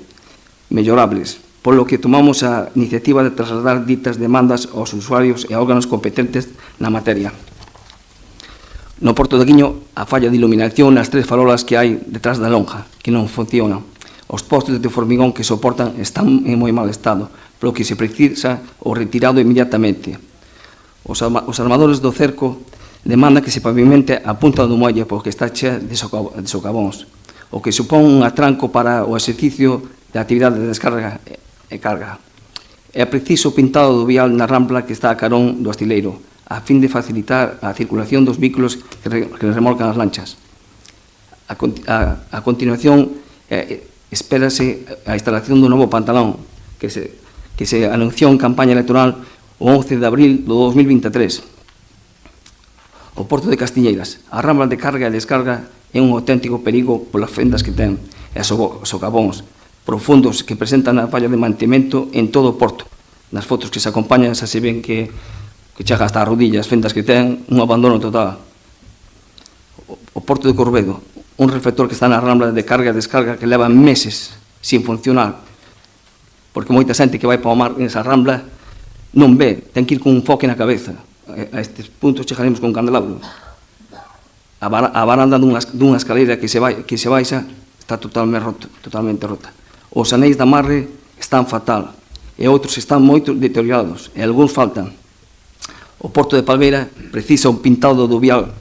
mellorables, polo que tomamos a iniciativa de trasladar ditas demandas aos usuarios e órganos competentes na materia. No Porto de Aguiño, a falla de iluminación nas 3 farolas que hai detrás da lonja, que non funcionan. Os postes de formigón que soportan están en moi mal estado, polo que se precisa o retirado inmediatamente. Os armadores do cerco demanda que se pavimente a punta do muelle porque está chea de socavóns, o que supón un atranco para o exercicio de actividade de descarga e carga. É preciso pintado do vial na rampla que está a carón do astileiro, a fin de facilitar a circulación dos vehículos que remolcan as lanchas. A continuación, espérase a instalación do novo pantalón que se anunciou en campaña electoral o 11 de abril do 2023. O Porto de Castiñeiras, a rambla de carga e descarga é un auténtico perigo polas fendas que ten e socavóns profundos que presentan a falla de mantemento en todo o porto. Nas fotos que se acompañan xa se ven que chega hasta a rodilla as fendas que ten, un abandono total. O Porto de Corrubedo, un reflector que está na rambla de carga e descarga que leva meses sin funcionar, porque moita xente que vai para o mar nesa rambla non ve, ten que ir con un foque na cabeza. A estes puntos chegaremos con candelabro. A baranda dunha escalera que se baixa está totalmente rota. Os anéis de amarre están fatal e outros están moito deteriorados e algúns faltan. O Porto de Palmeira precisa un pintado do vial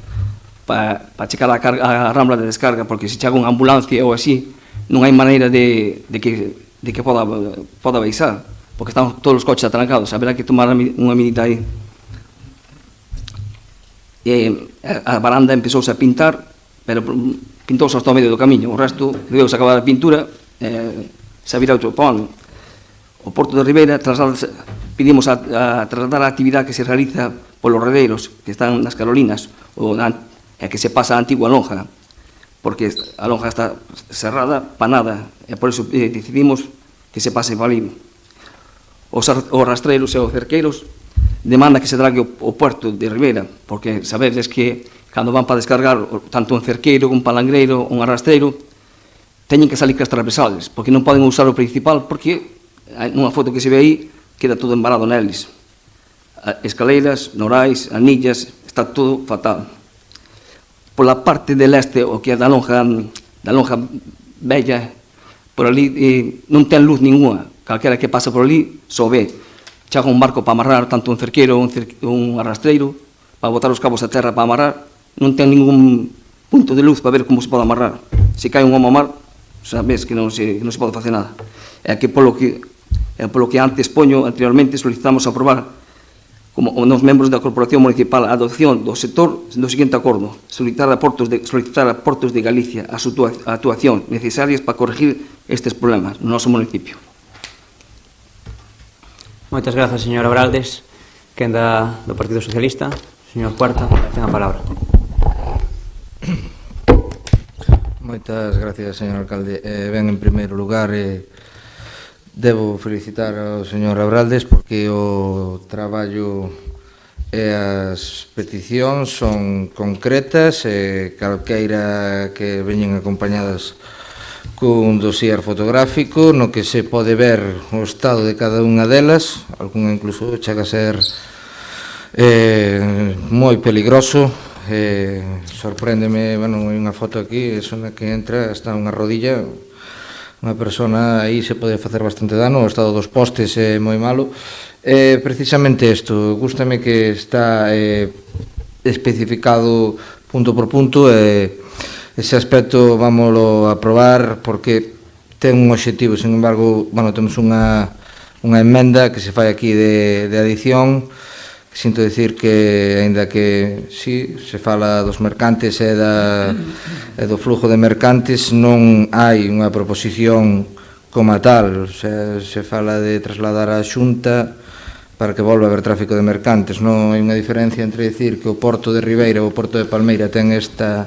para checar a rambla de descarga, porque se chega unha ambulancia ou así non hai maneira de que poda baixar, porque están todos os coches atrancados. Haberá que tomar unha medida aí. A baranda empezouse a pintar, pero pintouse hasta o medio do camiño. O resto, debeuse acabar a pintura, se virá outro pano. O Porto de Ribeira pedimos a trasladar a actividade que se realiza polos redeiros que están nas Carolinas e que se pasa a antigua lonja, porque a lonja está cerrada para nada, e por iso decidimos que se pase para ali. Os rastreiros e os cerqueiros demanda que se drague o puerto de Ribeira, porque sabedes que cando van para descargar tanto un cerqueiro, un palangreiro, un arrastreiro, teñen que salir cas transversales, porque non poden usar o principal, porque nunha foto que se ve aí queda todo embarado neles. Escaleiras, norais, anillas, está todo fatal. Pola parte del este, o que é da lonja bella, por ali non ten luz ninguna, calquera que pasa por ali só ve. Chega un barco para amarrar tanto un cerqueiro ou un arrastreiro, para botar os cabos a terra para amarrar, non ten ningún punto de luz para ver como se pode amarrar. Se cae un homo ao mar, sabes que non se pode facer nada. É que polo que antes anteriormente solicitamos aprobar como nos membros da Corporación Municipal a adopción do sector do seguinte acordo: solicitar a Portos de Galicia a actuación necesarias para corregir estes problemas no noso municipio. Moitas grazas, señora Braldes. Quen do Partido Socialista? Señor Cuarta, ten a palabra. Moitas gracias, señor alcalde. Ben, en primeiro lugar, debo felicitar ao señor Abraldes porque o traballo e as peticións son concretas e calqueira que veñen acompañadas cun dossier fotográfico no que se pode ver o estado de cada unha delas, algunha incluso chega a ser moi peligroso. Sorpréndeme, bueno, hai unha foto aquí, é na que entra hasta unha rodilla unha persona aí se pode facer bastante dano, o estado dos postes é moi malo. Precisamente isto, gústame que está especificado punto por punto, ese aspecto vámoslo a aprobar porque ten un obxectivo. Sin embargo, temos unha emenda que se fai aquí de adición. Sinto dicir que, aínda que sí, se fala dos mercantes e do flujo de mercantes, non hai unha proposición como tal. Se fala de trasladar a Xunta para que volva a haber tráfico de mercantes. Non hai unha diferencia entre dicir que o Porto de Ribeira ou o Porto de Palmeira ten esta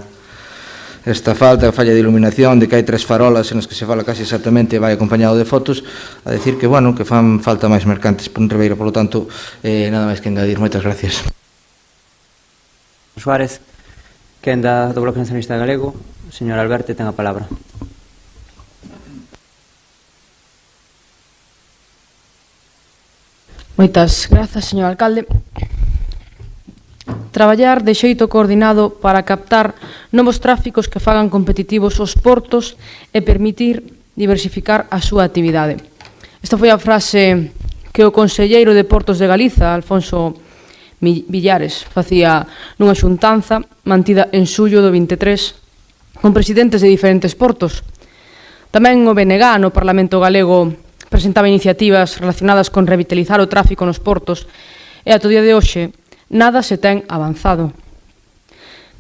falta, falla de iluminación, de que hai 3 farolas en as que se fala casi exactamente e vai acompañado de fotos, a decir que, que fan falta máis mercantes por Ribeira. Por lo tanto, nada máis que engadir. Moitas gracias. Suárez, quen da do Bloque Nacionalista Galego, o señor Alberto ten a palabra. Moitas grazas, señor alcalde. Traballar de xeito coordinado para captar novos tráficos que fagan competitivos os portos e permitir diversificar a súa actividade. Esta foi a frase que o conselleiro de Portos de Galiza, Alfonso Villares, facía nunha xuntanza mantida en xullo do 23 con presidentes de diferentes portos. Tamén o BNG no Parlamento Galego presentaba iniciativas relacionadas con revitalizar o tráfico nos portos e ata o día de hoxe nada se ten avanzado.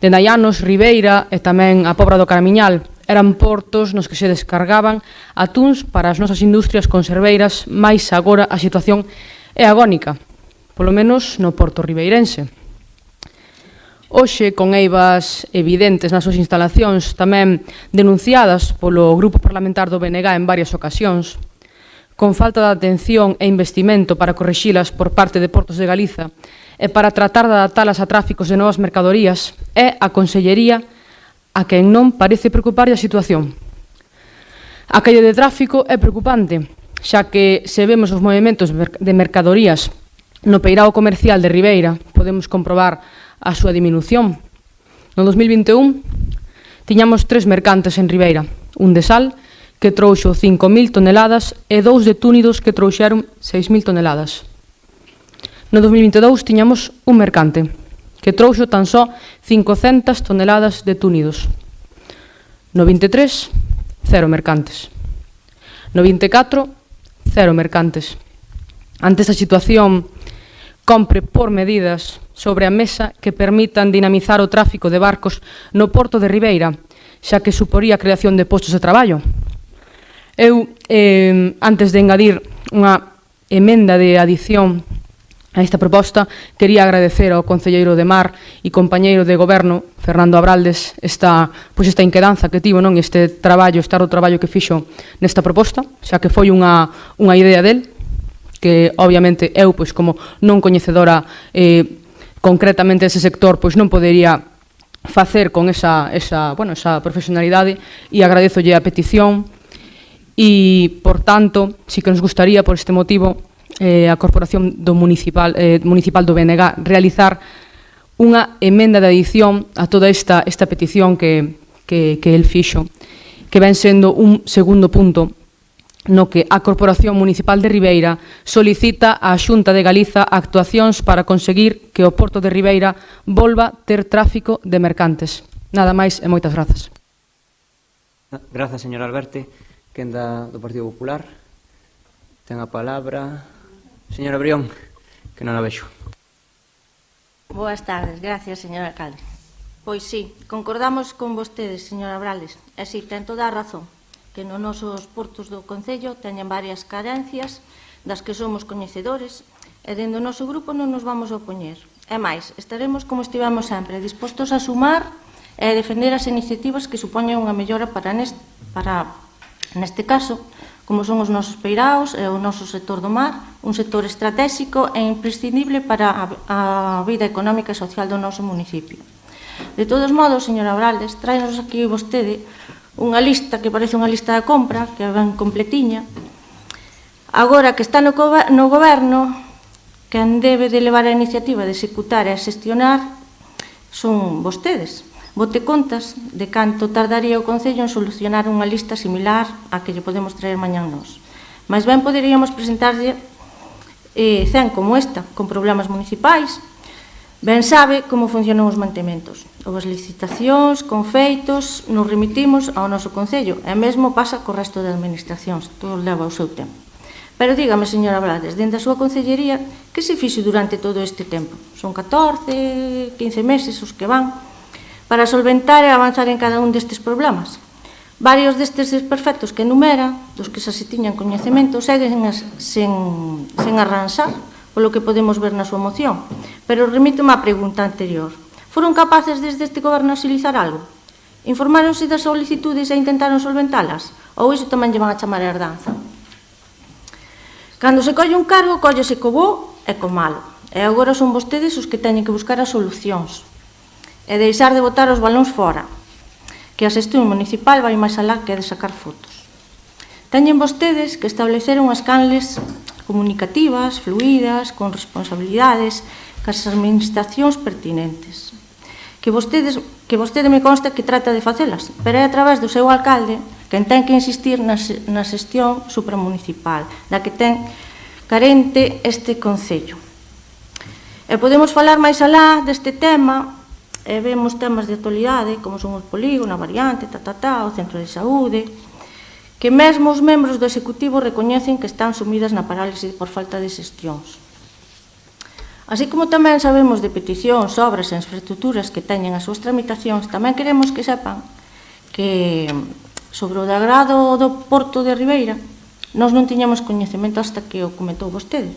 Dende hai anos, Ribeira e tamén a Pobra do Caramiñal eran portos nos que se descargaban atúns para as nosas industrias conserveiras, mais agora a situación é agónica, polo menos no porto ribeirense. Hoxe, con eivas evidentes nas súas instalacións, tamén denunciadas polo Grupo Parlamentar do BNG en varias ocasións, con falta de atención e investimento para correxilas por parte de Portos de Galiza, e para tratar de adaptalas a tráficos de novas mercadorías, é a Consellería a quen non parece preocuparlle a situación. A caída de tráfico é preocupante, xa que se vemos os movimentos de mercadorías no peirao comercial de Ribeira, podemos comprobar a súa diminución. No 2021, tiñamos 3 mercantes en Ribeira, un de sal, que trouxo 5.000 toneladas, e 2 de túnidos que trouxeron 6.000 toneladas. No 2022 tiñamos un mercante que trouxo tan só 500 toneladas de túnidos. No 23, 0 mercantes. No 24, 0 mercantes. Ante esta situación, compre por medidas sobre a mesa que permitan dinamizar o tráfico de barcos no porto de Ribeira, xa que suporía a creación de postos de traballo. Eu, antes de engadir unha emenda de adición a esta proposta, quería agradecer ao concelleiro de Mar e compañeiro de goberno, Fernando Abraldes, esta inquedanza que tivo, este traballo que fixo nesta proposta, xa que foi unha idea del, que obviamente eu, como non coñecedora concretamente dese sector, non podería facer con esa profesionalidade, e agradezolle a petición, e, por tanto, si que nos gustaría, por este motivo, a Corporación Municipal do BNG realizar unha emenda de adición a toda esta petición que el fixo, que ven sendo un segundo punto no que a Corporación Municipal de Ribeira solicita á Xunta de Galiza actuacións para conseguir que o Porto de Ribeira volva ter tráfico de mercantes. Nada máis e moitas grazas. Grazas, señor Alberto. Quen do Partido Popular ten a palabra. Señora Brión, que non a vexo. Boas tardes, gracias, señor alcalde. Pois sí, concordamos con vostedes, señora Abrales, e si, ten toda a razón, que nos nosos portos do Concello teñen varias carencias das que somos coñecedores, e dentro do noso grupo non nos vamos a opoñer. E máis, estaremos como estivemos sempre, dispostos a sumar e a defender as iniciativas que supoñen unha mellora para neste caso, como son os nosos peiraos e o noso sector do mar, un sector estratégico e imprescindible para a vida económica e social do noso municipio. De todos modos, señora Abraldes, tráenos aquí vostede unha lista que parece unha lista de compra, que é ben completiña. Agora que está no goberno, quen debe de levar a iniciativa de executar e xestionar son vostedes. bote contas de canto tardaría o Concello en solucionar unha lista similar a que lle podemos traer mañán nós. Mais ben poderíamos presentarlle 100 como esta, con problemas municipais. Ben sabe como funcionan os mantementos. Ou as licitacións, con feitos, nos remitimos ao noso Concello, e mesmo pasa co resto de administracións, todo leva o seu tempo. Pero dígame, señora Brades, dentro da súa concellería, que se fixo durante todo este tempo? Son 14, 15 meses os que van para solventar e avanzar en cada un destes problemas. Varios destes desperfectos que enumera, dos que xa se tiñan coñecemento, seguen sen arranxar, polo que podemos ver na súa moción. Pero remítome á pregunta anterior. Foron capaces desde este goberno axilizar algo? Informáronse das solicitudes e intentaron solventalas? Ou iso tamén lle van a chamar herdanza? Cando se colle un cargo, collese co bo e co malo. E agora son vostedes os que teñen que buscar as solucións e deixar de botar os balóns fora, que a xestión municipal vai máis alá que de sacar fotos. Teñen vostedes que establecer unhas canles comunicativas, fluídas, con responsabilidades, cas administracións pertinentes. Que vostede me consta que trata de facelas, pero é a través do seu alcalde quen ten que insistir na xestión supramunicipal, da que ten carente este Concello. E podemos falar máis alá deste tema, e vemos temas de actualidade, como son os polígonos, a variante, o centro de saúde, que mesmo os membros do Executivo recoñecen que están sumidas na parálise por falta de xestións. Así como tamén sabemos de peticións, obras e infraestructuras que teñen as súas tramitacións, tamén queremos que sepan que sobre o degrado do Porto de Ribeira nós non tiñamos coñecemento hasta que o comentou vostede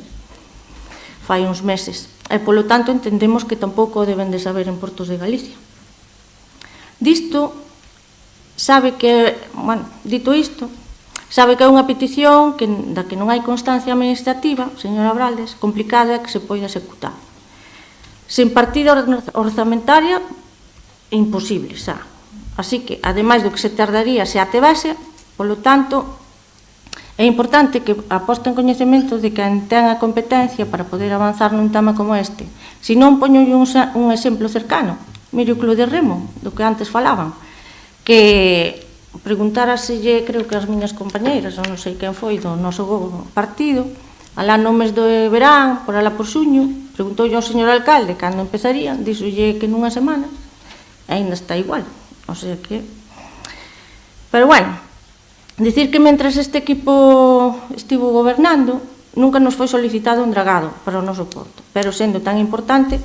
fai uns meses, e polo tanto entendemos que tampouco o deben de saber en Portos de Galicia. Disto, sabe que, dito isto, sabe que é unha petición da que non hai constancia administrativa, señora Braldes, complicada que se poida executar. Sen partida orzamentaria, imposible, xa. Así que, ademais do que se tardaría se atevase, polo tanto, é importante que aposten coñecemento de que ten a competencia para poder avanzar nun tema como este. Se non, poño un exemplo cercano, mire o Club de Remo, do que antes falaban, que preguntáraselle, creo que as miñas compañeiras, non sei quen foi, do noso partido, alá no mes do verán, por alá por xuño, preguntoulle ao señor alcalde cando empezarían, díxolle que nunha semana, e ainda está igual. O sea que... Pero bueno, dicir que mentras este equipo estivo gobernando, nunca nos foi solicitado un dragado para o noso porto, pero sendo tan importante,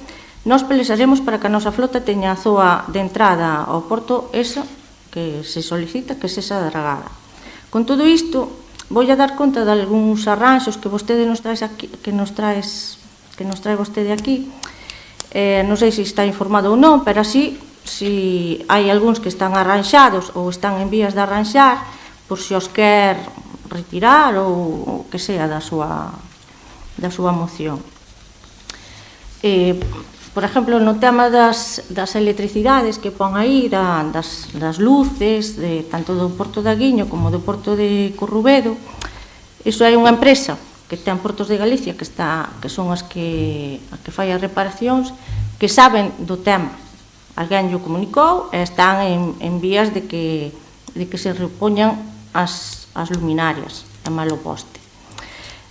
nós pelexaremos para que a nosa flota teña a zoa de entrada ao porto esa que se solicita, que se esa dragada. Con todo isto, vou a dar conta de algúns arranxos que vostede nos trae aquí, que nos trae vostede aquí. Non sei se está informado ou non, pero así, se hai algúns que están arranxados ou están en vías de arranxar, por se os quer retirar ou o que sea da súa moción. Por exemplo, no tema das electricidades que pon aí, das luces, tanto do Porto de Aguiño como do Porto de Corrubedo, iso hai unha empresa que ten Portos de Galicia, que son as que fai as reparacións, que saben do tema. Alguén llo comunicou e están en vías de que se repoñan as luminarias e malo poste.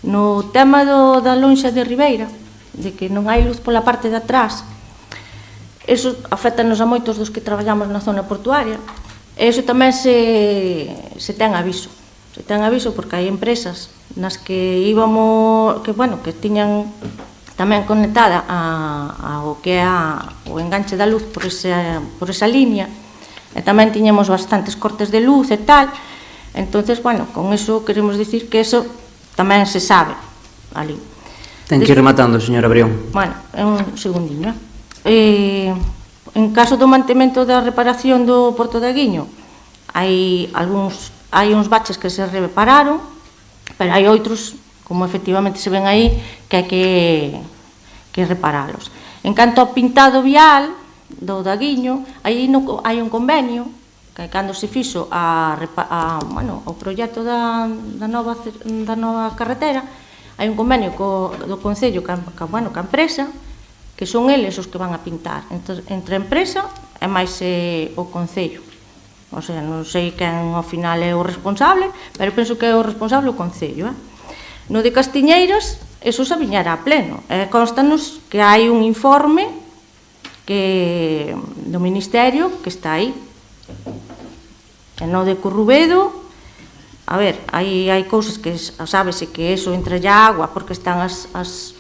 No tema da lonxa de Ribeira, de que non hai luz pola parte de atrás, eso afectanos a moitos dos que traballamos na zona portuaria, e iso tamén se ten aviso. Se ten aviso porque hai empresas nas que íbamos, que tiñan tamén conectada ao que é o enganche da luz por esa línea, e tamén tiñamos bastantes cortes de luz e tal. Entonces, con eso queremos dicir que eso tamén se sabe ali. Ten que ir rematando, señora Brión. Un segundinho. En caso do mantemento da reparación do Porto de Aguiño, hai uns baches que se repararon, pero hai outros, como efectivamente se ven aí, que hai que reparalos. En canto ao pintado vial do Aguiño, aí hai un convenio que cando se fixo o proxecto da nova carretera, hai un convenio do Concello ca empresa, que son eles os que van a pintar, entre a empresa é máis o Concello. O sea, non sei quen ao final é o responsable, pero penso que é o responsable o Concello. No de Castiñeiras, eso xa viñera a pleno. Constanos que hai un informe do Ministerio que está aí. E no de Corrubedo, a ver, hai cousas que sábese que eso entra a agua porque están as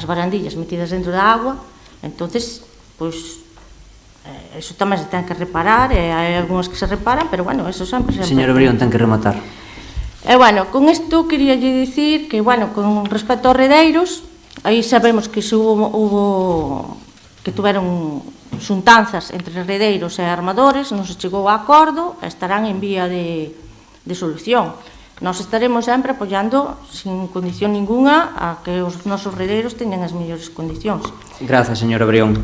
barandillas metidas dentro da agua, entonces, pois, eso tamén se ten que reparar, e hai algunhas que se reparan, pero, bueno, eso sempre... Señor Brión, ten que rematar. E, bueno, con isto quería dicir que, bueno, con respecto aos redeiros, aí sabemos que hubo que tuveron xuntanzas entre redeiros e armadores, non se chegou a acordo, estarán en vía de solución. Nós estaremos sempre apoiando, sin condición ninguna, a que os nosos redeiros teñan as mellores condicións. Grazas, señor Brión.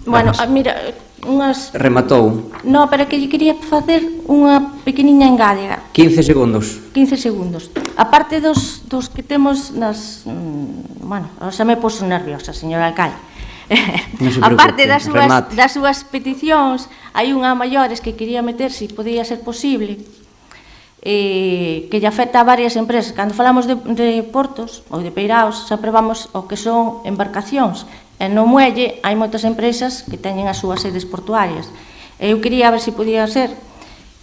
Bueno, mira, unhas... Rematou. No, pero que lle quería facer unha pequeniña engádega. 15 segundos. 15 segundos. A parte dos que temos nas... Bueno, xa me poso nerviosa, señor alcalde. A parte das súas peticións, hai unha a maiores que quería meter, se podía ser posible, que lle afecta a varias empresas. Cando falamos de portos ou de peiraos, sempre vamos ao que son embarcacións. E no muelle hai moitas empresas que teñen as súas sedes portuarias. Eu quería ver se podía ser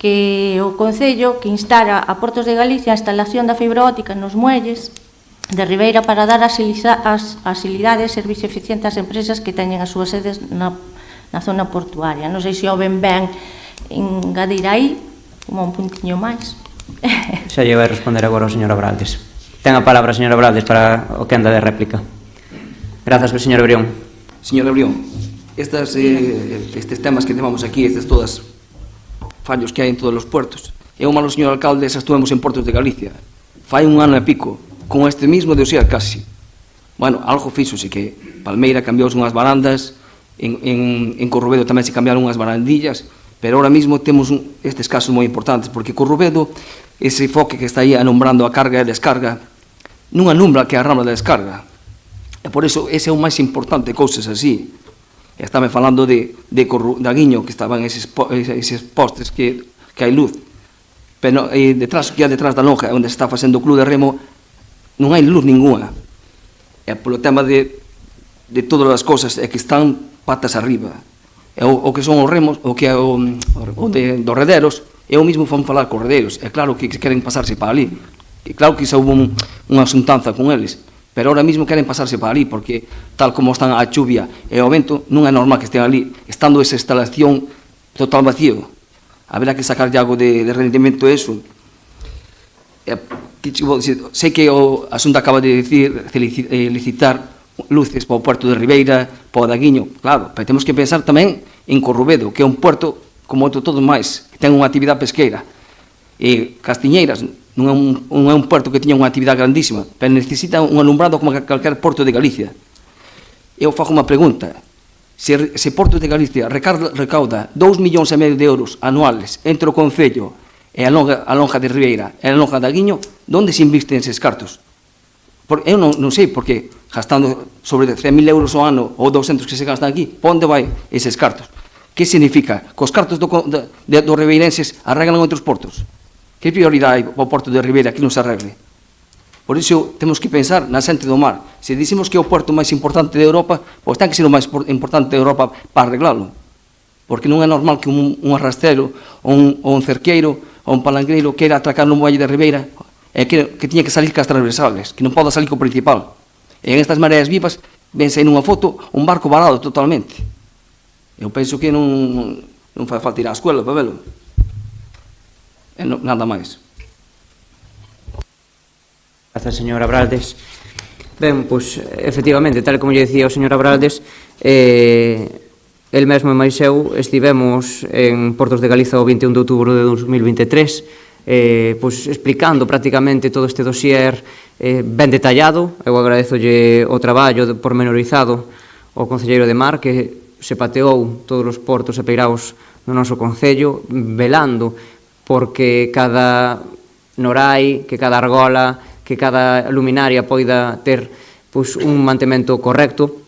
que o Concello que instara a Portos de Galicia a instalación da fibra óptica nos muelles de Ribeira para dar axilidade e servicio eficiente ás empresas que teñen as súas sedes na zona portuaria. Non sei se o ven ben engadir aí como un puntiño máis. Xa lle vai responder agora o señor Abraldes. Ten a palabra, señor Abraldes, para o que anda de réplica. Grazas, señor Brión. Señor Brión, estes temas que temos aquí, estes todos fallos que hai en todos os puertos, é o malo, señor alcalde, xa estuvemos en Portos de Galicia. Fai un ano e pico, con este mismo dossier casi. Bueno, algo fíxose que Palmeira cambiou unhas barandas, en Corrubedo tamén se cambiaron unhas barandillas, pero ahora mismo temos estes casos moi importantes, porque Corrubedo, ese foque que está aí anombrando a carga e a descarga, non anumbra que a rama da descarga. E por iso, ese é o máis importante, cousas así. Estame falando de Guiño, que estaban eses postes que hai luz. Pero detrás da lonja, onde se está facendo o club de remo, non hai luz ninguna. E polo tema de todas as cousas é que están patas arriba. E o que son os remos, o que é dos rederos, é o mismo fan falar cos rederos. É claro que queren pasarse para ali. E claro que xa houve unha xuntanza con eles. Pero ahora mismo queren pasarse para ali, porque tal como están a chuvia e o vento, non é normal que estén ali, estando esa instalación total vacío. Haberá que sacarlle algo de rendimento a eso. Sei que a Xunta acaba de licitar luces para o puerto de Ribeira, para o Daguiño, claro, pero temos que pensar tamén en Corrubedo, que é un puerto como todos máis, que ten unha actividade pesqueira. E Castiñeiras non é un puerto que tiña unha actividade grandísima, pero necesita un alumbrado como calquer porto de Galicia. Eu fago unha pregunta: se Portos de Galicia recauda 2,5 millóns de euros anuales entre o Concello e a lonja de Ribeira e a lonja de Aguiño, onde se invisten eses cartos? Eu non sei, porque gastando sobre 100.000 euros ao ano ou 200 que se gastan aquí, onde vai eses cartos? Que significa? Que os cartos dos ribeirenses arreglan outros portos? Que prioridade hai ao porto de Ribeira que non se arregle? Por iso temos que pensar na xente do mar. Se dicimos que é o porto máis importante de Europa, pois ten que ser o máis importante de Europa para arreglalo. Porque non é normal que un arrastreiro ou un cerqueiro ou un palangreiro queira atracar no muelle de Ribeira e que tiña que salir cas transversales, que non poda salir co principal. E en estas mareas vivas vense aí nunha foto un barco varado totalmente. Eu penso que non fai falta ir á escola para velo. E nada máis. Grazas, señor Abraldes. Ben, pois, efectivamente, tal como lle dicía o señor Abraldes, el mesmo e máis eu estivemos en Portos de Galiza o 21 de outubro de 2023, pois, explicando prácticamente todo este dossier ben detallado. Eu agradezolle o traballo pormenorizado ao concelleiro de Mar, que se pateou todos os portos e peiraos no noso concello, velando porque cada norai, que cada argola, que cada luminaria poida ter un mantemento correcto.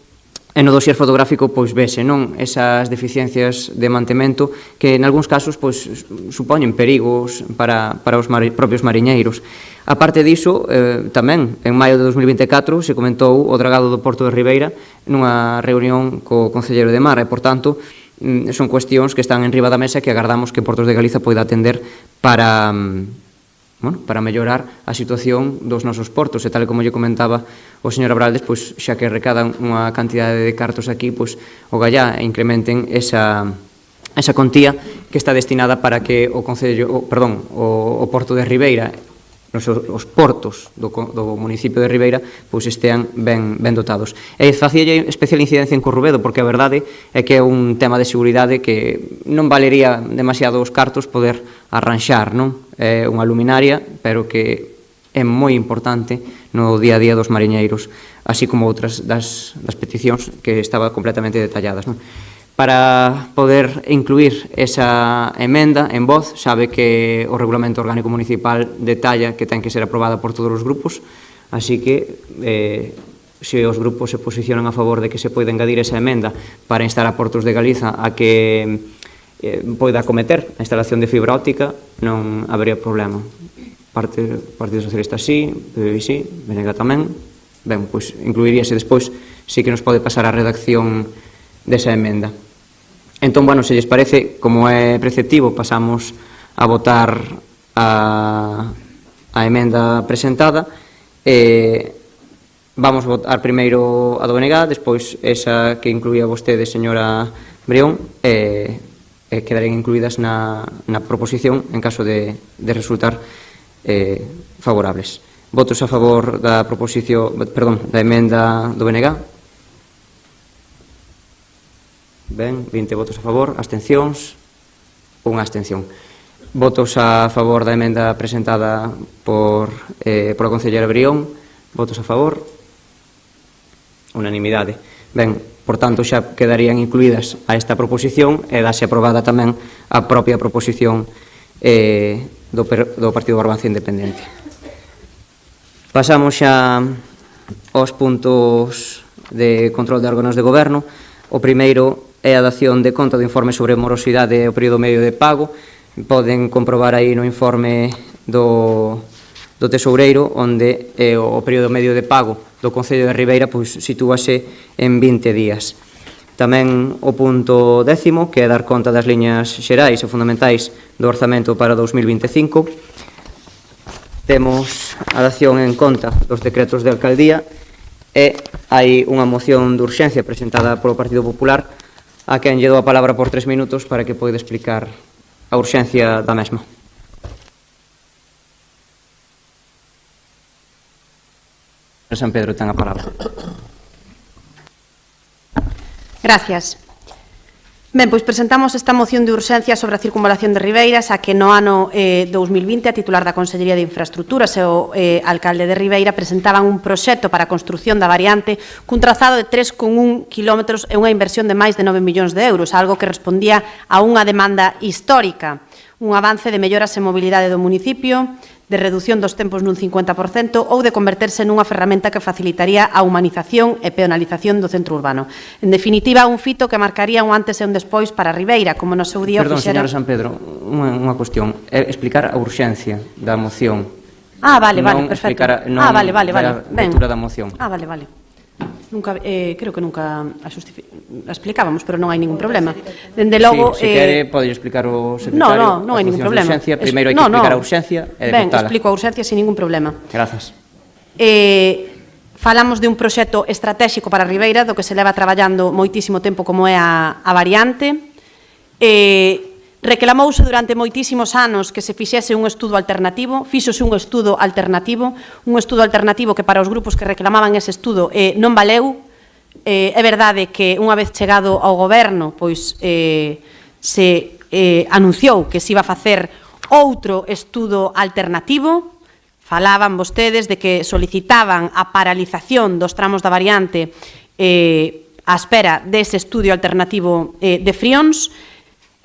E no dossier fotográfico pois vese, non, esas deficiencias de mantemento que en algúns casos pois supoñen perigos para os propios mariñeiros. A parte diso, tamén en maio de 2024 se comentou o dragado do Porto de Ribeira nunha reunión co Concelleiro de Mar e, por tanto, son cuestións que están en riba da mesa que agardamos que Portos de Galiza poida atender para mellorar a situación dos nosos portos, e tal como lle comentaba o señor Abraldes, pois xa que recadan unha cantidade de cartos aquí, pois o gallá incrementen esa contía que está destinada para que o Porto de Ribeira, os portos do municipio de Ribeira, pois estean ben dotados. E facíalle especial incidencia en Corrubedo, porque a verdade é que é un tema de seguridade que non valería demasiado os cartos poder arranxar, non? É unha luminaria, pero que é moi importante no día a día dos mariñeiros, así como outras das peticións que estaban completamente detalladas, non? Para poder incluir esa emenda en voz, sabe que o Regulamento Orgánico Municipal detalla que ten que ser aprobada por todos os grupos, así que se os grupos se posicionan a favor de que se poida engadir esa emenda para instar a Portos de Galiza a que poida acometer a instalación de fibra óptica, non habería problema. Partido Socialista sí, PBI sí, BNG tamén. Ben, pois incluiríase despois, sí que nos pode pasar a redacción desa emenda. Entón, bueno, se lles parece, como é preceptivo, pasamos a votar a emenda presentada. Vamos a votar primeiro a do BNG, despois esa que incluía vostede, señora Brión, quedarían incluídas na proposición en caso de resultar favorables. Votos a favor da da emenda do BNG? Ben, 20 votos a favor, abstencións, unha abstención. Votos a favor da emenda presentada pola concelleira Brión, votos a favor, unanimidade. Ben, por tanto, xa quedarían incluídas a esta proposición e dase aprobada tamén a propia proposición do Partido Barbanza Independente. Pasamos xa aos puntos de control de órganos de goberno. O primeiro é a dación de conta do informe sobre morosidade e o período medio de pago. Poden comprobar aí no informe do Tesoureiro, onde o período medio de pago do Concello de Ribeira sitúase en 20 días. Tamén o punto 10º, que é dar conta das liñas xerais e fundamentais do orzamento para 2025. Temos a dación en conta dos decretos de alcaldía e hai unha moción de urxencia presentada polo Partido Popular a quen lle dou a palabra por 3 minutos para que poida explicar a urxencia da mesma. San Pedro ten a palabra. Gracias. Ben, pois presentamos esta moción de urxencia sobre a circunvalación de Ribeiras, a que no ano 2020 a titular da Consellería de Infraestructuras e o alcalde de Ribeira presentaban un proxecto para a construción da variante cun trazado de 3,1 km e unha inversión de máis de 9 millóns de euros, algo que respondía a unha demanda histórica, un avance de melloras en mobilidade do municipio, de reducción dos tempos nun 50% ou de converterse nunha ferramenta que facilitaría a humanización e peonalización do centro urbano. En definitiva, un fito que marcaría un antes e un despois para Ribeira, como no seu día Perdón, fixera... señora San Pedro, unha cuestión. É explicar a urxencia da moción. Vale, non perfecto. Vale. Vale. A lectura da moción. Vale. Creo que nunca a explicábamos, pero non hai ningún problema. Dende logo... Se quere, pode explicar o secretario. Non hai ningún problema. Primeiro hai que explicar a urxencia e Ben, votala. explico a urxencia sin ningún problema. Grazas. Falamos de un proxecto estratégico para Ribeira, do que se leva traballando moitísimo tempo como é a variante. Reclamouse durante moitísimos anos que se fixese un estudo alternativo, fixose un estudo alternativo que para os grupos que reclamaban ese estudo non valeu. É verdade que unha vez chegado ao goberno, pois se anunciou que se iba a facer outro estudo alternativo. Falaban vostedes de que solicitaban a paralización dos tramos da variante á espera dese estudio alternativo de Frións.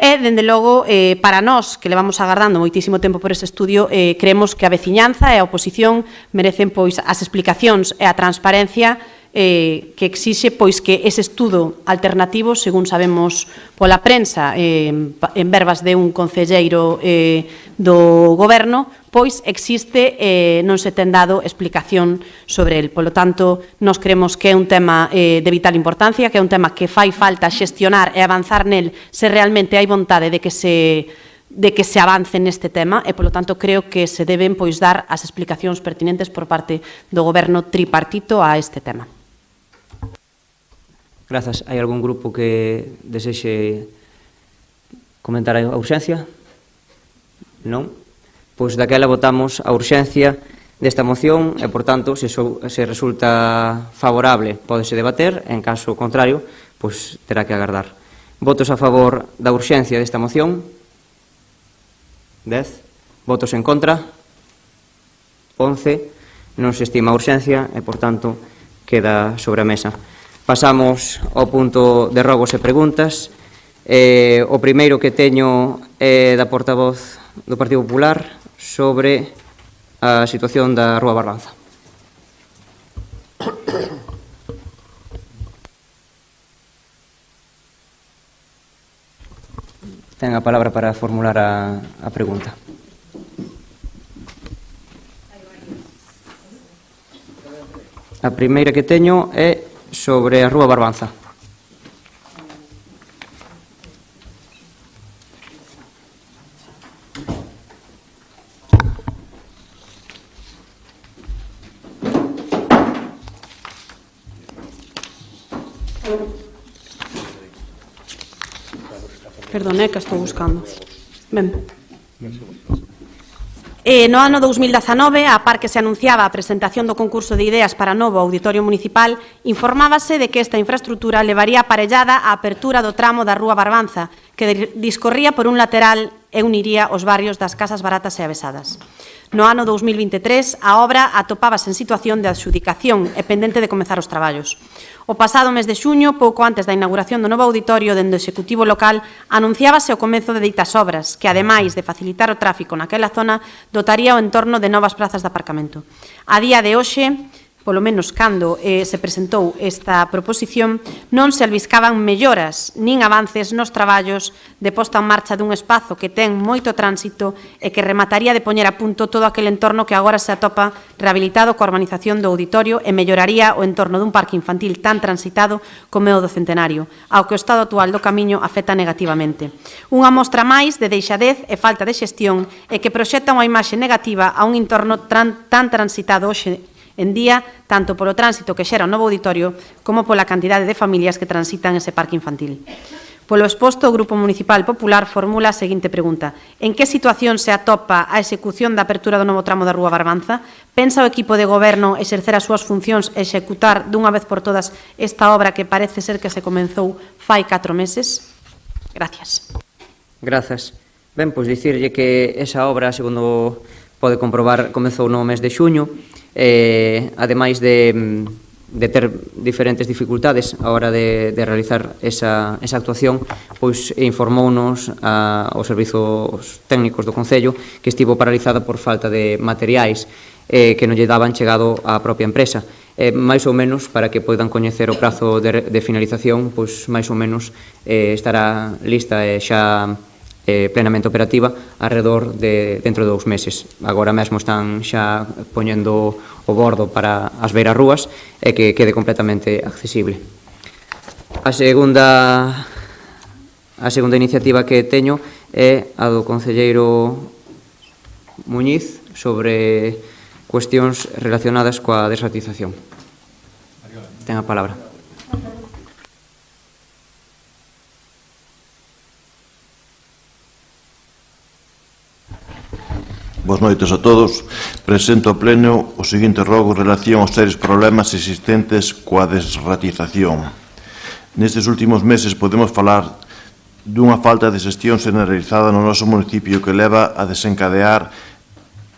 E, dende logo, para nós, que levamos agardando moitísimo tempo por ese estudio, creemos que a veciñanza e a oposición merecen pois as explicacións e a transparencia que exixe pois que ese estudo alternativo, según sabemos pola prensa, en verbas de un concelleiro do Goberno, pois existe e non se ten dado explicación sobre el. Polo tanto, nós creemos que é un tema de vital importancia, que é un tema que fai falta xestionar e avanzar nel se realmente hai vontade de que se avance neste tema e, polo tanto, creo que se deben pois dar as explicacións pertinentes por parte do Goberno tripartito a este tema. Grazas. Hai algún grupo que desexe comentar a urxencia? Non? Pois daquela votamos a urxencia desta moción e, por tanto, se resulta favorable, pódese debater, en caso contrario, pois terá que agardar. Votos a favor da urxencia desta moción? 10. Votos en contra? 11. Non se estima a urxencia e, por tanto, queda sobre a mesa. Pasamos ao punto de rogos e preguntas. O primeiro que teño é da portavoz do Partido Popular sobre a situación da Rúa Barbanza. Ten a palabra para formular a pregunta. A primeira que teño é sobre a Rúa Barbanza. Perdone, que estou buscando. Ben. No ano 2019, a par que se anunciaba a presentación do concurso de ideas para novo auditorio municipal, informábase de que esta infraestrutura levaría aparellada a apertura do tramo da Rúa Barbanza, que discorría por un lateral e uniría os barrios das Casas Baratas e Avesadas. No ano 2023, a obra atopábase en situación de adxudicación e pendente de comezar os traballos. O pasado mes de xuño, pouco antes da inauguración do novo auditorio dende o Executivo local, anunciábase o comezo de ditas obras, que, ademais de facilitar o tráfico naquela zona, dotaría o entorno de novas prazas de aparcamento. A día de hoxe, polo menos cando se presentou esta proposición, non se albiscaban melloras nin avances nos traballos de posta en marcha dun espazo que ten moito tránsito e que remataría de poñer a punto todo aquel entorno que agora se atopa rehabilitado coa urbanización do auditorio e melloraría o entorno dun parque infantil tan transitado como é o do Centenario, ao que o estado actual do camiño afecta negativamente. Unha mostra máis de deixadez e falta de xestión e que proxecta unha imaxe negativa a un entorno tan transitado hoxe en día, tanto polo tránsito que xera o novo auditorio como pola cantidade de familias que transitan ese parque infantil. Polo exposto, o Grupo Municipal Popular formula a seguinte pregunta: en que situación se atopa a execución da apertura do novo tramo da Rúa Barbanza? Pensa o equipo de goberno exercer as súas funcións e executar dunha vez por todas esta obra que parece ser que se comenzou fai 4 meses? Gracias. Grazas. Ben, pois dicirlle que esa obra, segundo pode comprobar, comezou no mes de xuño. Ademais de ter diferentes dificultades a hora de realizar esa actuación, pois informounos aos servizos técnicos do Concello que estivo paralizada por falta de materiais que non lle daban chegado á propia empresa. máis ou menos, para que poidan coñecer o prazo de finalización, pois máis ou menos estará lista e xa plenamente operativa alrededor de dentro de 2 meses. Agora mesmo están xa poñendo o bordo para as beirarrúas e que quede completamente accesible. A segunda iniciativa que teño é a do concelleiro Muñiz sobre cuestións relacionadas coa desratización. Ten a palabra. Boas noites a todos. Presento ao pleno o seguinte rogo en relación aos serios problemas existentes coa desratización. Nestes últimos meses podemos falar dunha falta de xestión generalizada no noso municipio que leva a desencadear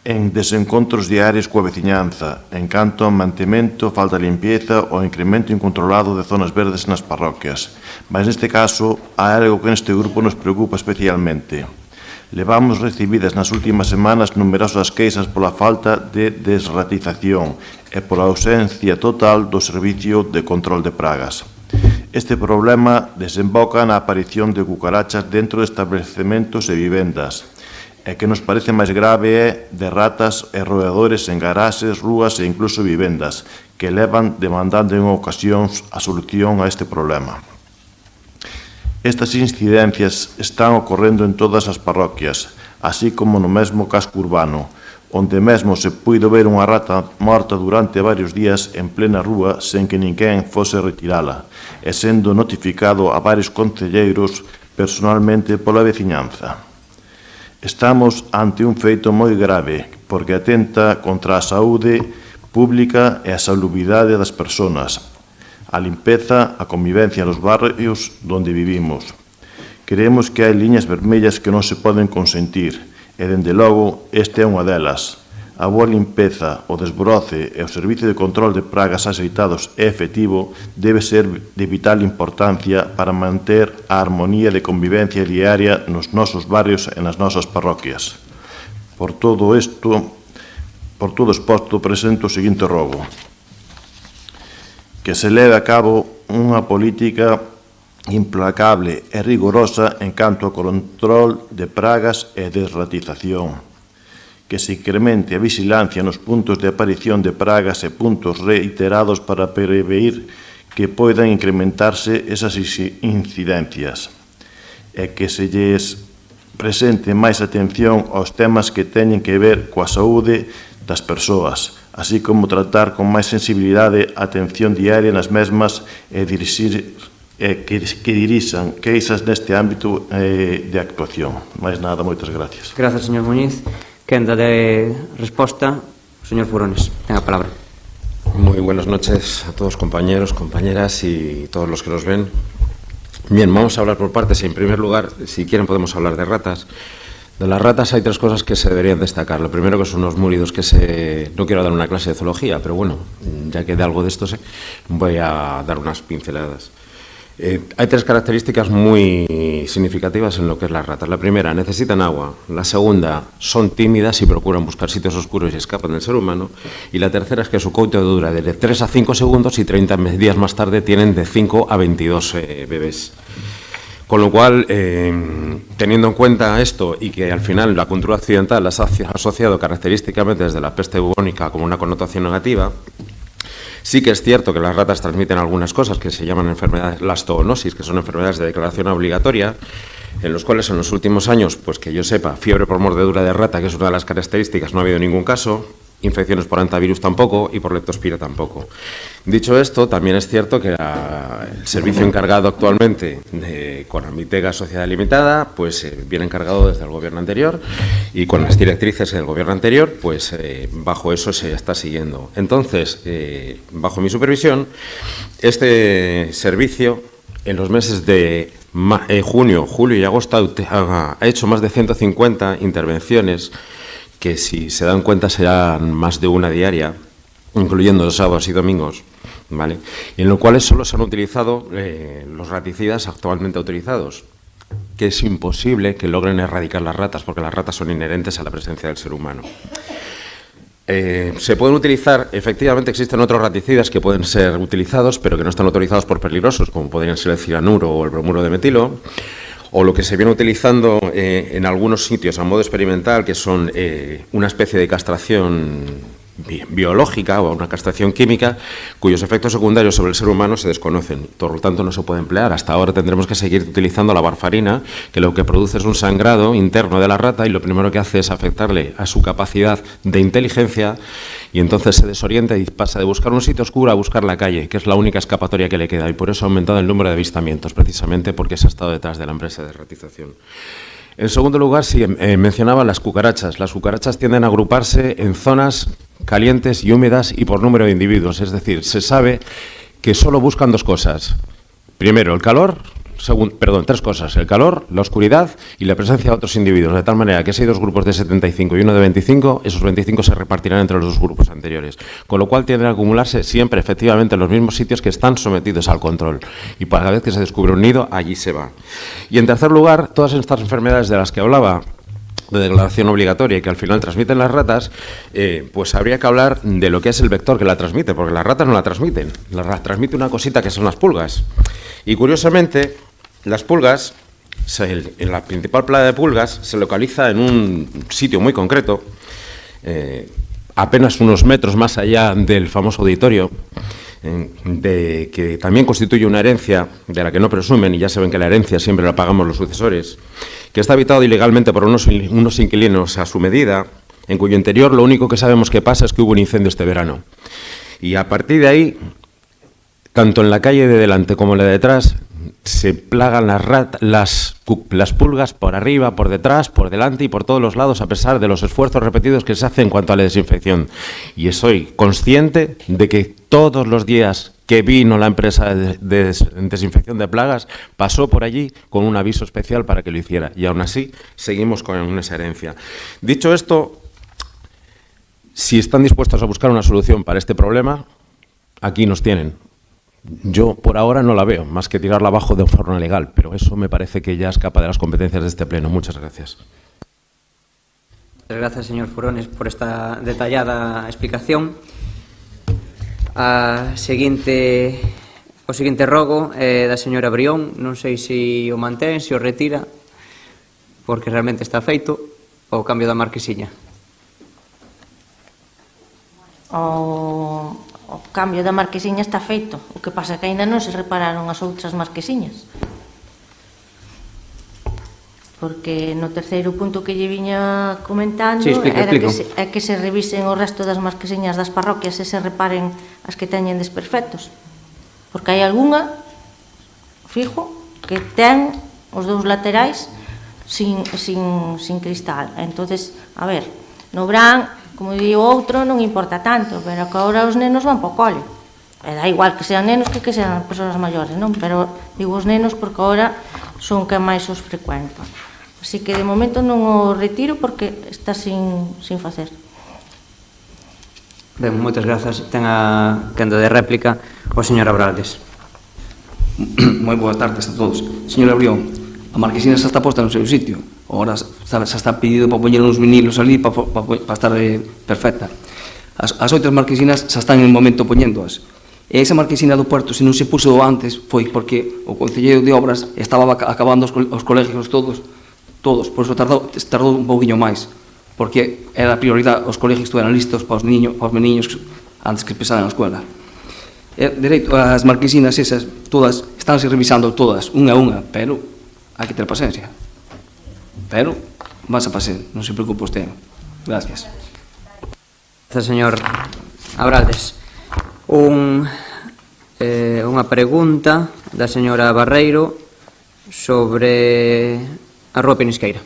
en desencontros diarios coa veciñanza, en canto a mantemento, falta de limpieza ou incremento incontrolado de zonas verdes nas parroquias. Mas neste caso, há algo que neste grupo nos preocupa especialmente. Levamos recibidas nas últimas semanas numerosas queixas pola falta de desratización e pola ausencia total do servicio de control de pragas. Este problema desemboca na aparición de cucarachas dentro de establecementos e vivendas, e que nos parece máis grave é de ratas e roedores en garaxes, rúas e incluso vivendas, que levan demandando en ocasións a solución a este problema. Estas incidencias están ocorrendo en todas as parroquias, así como no mesmo casco urbano, onde mesmo se puido ver unha rata morta durante varios días en plena rúa sen que ninguén fose retirala, e sendo notificado a varios concelleiros personalmente pola veciñanza. Estamos ante un feito moi grave, porque atenta contra a saúde pública e a salubridade das persoas, a limpeza, a convivencia nos barrios onde vivimos. Creemos que hai liñas vermellas que non se poden consentir, e, dende logo, este é unha delas. A boa limpeza, o desbroce e o servicio de control de pragas axeitados e efectivo debe ser de vital importancia para manter a armonía de convivencia diaria nos nosos barrios e nas nosas parroquias. Por todo exposto, presento o seguinte rogo: que se leve a cabo unha política implacable e rigorosa en canto ao control de pragas e desratización, que se incremente a vigilancia nos puntos de aparición de pragas e puntos reiterados para prever que poidan incrementarse esas incidencias, e que se lles presente máis atención aos temas que teñen que ver coa saúde das persoas, así como tratar con máis sensibilidade a atención diaria nas mesmas e que dirixan queixas neste ámbito de actuación. Mais nada, moitas gracias. Grazas, señor Muñiz. Quenda de resposta, señor Furones, ten a palabra. Muy buenas noches a todos, compañeros, compañeras y todos los que nos ven. Bien, vamos a hablar por partes. En primer lugar, si quieren podemos hablar de ratas. De las ratas hay tres cosas que se deberían destacar. Lo primero, que son unos múridos que no quiero dar una clase de zoología, pero bueno, ya que de algo de esto sé, voy a dar unas pinceladas. Hay tres características muy significativas en lo que es las ratas. La primera, necesitan agua. La segunda, son tímidas y procuran buscar sitios oscuros y escapan del ser humano. Y la tercera es que su coito dura de 3 a 5 segundos y 30 días más tarde tienen de 5 a 22 bebés. Con lo cual, teniendo en cuenta esto y que al final la cultura occidental las ha asociado característicamente desde la peste bubónica como una connotación negativa, sí que es cierto que las ratas transmiten algunas cosas que se llaman enfermedades, las zoonosis, que son enfermedades de declaración obligatoria, en los cuales en los últimos años, pues que yo sepa, fiebre por mordedura de rata, que es una de las características, no ha habido ningún caso. Infecciones por hantavirus tampoco y por leptospira tampoco. Dicho esto, también es cierto que el servicio encargado actualmente con Amitega Sociedad Limitada, pues viene encargado desde el gobierno anterior y con las directrices del gobierno anterior, pues bajo eso se está siguiendo. Entonces, bajo mi supervisión, este servicio en los meses de junio, julio y agosto ha hecho más de 150 intervenciones que, si se dan cuenta, serán más de una diaria, incluyendo los sábados y domingos, ¿vale? Y en lo cual solo se han utilizado los raticidas actualmente autorizados, que es imposible que logren erradicar las ratas, porque las ratas son inherentes a la presencia del ser humano. Se pueden utilizar, efectivamente existen otros raticidas que pueden ser utilizados, pero que no están autorizados por peligrosos, como podrían ser el cianuro o el bromuro de metilo, o lo que se viene utilizando en algunos sitios a modo experimental, que son una especie de castración biológica o una castración química, cuyos efectos secundarios sobre el ser humano se desconocen, por lo tanto no se puede emplear. Hasta ahora tendremos que seguir utilizando la warfarina, que lo que produce es un sangrado interno de la rata y lo primero que hace es afectarle a su capacidad de inteligencia, y entonces se desorienta y pasa de buscar un sitio oscuro a buscar la calle, que es la única escapatoria que le queda, y por eso ha aumentado el número de avistamientos, precisamente porque se ha estado detrás de la empresa de ratización. En segundo lugar, sí, mencionaba las cucarachas. Las cucarachas tienden a agruparse en zonas calientes y húmedas y por número de individuos, es decir, se sabe que solo buscan dos cosas. Primero, el calor, tres cosas: el calor, la oscuridad y la presencia de otros individuos, de tal manera que si hay dos grupos de 75 y uno de 25, esos 25 se repartirán entre los dos grupos anteriores, con lo cual tienden a acumularse siempre efectivamente en los mismos sitios que están sometidos al control, y cada vez que se descubre un nido, allí se va. Y en tercer lugar, todas estas enfermedades de las que hablaba de declaración obligatoria y que al final transmiten las ratas, pues habría que hablar de lo que es el vector que la transmite, porque las ratas no la transmiten, transmite una cosita que son las pulgas. Y curiosamente, las pulgas, en la principal plaga de pulgas, se localiza en un sitio muy concreto, apenas unos metros más allá del famoso auditorio, que también constituye una herencia de la que no presumen, y ya saben que la herencia siempre la pagamos los sucesores, que está habitado ilegalmente por unos inquilinos a su medida, en cuyo interior lo único que sabemos que pasa es que hubo un incendio este verano. Y a partir de ahí, tanto en la calle de delante como en la de detrás, se plagan las pulgas por arriba, por detrás, por delante y por todos los lados, a pesar de los esfuerzos repetidos que se hacen en cuanto a la desinfección. Y soy consciente de que todos los días que vino la empresa de desinfección de plagas, pasó por allí con un aviso especial para que lo hiciera. Y aún así, seguimos con esa herencia. Dicho esto, si están dispuestos a buscar una solución para este problema, aquí nos tienen. Yo, por ahora, no la veo, más que tirarla abajo de forma legal, pero eso me parece que ya escapa de las competencias de este Pleno. Muchas gracias. Muchas gracias, señor Furones, por esta detallada explicación. O seguinte rogo é da señora Brión, non sei se o mantén, se o retira, porque realmente está feito o cambio da marquesiña. O cambio da marquesiña está feito. O que pasa é que aínda non se repararon as outras marquesiñas. Porque no terceiro punto que lle viña comentando era que se revisen o resto das marquesiñas das parroquias e se reparen as que teñen desperfectos. Porque hai algunha, fijo, que ten os dous laterais sin cristal. Entonces, a ver, no verán, como di o outro, non importa tanto, pero que agora os nenos van po cole. E dá igual que sean nenos que sean persoas maiores, non? Pero digo os nenos porque agora son que máis os frecuentan. Así que de momento non o retiro porque está sin facer. Ben, moitas grazas. Ten a quenda de réplica o señor Abraldes. Moi boas tardes a todos. Señor Abrión, a marquesina xa está posta no seu sitio. Agora xa está pedido para poñer uns vinilos ali para estar perfecta. As outras marquesinas xa están en momento poñéndoas. E esa marquesina do puerto, se non se puso antes, foi porque o Concelleiro de Obras estaba acabando os colegios todos, por iso tardou un pouquinho máis, porque era a prioridade, os colegios estuveran listos para os meniños antes que empezaran a escola. Dereito, as marquesinas esas, todas, estánse revisando todas, unha a unha, pero hai que ter paciencia. Pero vas a pasar, non se preocupe usted. Gracias. Gracias, señor Abraldes. Unha pregunta da señora Barreiro sobre a Rúa Penisqueira.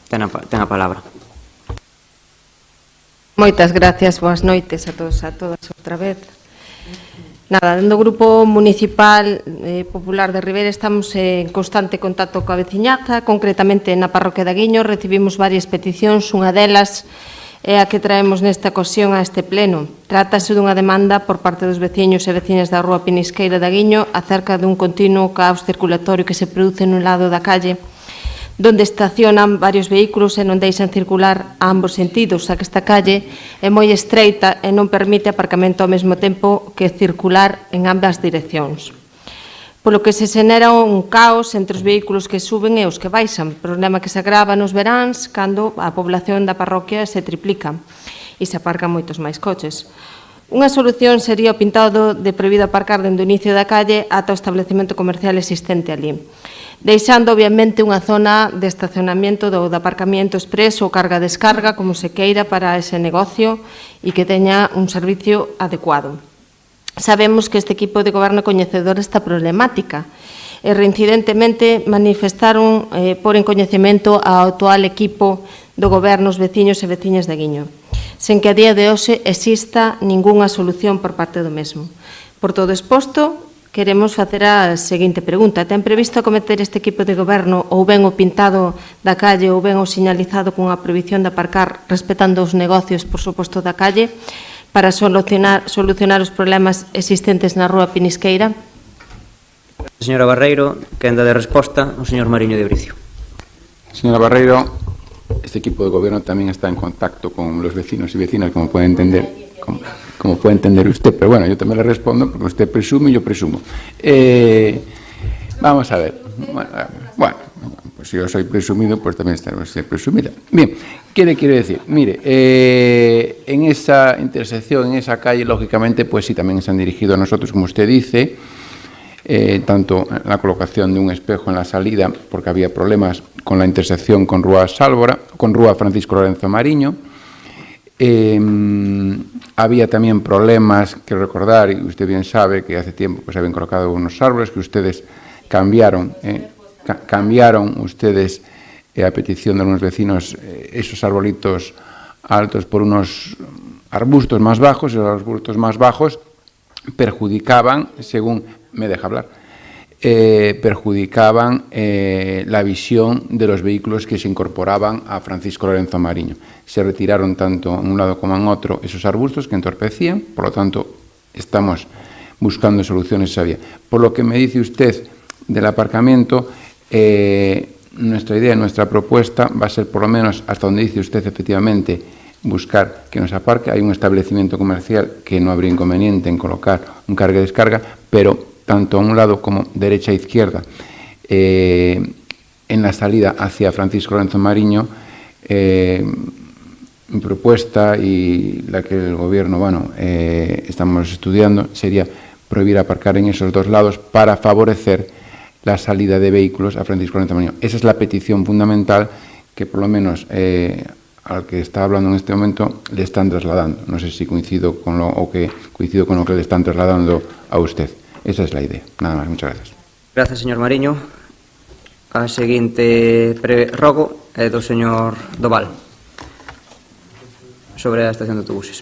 Ten a palabra. Moitas gracias, boas noites a todos a todas outra vez. Nada, dentro do Grupo Municipal Popular de Ribeira estamos en constante contacto coa veciñaza, concretamente na parroquia de Aguiño recibimos varias peticións, unha delas é a que traemos nesta ocasión a este pleno. Trátase dunha demanda por parte dos veciños e veciñas da Rúa Penisqueira de Aguiño acerca dun continuo caos circulatorio que se produce nun lado da calle donde estacionan varios vehículos e non deixan circular a ambos sentidos, xa que esta calle é moi estreita e non permite aparcamento ao mesmo tempo que circular en ambas direccións. Polo que se xenera un caos entre os vehículos que suben e os que baixan, problema que se agrava nos veráns cando a población da parroquia se triplica e se aparcan moitos máis coches. Unha solución sería o pintado de prohibido aparcar dende o inicio da calle ata o establecemento comercial existente ali, deixando obviamente unha zona de estacionamento ou de aparcamiento expreso ou carga-descarga, como se queira, para ese negocio e que teña un servicio adecuado. Sabemos que este equipo de goberno é coñecedor desta problemática e reincidentemente manifestaron por en coñecemento ao actual equipo do goberno os veciños e veciñas de Aguiño, sen que a día de hoxe exista ningunha solución por parte do mesmo. Por todo exposto, queremos facer a seguinte pregunta. Ten previsto acometer este equipo de goberno ou ben o pintado da calle ou ben o señalizado cunha prohibición de aparcar respetando os negocios, por suposto, da calle para solucionar os problemas existentes na Rúa Penisqueira? Señora Barreiro, quenda de resposta o señor Mariño de Bricio. Señora Barreiro, este equipo de gobierno también está en contacto con los vecinos y vecinas, como puede entender, como puede entender usted. Pero bueno, yo también le respondo porque usted presume y yo presumo. Vamos a ver. Bueno, pues si yo soy presumido, pues también estaremos presumida. Bien, ¿qué le quiero decir? Mire, en esa intersección, en esa calle, lógicamente, pues sí, también se han dirigido a nosotros, como usted dice, tanto la colocación de un espejo en la salida, porque había problemas con la intersección con Rúa Sálvora, con Rúa Francisco Lorenzo Mariño. Había también problemas que recordar, y usted bien sabe que hace tiempo pues habían colocado unos árboles que ustedes cambiaron ustedes a petición de algunos vecinos esos arbolitos altos por unos arbustos más bajos, y los arbustos más bajos perjudicaban, según me deja hablar, perjudicaban la visión de los vehículos que se incorporaban a Francisco Lorenzo Mariño. Se retiraron tanto en un lado como en otro esos arbustos que entorpecían, por lo tanto estamos buscando soluciones a esa vía. Por lo que me dice usted del aparcamiento, nuestra idea, nuestra propuesta va a ser, por lo menos hasta donde dice usted efectivamente, buscar que nos aparque. Hay un establecimiento comercial que no habría inconveniente en colocar un carga y descarga, pero tanto a un lado como derecha e izquierda, en la salida hacia Francisco Lorenzo Mariño, mi propuesta y la que el Gobierno, estamos estudiando, sería prohibir aparcar en esos dos lados para favorecer la salida de vehículos a Francisco Lorenzo Mariño. Esa es la petición fundamental que, por lo menos, al que está hablando en este momento, le están trasladando. No sé si coincido con lo que le están trasladando a usted. Esa es la idea. Nada más. Muchas gracias. Gracias, señor Mariño. A seguinte prerrogo é do señor Doval sobre a estación de autobuses.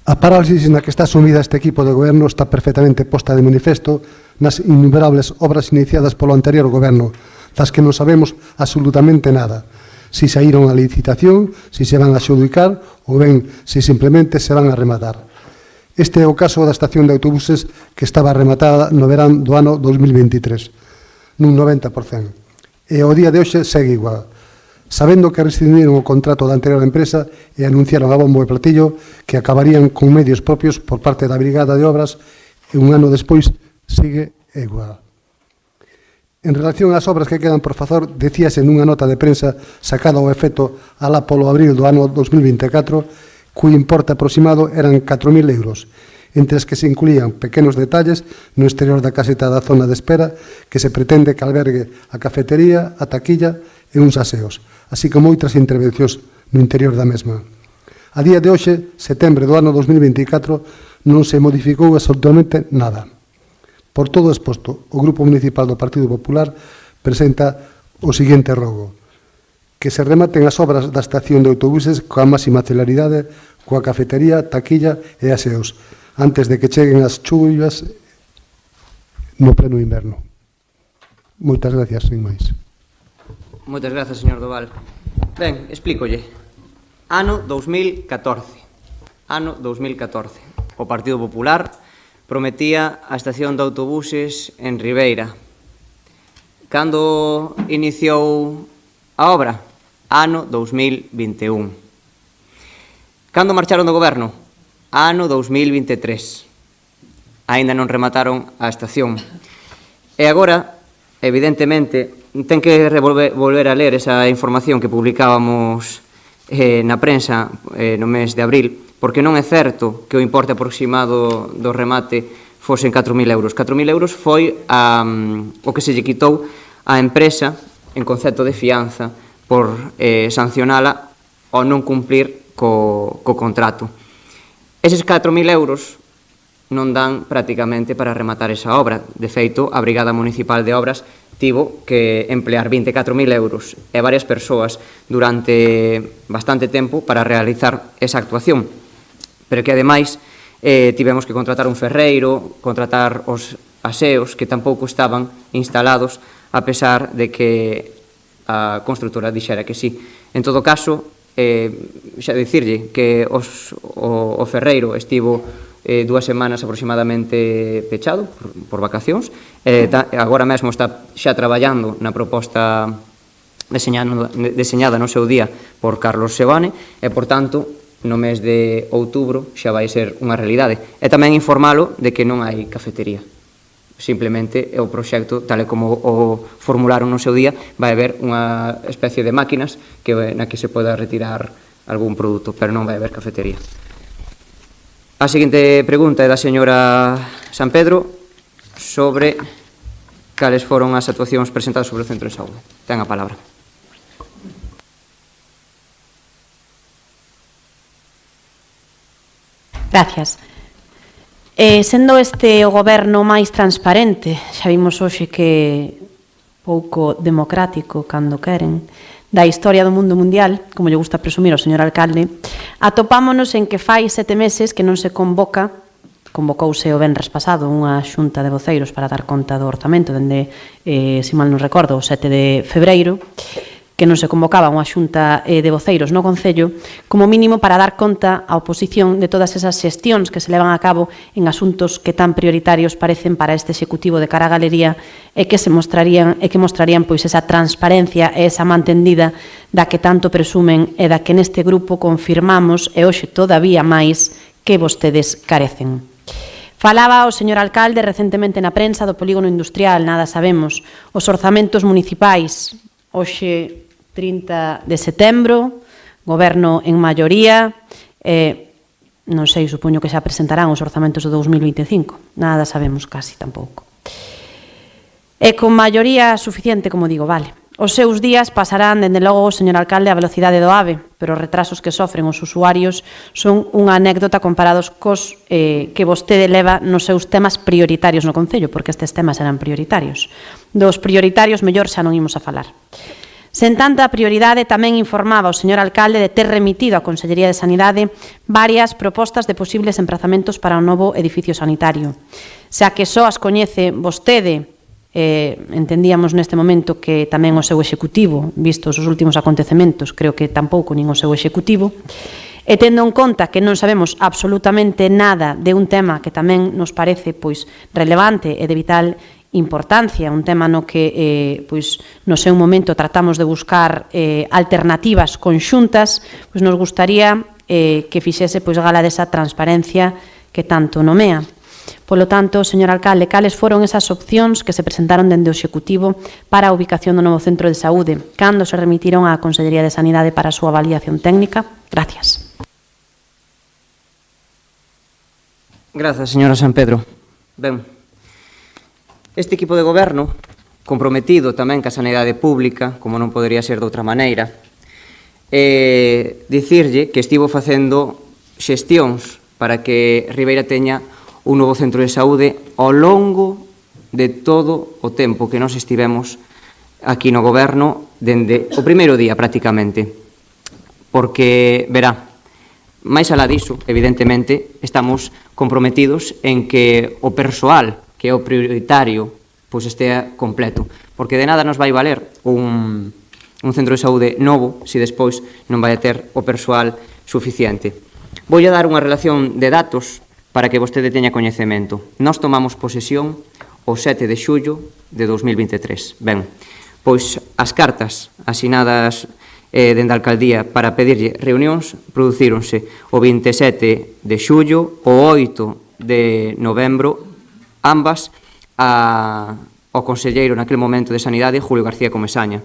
A parálisis na que está sumida este equipo de goberno está perfectamente posta de manifesto nas innumerables obras iniciadas polo anterior goberno, das que non sabemos absolutamente nada. Si saíron a licitación, si se van a adxudicar ou ben si simplemente se van a rematar. Este é o caso da estación de autobuses que estaba rematada no verán do ano 2023, nun 90%. E ao día de hoxe segue igual. Sabendo que rescindiron o contrato da anterior empresa e anunciaron a bombo e platillo que acabarían con medios propios por parte da Brigada de Obras, e un ano despois sigue igual. En relación ás obras que quedan por facer, decíase nunha nota de prensa sacada ao efecto alá polo abril do ano 2024, cuyo importe aproximado eran 4.000 euros, entre as que se incluían pequenos detalles no exterior da caseta da zona de espera que se pretende que albergue a cafetería, a taquilla e uns aseos, así como outras intervencións no interior da mesma. A día de hoxe, setembro do ano 2024, non se modificou absolutamente nada. Por todo exposto, o Grupo Municipal do Partido Popular presenta o seguinte rogo: que se rematen as obras da estación de autobuses coa máxima celeridade, coa cafetería, taquilla e aseos, antes de que cheguen as chuvas no pleno inverno. Moitas gracias, sin máis. Moitas grazas, señor Doval. Ben, explícolle. Ano 2014. Ano 2014. O Partido Popular prometía a estación de autobuses en Ribeira. Cando iniciou a obra? Ano 2021. Cando marcharon do goberno? Ano 2023. Aínda non remataron a estación. E agora, evidentemente, ten que volver a ler esa información que publicábamos na prensa no mes de abril, porque non é certo que o importe aproximado do remate fosen 4.000 euros. 4.000 euros foi o que se lle quitou á empresa en concepto de fianza por sancionala ao non cumplir co contrato. Eses 4.000 euros non dan prácticamente para rematar esa obra. De feito, a Brigada Municipal de Obras tivo que emplear 24.000 euros e varias persoas durante bastante tempo para realizar esa actuación. Pero que, ademais, tivemos que contratar un ferreiro, contratar os aseos que tampouco estaban instalados, a pesar de que a construtora dixera que sí. En todo caso, xa dicirlle que o Ferreiro estivo 2 semanas aproximadamente pechado por vacacións, agora mesmo está xa traballando na proposta deseñada no seu día por Carlos Sebane, e, por tanto, no mes de outubro xa vai ser unha realidade. E tamén informalo de que non hai cafetería. Simplemente é o proxecto, tal e como o formularon no seu día, vai haber unha especie de máquinas na que se poda retirar algún produto, pero non vai haber cafetería. A seguinte pregunta é da señora San Pedro sobre cales foron as actuacións presentadas sobre o Centro de Saúde. Ten a palabra. Gracias. Sendo este o goberno máis transparente, xa vimos hoxe que pouco democrático cando queren, da historia do mundo mundial, como lle gusta presumir ao señor alcalde, atopámonos en que fai 7 meses que non se convocouse o venres pasado unha xunta de voceiros para dar conta do orzamento dende, se mal non recordo, o 7 de febreiro, que non se convocaba unha xunta de voceiros no Concello, como mínimo para dar conta á oposición de todas esas xestións que se levan a cabo en asuntos que tan prioritarios parecen para este Executivo de cara á galería e que mostrarían pois esa transparencia e esa mantendida da que tanto presumen e da que neste grupo confirmamos e hoxe todavía máis que vostedes carecen. Falaba o señor alcalde recentemente na prensa do polígono industrial, nada sabemos, os orzamentos municipais, hoxe 30 de setembro, goberno en maioría, non sei, supoño que xa presentarán os orzamentos do 2025, nada sabemos casi tampouco. E con maioría suficiente, como digo, vale. Os seus días pasarán, dende logo, señor alcalde, a velocidade do AVE, pero os retrasos que sofren os usuarios son unha anécdota comparados cos que vostede leva nos seus temas prioritarios no Concello, porque estes temas eran prioritarios. Dos prioritarios, mellor xa non imos a falar. Sen tanta prioridade, tamén informaba o señor alcalde de ter remitido á Consellería de Sanidade varias propostas de posibles emprazamentos para o novo edificio sanitario. Xa que só as coñece vostede, entendíamos neste momento que tamén o seu executivo, vistos os últimos acontecementos, creo que tampouco nin o seu executivo, e tendo en conta que non sabemos absolutamente nada de un tema que tamén nos parece pois relevante e de vital importancia, un tema no que pois no seu momento tratamos de buscar alternativas conxuntas, pois nos gustaría que fixese pois gala desa transparencia que tanto nomea. Polo tanto, señor alcalde, cales foron esas opcións que se presentaron dende o Executivo para a ubicación do novo centro de saúde, cando se remitiron á Consellería de Sanidade para a súa validación técnica? Gracias. Grazas, señora San Pedro. Ben, este equipo de goberno, comprometido tamén ca sanidade pública, como non podería ser de outra maneira, dicirlle que estivo facendo xestións para que Ribeira teña un novo centro de saúde ao longo de todo o tempo que nos estivemos aquí no goberno, dende o primeiro día prácticamente, porque, verá, máis alá diso, evidentemente, estamos comprometidos en que o persoal, que é o prioritario, pois estea completo, porque de nada nos vai valer un centro de saúde novo se despois non vai ter o persoal suficiente. Voulle dar unha relación de datos para que vostede teña coñecemento. Nós tomamos posesión o 7 de xullo de 2023. Ben, pois as cartas asinadas dende a alcaldía para pedirlle reunións producíronse o 27 de xullo, o 8 de novembro, ambas ao conselleiro naquele momento de Sanidade, Julio García Comesaña.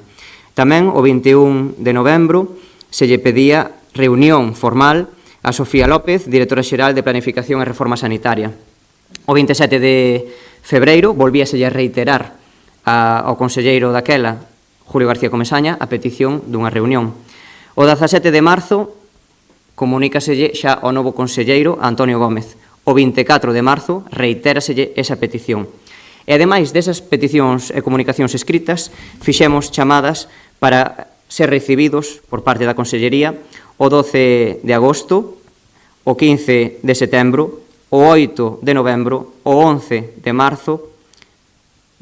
Tamén o 21 de novembro se lle pedía reunión formal a Sofía López, directora xeral de Planificación e Reforma Sanitaria. O 27 de febreiro volvíaselle a reiterar ao conselleiro daquela, Julio García Comesaña, a petición dunha reunión. O 17 de marzo comunícaselle xa ao novo conselleiro Antonio Gómez. O 24 de marzo reitéraselle esa petición. E ademais desas peticións e comunicacións escritas, fixemos chamadas para ser recibidos por parte da Consellería o 12 de agosto, o 15 de setembro, o 8 de novembro, o 11 de marzo,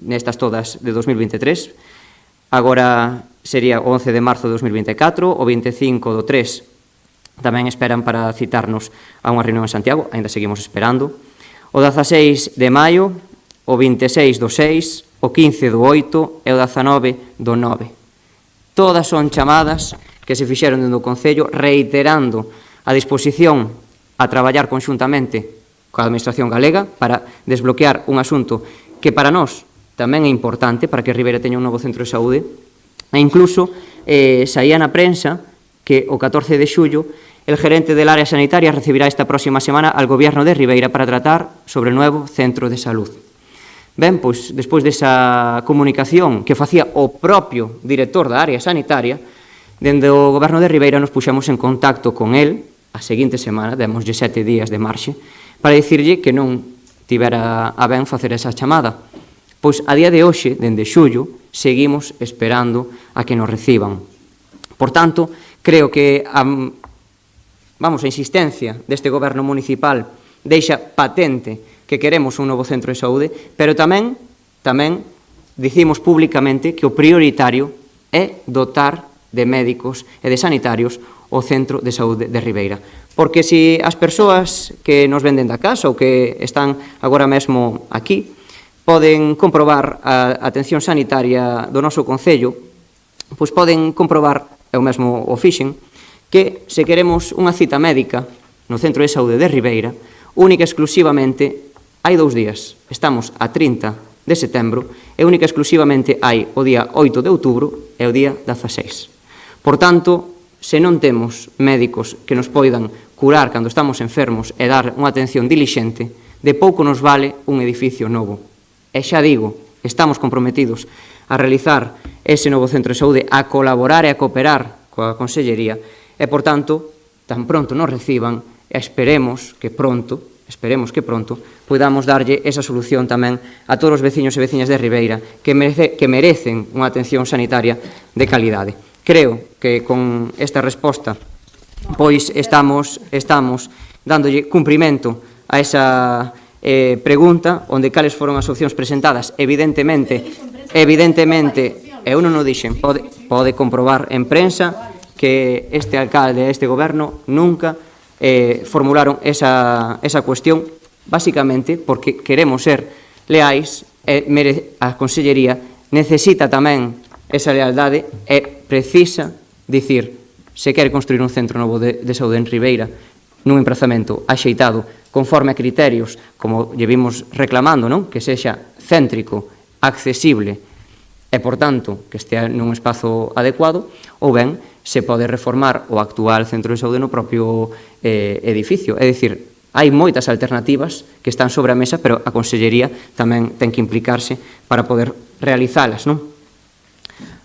nestas todas de 2023, agora sería o 11 de marzo de 2024, o 25 do 3 tamén esperan para citarnos a unha reunión en Santiago, ainda seguimos esperando, o 16 de maio, o 26 do 6, o 15 do 8 e o 19 do 9. Todas son chamadas que se fixeron dentro do Concello reiterando a disposición a traballar conxuntamente coa Administración galega para desbloquear un asunto que para nós tamén é importante para que Ribeira teña un novo centro de saúde e incluso saía na prensa que o 14 de xullo el gerente del área sanitaria recibirá esta próxima semana al Gobierno de Ribeira para tratar sobre o novo centro de salud. Ben, pois, despois desa comunicación que facía o propio director da área sanitaria, dende o Goberno de Ribeira nos puxemos en contacto con el a seguinte semana, demoslle 7 días de marxe, para dicirlle que non tivera a ben facer esa chamada. Pois a día de hoxe, dende xullo, seguimos esperando a que nos reciban. Por tanto, creo que a insistencia deste Goberno municipal deixa patente que queremos un novo centro de saúde, pero tamén dicimos públicamente que o prioritario é dotar de médicos e de sanitarios o centro de saúde de Ribeira. Porque se as persoas que nos venden da casa ou que están agora mesmo aquí poden comprobar a atención sanitaria do noso Concello, pois poden comprobar, eu mesmo o fixen, que se queremos unha cita médica no centro de saúde de Ribeira, única e exclusivamente hai 2 días, estamos a 30 de setembro e única e exclusivamente hai o día 8 de outubro e o día 16. Por tanto, se non temos médicos que nos poidan curar cando estamos enfermos e dar unha atención dilixente, de pouco nos vale un edificio novo. E xa digo, estamos comprometidos a realizar ese novo centro de saúde, a colaborar e a cooperar coa Consellería e, por tanto, tan pronto nos reciban e esperemos que pronto podamos darlle esa solución tamén a todos os veciños e veciñas de Ribeira que merecen unha atención sanitaria de calidade. Creo que con esta resposta pois estamos dándolle cumprimento a esa pregunta onde cales foron as opcións presentadas. Evidentemente, eu non o dixen, pode comprobar en prensa que este alcalde e este goberno nunca formularon esa cuestión, basicamente porque queremos ser leais e a Consellería necesita tamén esa lealdade e precisa dicir se quere construir un centro novo de saúde en Ribeira nun emprazamento axeitado conforme a criterios como lle vimos reclamando, non? Que sexa céntrico, accesible e, por tanto, que estea nun espazo adecuado, ou ben se pode reformar o actual centro de saúde no propio edificio. É dicir, hai moitas alternativas que están sobre a mesa, pero a Consellería tamén ten que implicarse para poder realizalas, non?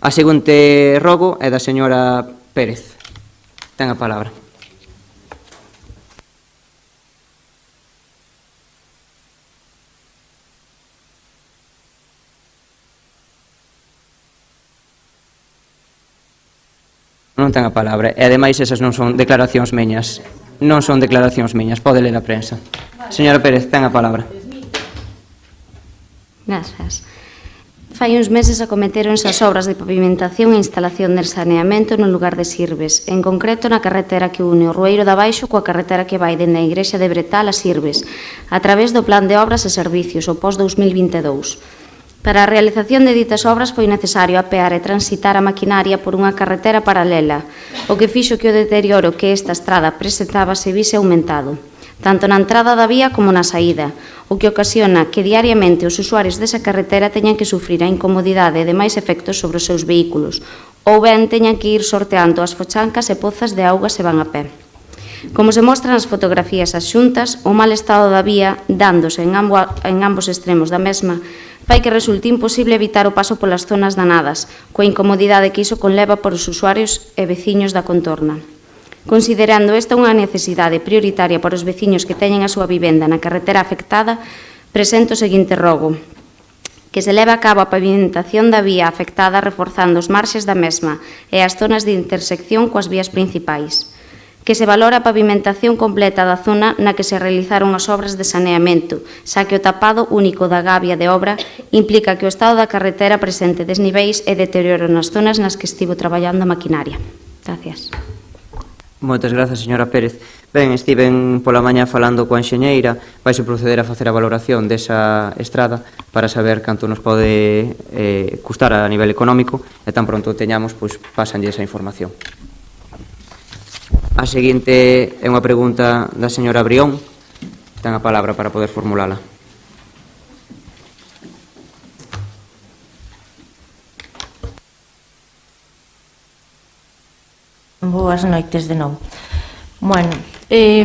A seguinte rogo é da señora Pérez. Ten a palabra. Non ten a palabra. E, ademais, esas non son declaracións miñas. Non son declaracións miñas. Pode ler a prensa. Señora Pérez, ten a palabra. Grazas. Fai uns meses acometeronse as obras de pavimentación e instalación del saneamento no lugar de Sirves, en concreto na carretera que une o Rueiro da Baixo coa carretera que vai dende a Igrexa de Bretal a Sirves, a través do Plan de Obras e Servicios, o pós-2022. Para a realización de ditas obras foi necesario apear e transitar a maquinaria por unha carretera paralela, o que fixo que o deterioro que esta estrada presentaba se vise aumentado, tanto na entrada da vía como na saída, o que ocasiona que diariamente os usuarios desa carretera teñan que sufrir a incomodidade e demais efectos sobre os seus vehículos, ou ben teñan que ir sorteando as fochancas e pozas de auga se van a pé. Como se mostra nas fotografías adxuntas, o mal estado da vía, dándose en ambos extremos da mesma, fai que resulte imposible evitar o paso polas zonas danadas, coa incomodidade que iso conleva por os usuarios e veciños da contorna. Considerando esta unha necesidade prioritaria para os veciños que teñen a súa vivenda na carretera afectada, presento o seguinte rogo: que se leve a cabo a pavimentación da vía afectada reforzando os marxes da mesma e as zonas de intersección coas vías principais, que se valora a pavimentación completa da zona na que se realizaron as obras de saneamento, xa que o tapado único da gabia de obra implica que o estado da carretera presente desniveis e deterioro nas zonas nas que estivo traballando a maquinaria. Gracias. Moitas grazas, señora Pérez. Ben, estiven pola mañá falando coa enxeñeira, vaise proceder a facer a valoración desa estrada para saber canto nos pode custar a nivel económico e tan pronto teñamos, pois pasanlle esa información. A seguinte é unha pregunta da señora Brión. Ten a palabra para poder formulala. Boas noites de novo. Bueno,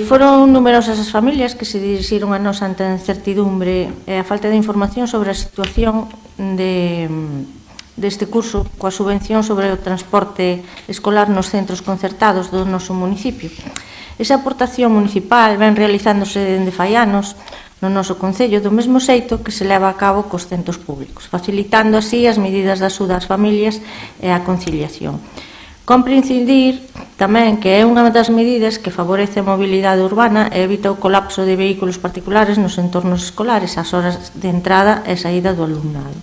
foron numerosas as familias que se dirixiron a nós ante a incertidumbre e a falta de información sobre a situación deste curso coa subvención sobre o transporte escolar nos centros concertados do noso municipio. Esa aportación municipal ven realizándose dende fai anos no noso concello do mesmo xeito que se leva a cabo cos centros públicos, facilitando así as medidas de axuda ás familias e a conciliación. Compre incidir tamén que é unha das medidas que favorece a mobilidade urbana e evita o colapso de vehículos particulares nos entornos escolares ás horas de entrada e saída do alumnado.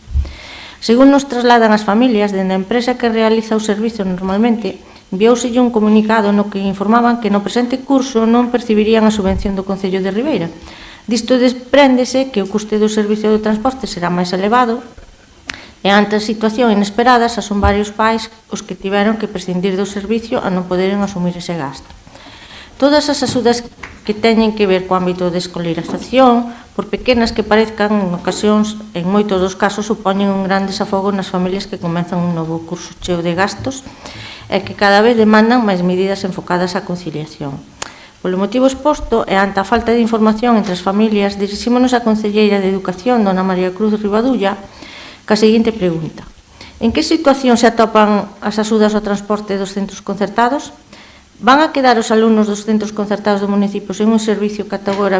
Según nos trasladan as familias, dende a empresa que realiza o servizo normalmente, envióuselle un comunicado no que informaban que no presente curso non percibirían a subvención do Concello de Ribeira. Disto despréndese que o custe do servicio de transporte será máis elevado e ante a situación inesperada xa son varios pais os que tiveron que prescindir do servicio a non poderen asumir ese gasto. Todas as axudas que teñen que ver co ámbito de escolarización, por pequenas que parezcan, en ocasións, en moitos dos casos, supoñen un gran desafogo nas familias que comenzan un novo curso cheo de gastos e que cada vez demandan máis medidas enfocadas á conciliación. Polo motivo exposto e ante a falta de información entre as familias, dirixímonos á Concelleira de Educación, dona María Cruz Ribadulla, ca seguinte pregunta. En que situación se atopan as axudas ao transporte dos centros concertados? Van a quedar os alumnos dos centros concertados do municipio sen un servicio que ata agora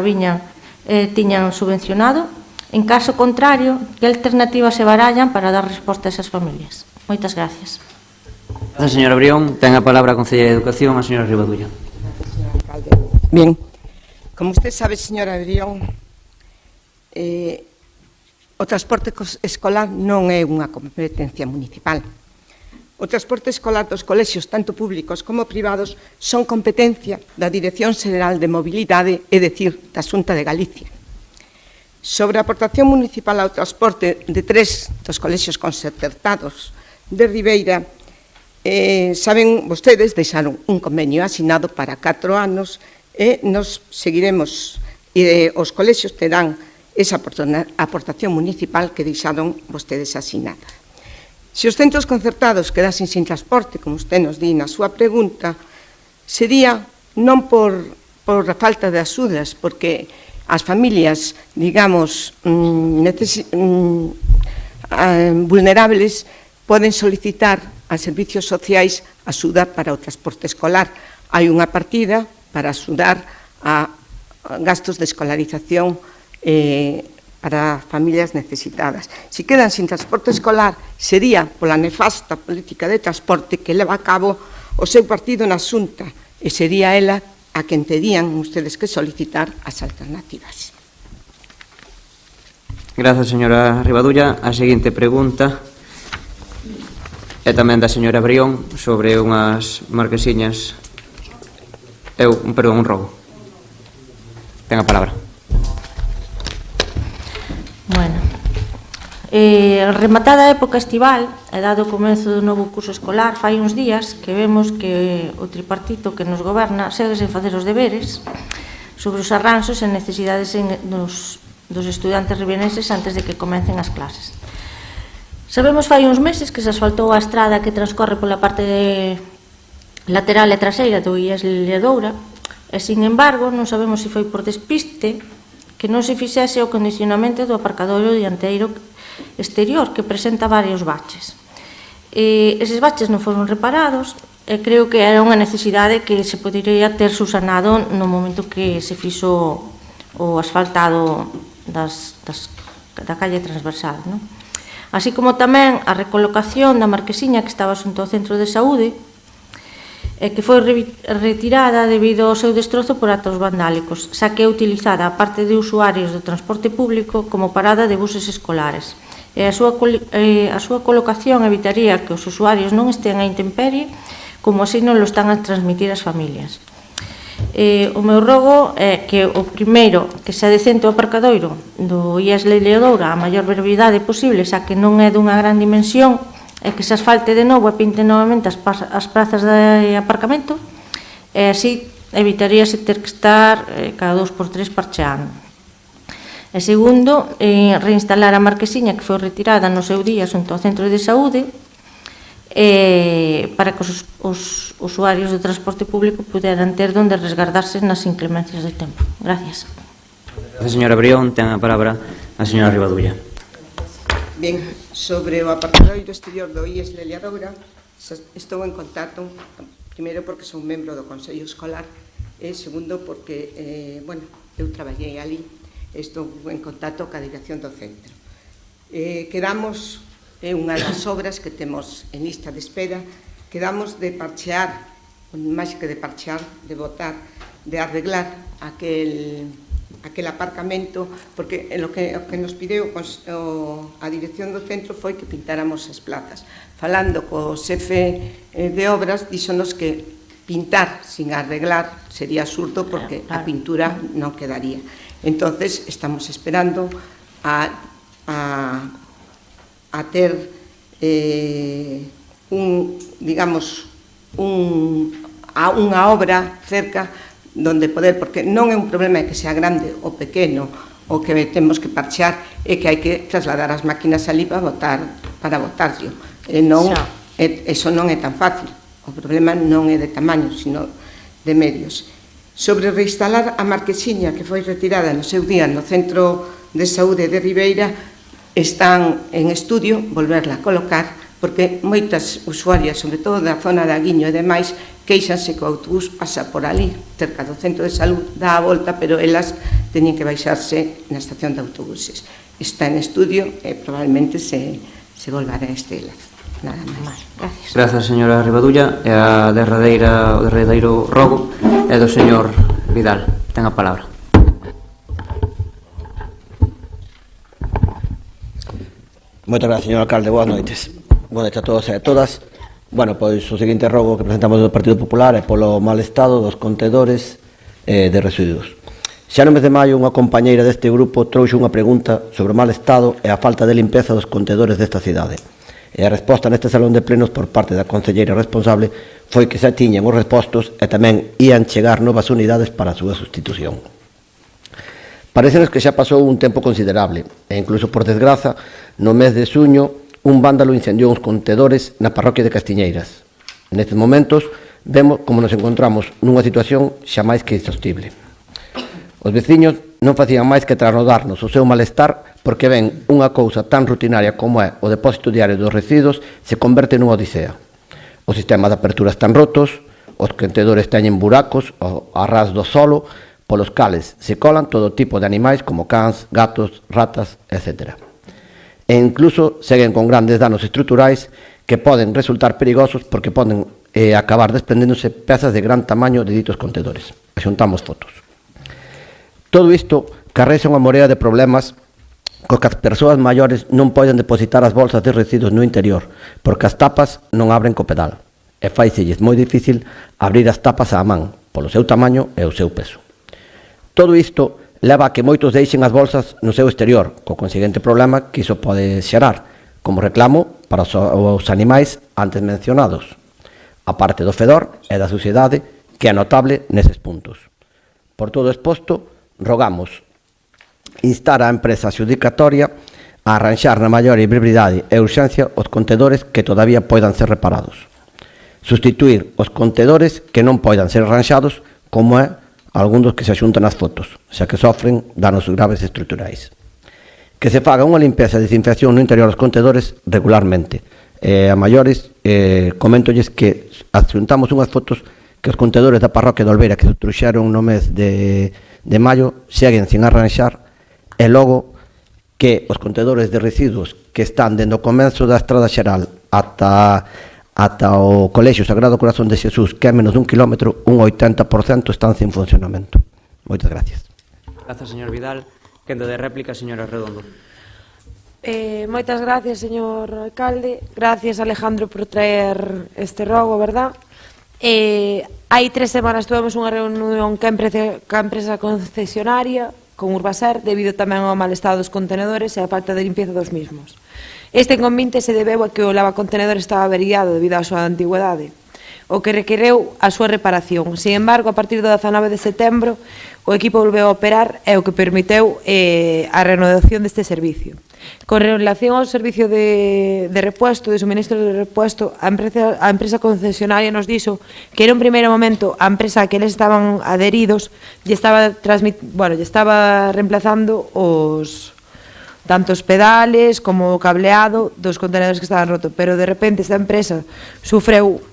tiñan subvencionado? En caso contrario, que alternativas se barallan para dar resposta a esas familias? Moitas gracias. Gracias, señora Brión. Ten a palabra a Concelleira de Educación, a señora Ribadulla. Bien, como usted sabe, señora Brión, o transporte escolar non é unha competencia municipal. O transporte escolar dos colexios, tanto públicos como privados, son competencia da Dirección Xeral de Mobilidade, é dicir, da Xunta de Galicia. Sobre a aportación municipal ao transporte de 3 dos colexios concertados de Ribeira, saben vostedes, deixaron un convenio asinado para 4 anos e nos seguiremos, e os colexios terán esa aportación municipal que deixaron vostedes asinada. Se os centros concertados quedasen sin transporte, como usted nos di na súa pregunta, sería non por a falta de axudas, porque as familias, digamos, vulnerables, poden solicitar a servicios sociais axuda para o transporte escolar. Hai unha partida para axudar a gastos de escolarización para familias necesitadas. Se quedan sin transporte escolar, sería pola nefasta política de transporte que leva a cabo o seu partido na Xunta, e sería ela a quen terían ustedes que solicitar as alternativas. Gracias, señora Ribadulla. A seguinte pregunta é tamén da señora Brión sobre unhas marquesiñas, un robo. Ten a palabra. Bueno, rematada a época estival e dado o comezo do novo curso escolar, fai uns días que vemos que o tripartito que nos goberna segue sen facer os deberes sobre os arranxos e necesidades dos estudantes ribenenses antes de que comecen as clases. Sabemos fai uns meses que se asfaltou a estrada que transcorre pola parte lateral e traseira do IES Ledoura e, sin embargo, non sabemos se foi por despiste que non se fixese o condicionamento do aparcadoiro dianteiro exterior, que presenta varios baches. Eses baches non foron reparados e creo que era unha necesidade que se podería ter subsanado no momento que se fixo o asfaltado da calle transversal, non? Así como tamén a recolocación da marquesiña que estaba xunto ao centro de saúde e que foi retirada debido ao seu destrozo por actos vandálicos, xa que é utilizada a parte de usuarios do transporte público como parada de buses escolares. E a súa colocación evitaría que os usuarios non estén a intemperie, como así non lo están a transmitir as familias. O meu rogo é que o primeiro que se adecente o aparcadoiro do IES Ledoura a maior brevidade posible, xa que non é dunha gran dimensión, e que se asfalte de novo e pinte novamente as prazas de aparcamento, e así evitaríase ter que estar cada 2 por 3 parcheando. E segundo, reinstalar a marquesiña que foi retirada no seu día xunto ao centro de saúde, para que os usuarios do transporte público puderan ter donde resguardarse nas inclemencias do tempo. Gracias. Gracias, señora Brión. Ten a palabra a señora Rivadulla. Ben, sobre o aparcadoiro exterior do IES Ledoura, estou en contacto, primeiro porque son membro do Consello Escolar, e segundo porque, eu traballei ali, estou en contacto ca dirección do centro. Quedamos, é unha das obras que temos en lista de espera, quedamos de parchear, máis que de parchear, de botar, de arreglar aquel aparcamento, porque o que nos pideu a dirección do centro foi que pintáramos as plazas. Falando co xefe de obras, díxonos que pintar sin arreglar sería absurdo porque a pintura non quedaría. Entonces, estamos esperando a ter unha obra cerca donde poder, porque non é un problema que sea grande ou pequeno, o que temos que parchear, é que hai que trasladar as máquinas ali para botarlo. Eso non é tan fácil. O problema non é de tamaño, sino de medios. Sobre reinstalar a marquesiña que foi retirada no seu día no Centro de Saúde de Ribeira, están en estudio volverla a colocar, porque moitas usuarias, sobre todo da zona de Aguiño e demais, queixanse que o autobús pasa por ali, cerca do centro de salud, dá a volta, pero elas teñen que baixarse na estación de autobuses. Está en estudio e probablemente se volverá a estela. Nada máis. Gracias. Gracias, señora Rivadulla. E o derradeiro rogo é do señor Vidal. Ten a palabra. Moitas gracias, señor alcalde. Boas noites. Boas noites a todos e a todas. Bueno, pois o seguinte rogo que presentamos do Partido Popular é polo mal estado dos contedores de residuos. Xa no mes de maio unha compañeira deste grupo trouxe unha pregunta sobre o mal estado e a falta de limpeza dos contedores desta cidade. E a resposta neste salón de plenos por parte da concelleira responsable foi que xa tiñan os respostos e tamén ían chegar novas unidades para a súa sustitución. Parecenos que xa pasou un tempo considerable e incluso por desgraza no mes de xuño un vándalo incendiou uns contedores na parroquia de Castiñeiras. Nestes momentos vemos como nos encontramos nunha situación xa máis que insostible. Os veciños non facían máis que trasnodarnos o seu malestar porque ven unha cousa tan rutinaria como é o depósito diario dos residuos se converte nunha odisea. Os sistemas de apertura están rotos, os contedores teñen buracos a ras do solo polos cales se colan todo tipo de animais como cans, gatos, ratas, etc. E incluso seguen con grandes danos estruturais que poden resultar perigosos porque poden acabar desprendéndose pezas de gran tamaño de ditos contedores. Axuntamos fotos. Todo isto carreza unha morea de problemas co que as persoas maiores non poden depositar as bolsas de residuos no interior porque as tapas non abren co pedal e faiselles moi difícil abrir as tapas á man polo seu tamaño e o seu peso. Todo isto leva a que moitos deixen as bolsas no seu exterior, co conseguinte problema que iso pode xerar, como reclamo para os animais antes mencionados, a parte do fedor e da suciedade que é notable neses puntos. Por todo exposto, rogamos instar a empresa adjudicatoria a arranxar na maior brevidade e urxencia os contedores que todavía poidan ser reparados. Sustituir os contedores que non poidan ser arranxados, como é algún dos que se axuntan nas fotos, xa que sofren danos graves estruturais. Que se faga unha limpeza e desinfección no interior dos contedores regularmente. A maiores, coméntolles que adxuntamos unhas fotos que os contedores da parroquia de Olveira que se trouxeron no mes de maio seguen sin arranxar e logo que os contedores de residuos que están dende o comezo da estrada xeral ata ata o Colexio Sagrado Corazón de Xesús, que é menos dun kilómetro, un 80% están sin funcionamento. Moitas gracias. Grazas, señor Vidal. Quenda de réplica, señora Redondo. Moitas gracias, señor alcalde. Gracias, Alejandro, por traer este rogo, verdad? Hai 3 semanas tuvemos unha reunión ca empresa concesionaria con Urbaser debido tamén ao mal estado dos contenedores e a falta de limpieza dos mismos. Este inconveniente se debeu a que o lavacontenedor estaba averiado debido á súa antigüedade, o que requereu a súa reparación. Sin embargo, a partir do 19 de setembro, o equipo volveu a operar e o que permiteu a renovación deste servicio. Con relación ao servicio de repuesto, de suministro de repuesto, a empresa concesionaria nos dixo que en un primeiro momento a empresa a que eles estaban adheridos lle estaba reemplazando tanto os pedales como o cableado dos contenedores que estaban rotos, pero de repente esta empresa sufreu,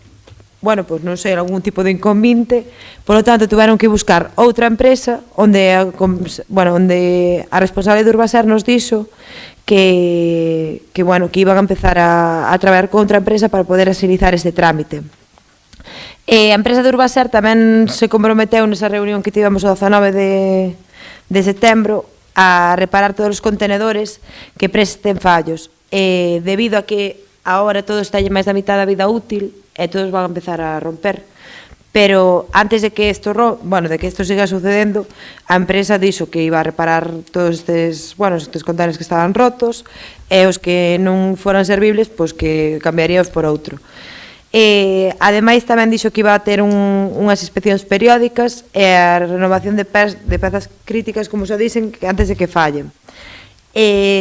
non sei, algún tipo de inconveniente, polo tanto tiveron que buscar outra empresa onde a responsable de Urbaser nos dixo que iban a empezar a traballar con outra empresa para poder agilizar este trámite. A empresa de Urbaser tamén se comprometeu nesa reunión que tivemos o 19 de setembro a reparar todos os contenedores que presenten fallos. Debido a que agora todo está máis da mitad da vida útil e todos van a empezar a romper. Pero antes de que isto siga sucedendo, a empresa dixo que iba a reparar todos estes contenedores que estaban rotos e os que non foran servibles, pois que cambiaríaos por outro. Ademais, tamén dixo que iba a ter unhas inspeccións periódicas e a renovación de pezas críticas, como se dicen, antes de que fallen.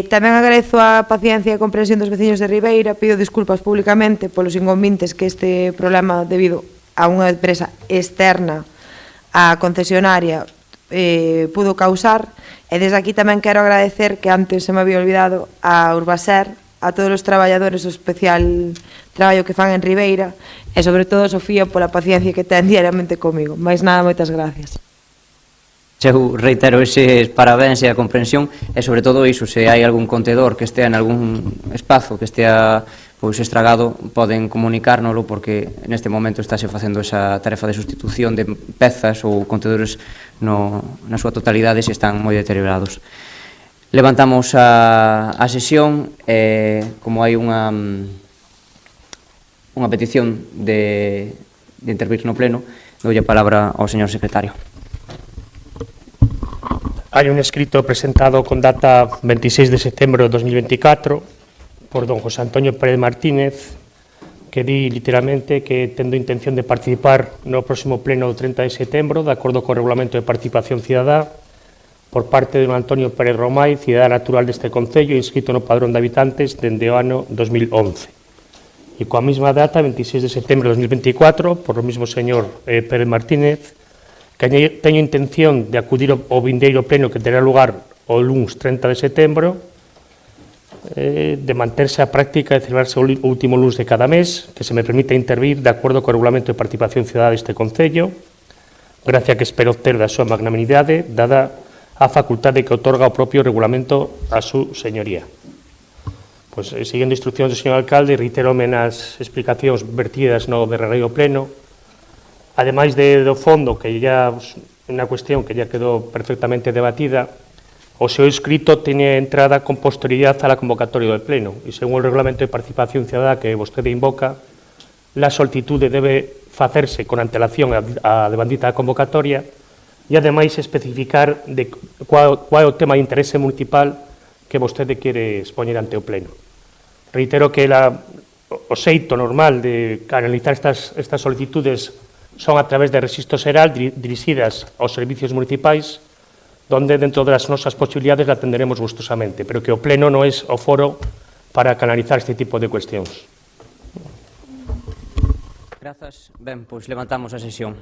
Tamén agradezo a paciencia e a comprensión dos veciños de Ribeira, pido disculpas públicamente polos inconvenientes que este problema debido a unha empresa externa á concesionaria pudo causar, e desde aquí tamén quero agradecer, que antes se me había olvidado, a Urbaser, a todos os traballadores o especial traballo que fan en Ribeira e sobre todo a Sofía pola paciencia que ten diariamente comigo. Mais nada, moitas gracias. Eu reitero eses parabéns e a comprensión e sobre todo iso, se hai algún contedor que estea en algún espazo que estea estragado, poden comunicárnoslo porque neste momento estáse facendo esa tarefa de sustitución de pezas ou contedores na súa totalidade se están moi deteriorados. Levantamos a sesión e como hai unha petición de intervir no pleno, doulle a palabra ao señor secretario. Hai un escrito presentado con data 26 de setembro de 2024 por don José Antonio Pérez Martínez, que di literalmente que tendo intención de participar no próximo pleno do 30 de setembro, de acordo co Regulamento de Participación Cidadá, por parte de don Antonio Pérez Romai, cidadá natural deste concello, inscrito no Padrón de Habitantes dende o ano 2011. E coa mesma data, 26 de setembro de 2024, por o mesmo señor Pérez Martínez, que teño intención de acudir ao vindeiro pleno que terá lugar o luns 30 de setembro, de manterse a práctica de celebrarse o último luns de cada mes, que se me permita intervir de acordo co Regulamento de Participación Cidadá deste concello, gracia que espero ter da súa magnanimidade, dada a facultade que otorga o propio regulamento a su señoría. Pois, seguindo instruccións do señor alcalde, reiterome nas explicacións vertidas no derradeiro pleno, ademais do fondo, que ya unha cuestión que ya quedou perfectamente debatida, o seu escrito tiene entrada con posterioridad a la convocatoria del pleno, e según o Regulamento de Participación Cidadá que vostede invoca, la solicitude debe facerse con antelación a devandita convocatoria e, ademais, especificar cual é o tema de interese municipal que vostede quere expoñer ante o pleno. Reitero que o xeito normal de canalizar estas solicitudes son a través de registro xeral dirixidas aos servicios municipais, donde dentro das nosas posibilidades la atenderemos gustosamente, pero que o pleno non é o foro para canalizar este tipo de cuestións. Grazas. Ben, pois levantamos a sesión.